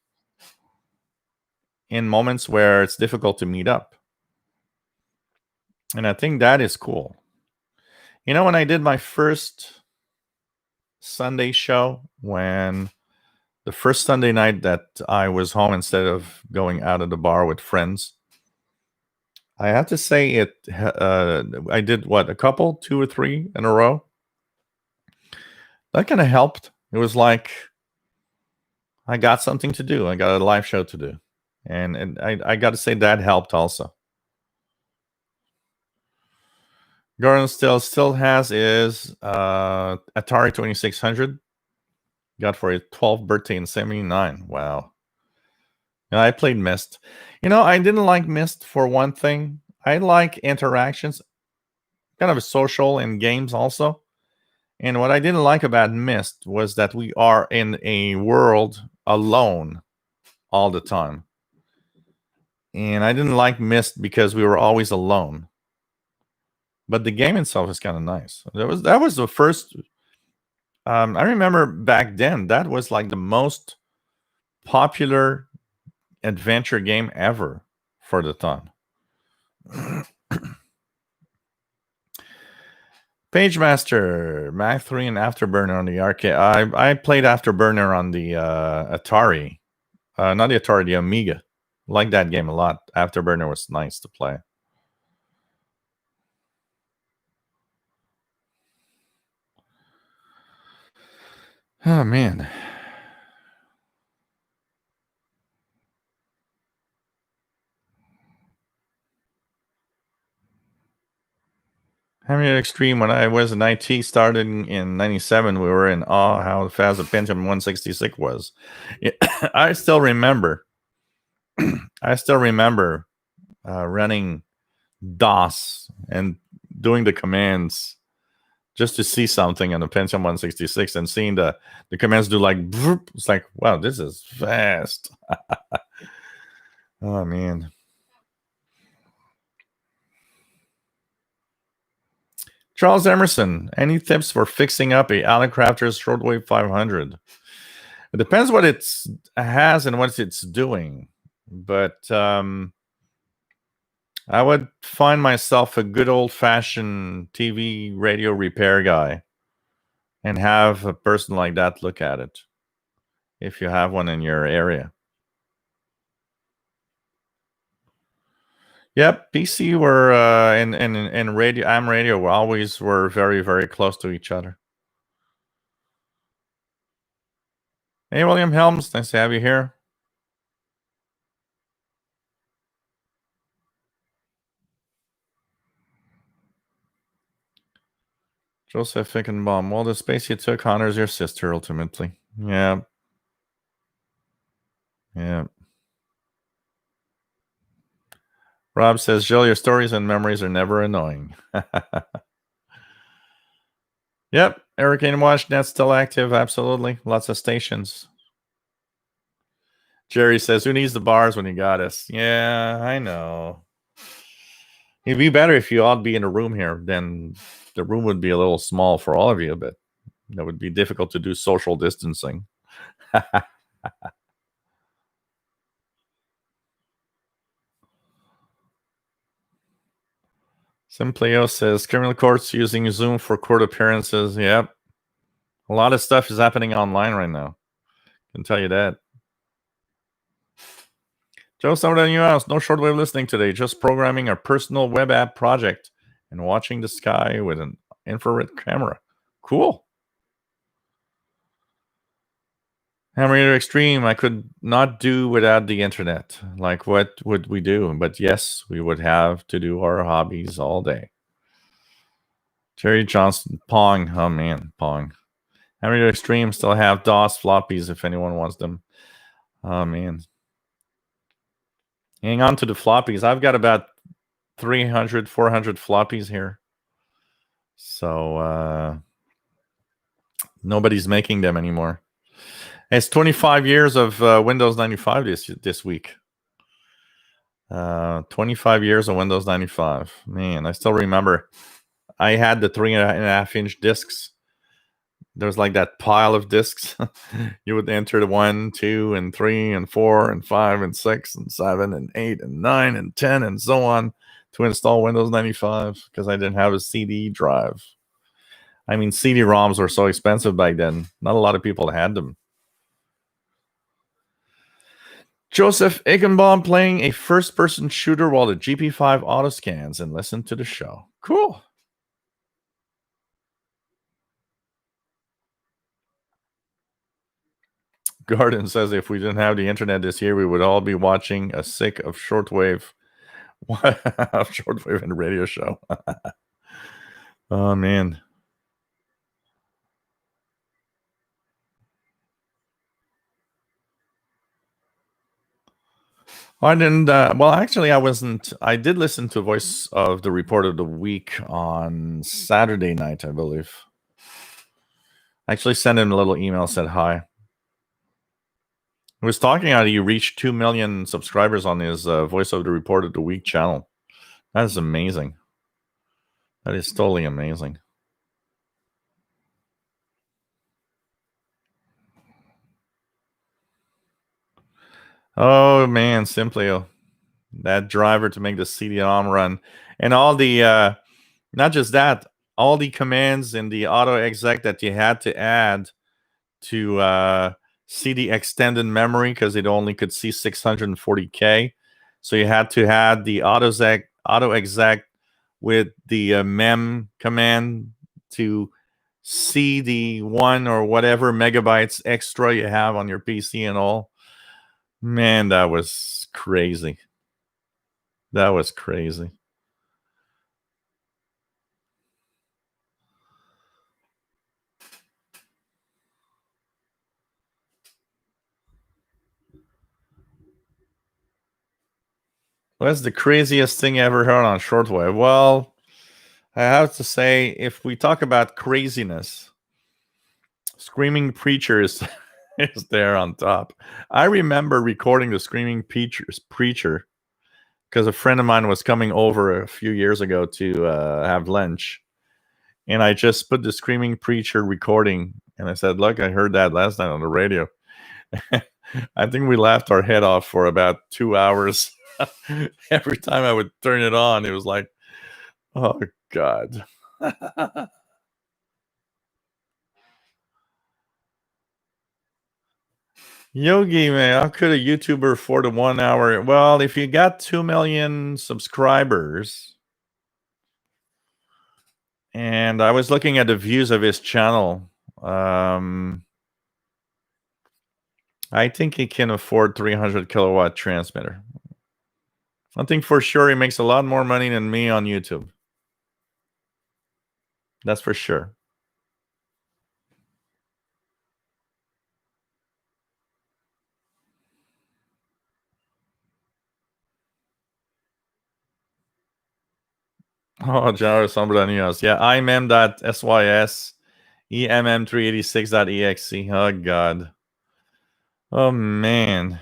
in moments where it's difficult to meet up. And I think that is cool. You know, when I did my first Sunday show, when the first Sunday night that I was home instead of going out of the bar with friends, I have to say I did what, a couple, 2 or 3 in a row. That kind of helped. It was like I got something to do. I got a live show to do, and I got to say that helped also. Gordon still has his Atari 2600. Got for his 12th birthday in '79. Wow. Yeah, I played Myst. You know, I didn't like Myst for one thing. I like interactions, kind of a social in games also. And what I didn't like about Myst was that we are in a world alone all the time. And I didn't like Myst because we were always alone. But the game itself is kind of nice. That was the first. I remember back then that was like the most popular adventure game ever for the time. Pagemaster, Mac 3 and Afterburner on the arcade. I played Afterburner on the Atari. Not the Atari, the Amiga. Like that game a lot. Afterburner was nice to play. Oh, man. Having an extreme, when I was in IT starting in 97, we were in awe how fast the Pentium 166 was. Yeah, I still remember. I still remember running DOS and doing the commands just to see something on the Pentium 166 and seeing the commands do like, it's like, wow, this is fast. Oh, man. Charles Emerson, any tips for fixing up a Alan Crafter's Shortwave 500? It depends what it has and what it's doing. But I would find myself a good old-fashioned TV radio repair guy and have a person like that look at it if you have one in your area. Yep, PC were and radio, AM radio were very, very close to each other. Hey, William Helms, nice to have you here. Joseph Fickenbaum, well, the space you took honors your sister ultimately. Yeah. Yeah. Rob says, Jill, your stories and memories are never annoying. Yep, Hurricane WatchNet's still active, absolutely. Lots of stations. Jerry says, who needs the bars when you got us? Yeah, I know. It'd be better if you all be in a room here. Then the room would be a little small for all of you, but that would be difficult to do social distancing. Simplio says, criminal courts using Zoom for court appearances. Yep. A lot of stuff is happening online right now. I can tell you that. Joe, someone in your house. No shortwave listening today. Just programming a personal web app project and watching the sky with an infrared camera. Cool. Hammer Extreme, I could not do without the internet. Like, what would we do? But yes, we would have to do our hobbies all day. Jerry Johnson, Pong. Oh man, Pong. Hammer Extreme still have DOS floppies if anyone wants them. Oh man. Hang on to the floppies. I've got about 300, 400 floppies here. So nobody's making them anymore. It's 25 years of Windows 95 this week. 25 years of Windows 95. Man, I still remember. I had the 3.5-inch discs. There's like that pile of discs. You would enter the 1, 2, and 3, and 4, and 5, and 6, and 7, and 8, and 9, and 10, and so on to install Windows 95 because I didn't have a CD drive. I mean, CD-ROMs were so expensive back then. Not a lot of people had them. Joseph Iggenbaum playing a first-person shooter while the GP5 auto scans and listen to the show. Cool. Gordon says if we didn't have the internet this year, we would all be watching a sick of shortwave and radio show. Oh, man. I didn't. Well, actually, I wasn't. I did listen to Voice of the Report of the Week on Saturday night, I believe. I actually sent him a little email, said hi. He was talking how he reached 2 million subscribers on his Voice of the Report of the Week channel. That is amazing. That is totally amazing. Oh, man, Simplio. That driver to make the CD-ROM run. And all the, not just that, all the commands in the auto exec that you had to add to CD extended memory because it only could see 640K. So you had to add the auto exec with the mem command to see the 1 or whatever megabytes extra you have on your PC and all. Man, that was crazy. That was crazy. What's the craziest thing you ever heard on shortwave? Well, I have to say, if we talk about craziness, Screaming Preacher is there on top. I remember recording the Screaming Preacher because a friend of mine was coming over a few years ago to have lunch. And I just put the Screaming Preacher recording. And I said, look, I heard that last night on the radio. I think we laughed our head off for about 2 hours. Every time I would turn it on, it was like, oh, God. Yogi, man, how could a YouTuber afford a 1 hour? Well, if you got 2 million subscribers, and I was looking at the views of his channel, I think he can afford 300 kilowatt transmitter. I think for sure he makes a lot more money than me on YouTube. That's for sure. Oh, General Sombranios. Yeah, imm.sys, emm386.exe. Oh, God. Oh, man.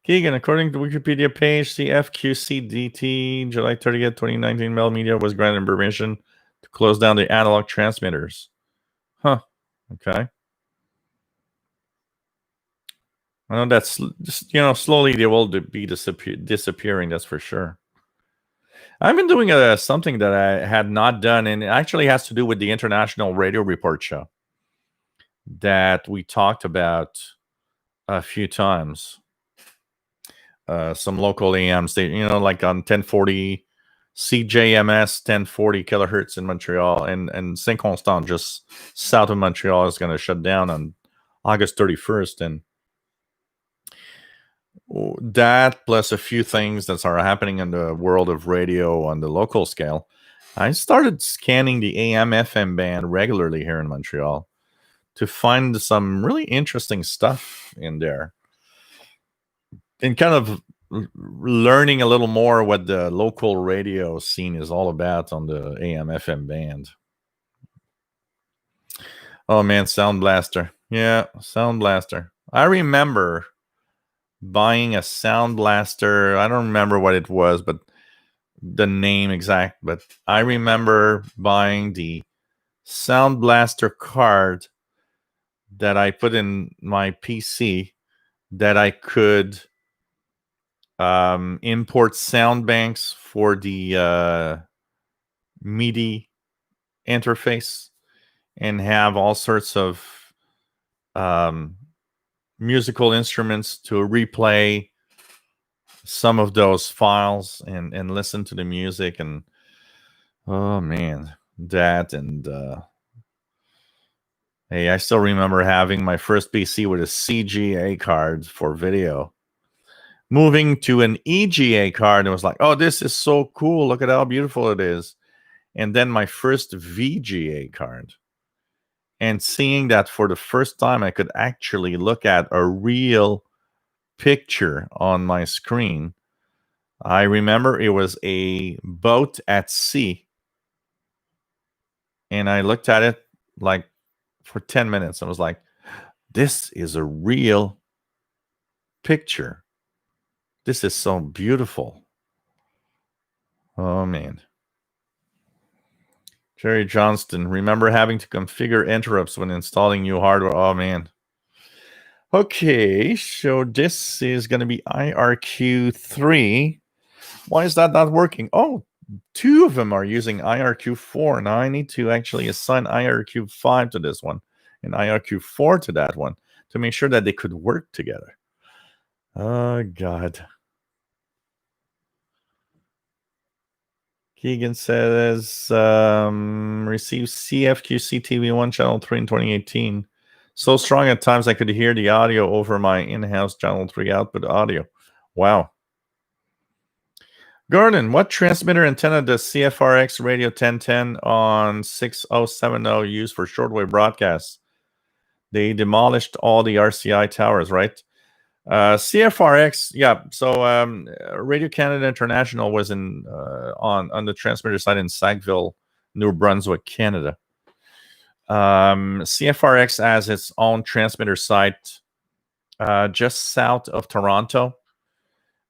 Keegan, according to Wikipedia page, CFQCDT, July 30th, 2019, Bell Media was granted permission to close down the analog transmitters. Huh. Okay. I know that's just, slowly they will be disappearing, that's for sure. I've been doing something that I had not done, and it actually has to do with the International Radio Report show that we talked about a few times. Some local AM station, like on 1040 CJMS 1040 kilohertz in Montreal, and Saint Constant, just south of Montreal, is going to shut down on August 31st. And that, plus a few things that are happening in the world of radio on the local scale, I started scanning the AM FM band regularly here in Montreal to find some really interesting stuff in there, and kind of learning a little more what the local radio scene is all about on the AM FM band. Oh man, Sound Blaster. Yeah, Sound Blaster. I remember buying a Sound Blaster. I don't remember what it was, but the name exact, but I remember buying the Sound Blaster card that I put in my PC that I could import sound banks for the MIDI interface and have all sorts of musical instruments to replay some of those files and listen to the music. And oh man, that. And hey, I still remember having my first PC with a CGA card for video, moving to an EGA card, and was like, oh, this is so cool, look at how beautiful it is. And then my first VGA card, and seeing that for the first time I could actually look at a real picture on my screen. I remember it was a boat at sea, and I looked at it like for 10 minutes. I was like, this is a real picture. This is so beautiful. Oh man. Jerry Johnston, remember having to configure interrupts when installing new hardware. Oh man. Okay, so this is going to be IRQ3. Why is that not working? Oh, two of them are using IRQ4. Now I need to actually assign IRQ5 to this one and IRQ4 to that one to make sure that they could work together. Oh, God. Keegan says, received CFQC TV1 Channel 3 in 2018. So strong at times I could hear the audio over my in-house Channel 3 output audio. Wow. Gordon, what transmitter antenna does CFRX Radio 1010 on 6070 use for shortwave broadcasts? They demolished all the RCI towers, right? CFRX, yeah. So Radio Canada International was on the transmitter side in Sackville, New Brunswick, Canada. CFRX has its own transmitter site just south of Toronto.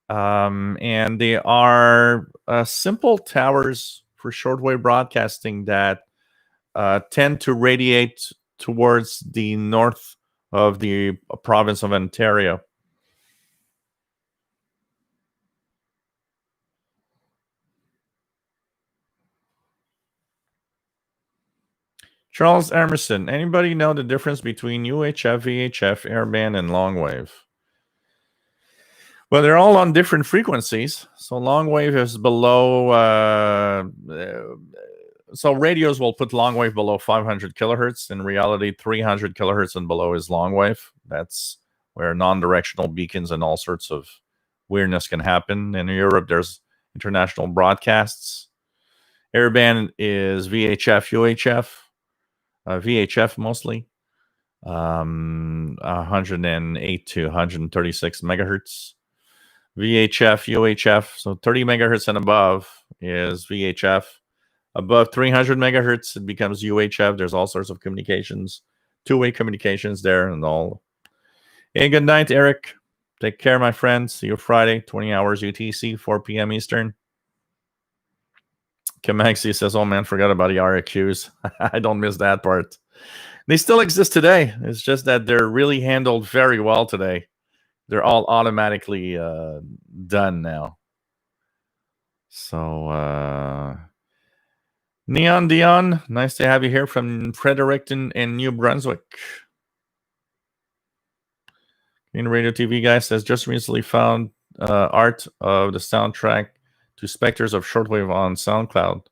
And they are simple towers for shortwave broadcasting that tend to radiate towards the north of the province of Ontario. Charles Emerson, anybody know the difference between UHF, VHF, airband, and longwave? Well, they're all on different frequencies. So longwave is below. So radios will put longwave below 500 kilohertz. In reality, 300 kilohertz and below is longwave. That's where non-directional beacons and all sorts of weirdness can happen. In Europe, there's international broadcasts. Airband is VHF, UHF, VHF mostly. 108 to 136 megahertz. VHF, UHF, so 30 megahertz and above is VHF. Above 300 megahertz, it becomes UHF. There's all sorts of communications, two-way communications there and all. Hey, good night, Eric. Take care, my friend. See you Friday, 20 hours UTC, 4 p.m. Eastern. Kamaxi says, oh man, forgot about the RQs. I don't miss that part. They still exist today. It's just that they're really handled very well today. They're all automatically done now. So, Neon Dion, nice to have you here from Fredericton and New Brunswick. In Radio TV guy says, just recently found art of the soundtrack to Spectres of Shortwave on SoundCloud.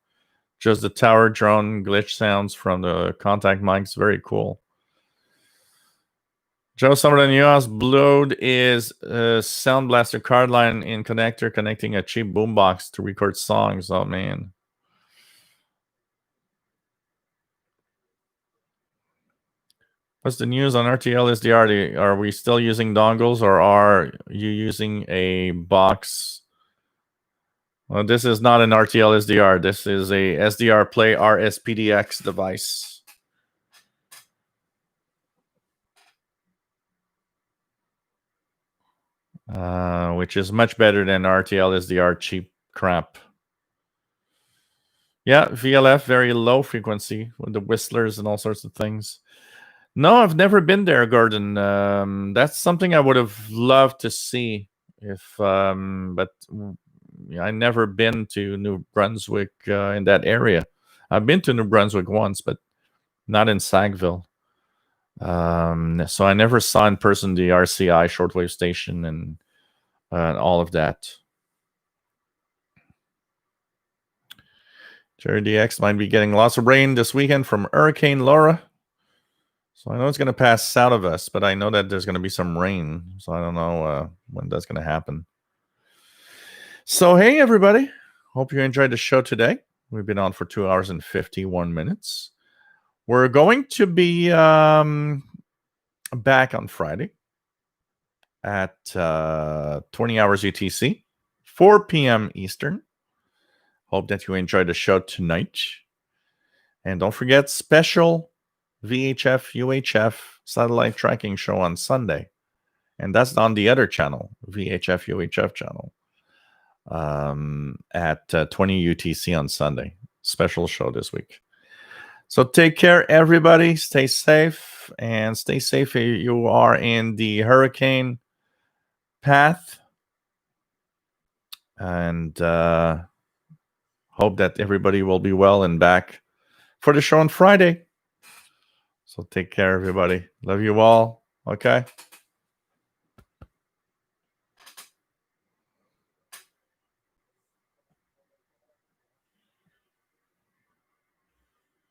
Just the tower drone glitch sounds from the contact mics. Very cool. Joe, some of the newest blood is a Sound Blaster card line in connector connecting a cheap boombox to record songs. Oh, man. What's the news on RTL SDR? Are we still using dongles or are you using a box? Well, this is not an RTL SDR. This is a SDR Play RSPDX device. Which is much better than RTL SDR cheap crap. Yeah, VLF, very low frequency with the whistlers and all sorts of things. No, I've never been there, Gordon. That's something I would have loved to see but I never been to New Brunswick in that area. I've been to New Brunswick once, but not in Sackville. So I never saw in person the RCI shortwave station and all of that. Jerry DX might be getting lots of rain this weekend from Hurricane Laura. So I know it's going to pass south of us, but I know that there's going to be some rain. So I don't know when that's going to happen. So, hey, everybody. Hope you enjoyed the show today. We've been on for 2 hours and 51 minutes. We're going to be back on Friday at 20 hours UTC, 4 p.m. Eastern. Hope that you enjoyed the show tonight. And don't forget, special VHF, UHF satellite tracking show on Sunday. And that's on the other channel, VHF, UHF channel, at 20 UTC on Sunday. Special show this week. So take care, everybody. Stay safe. And stay safe if you are in the hurricane path. And hope that everybody will be well and back for the show on Friday. So take care, everybody. Love you all. Okay.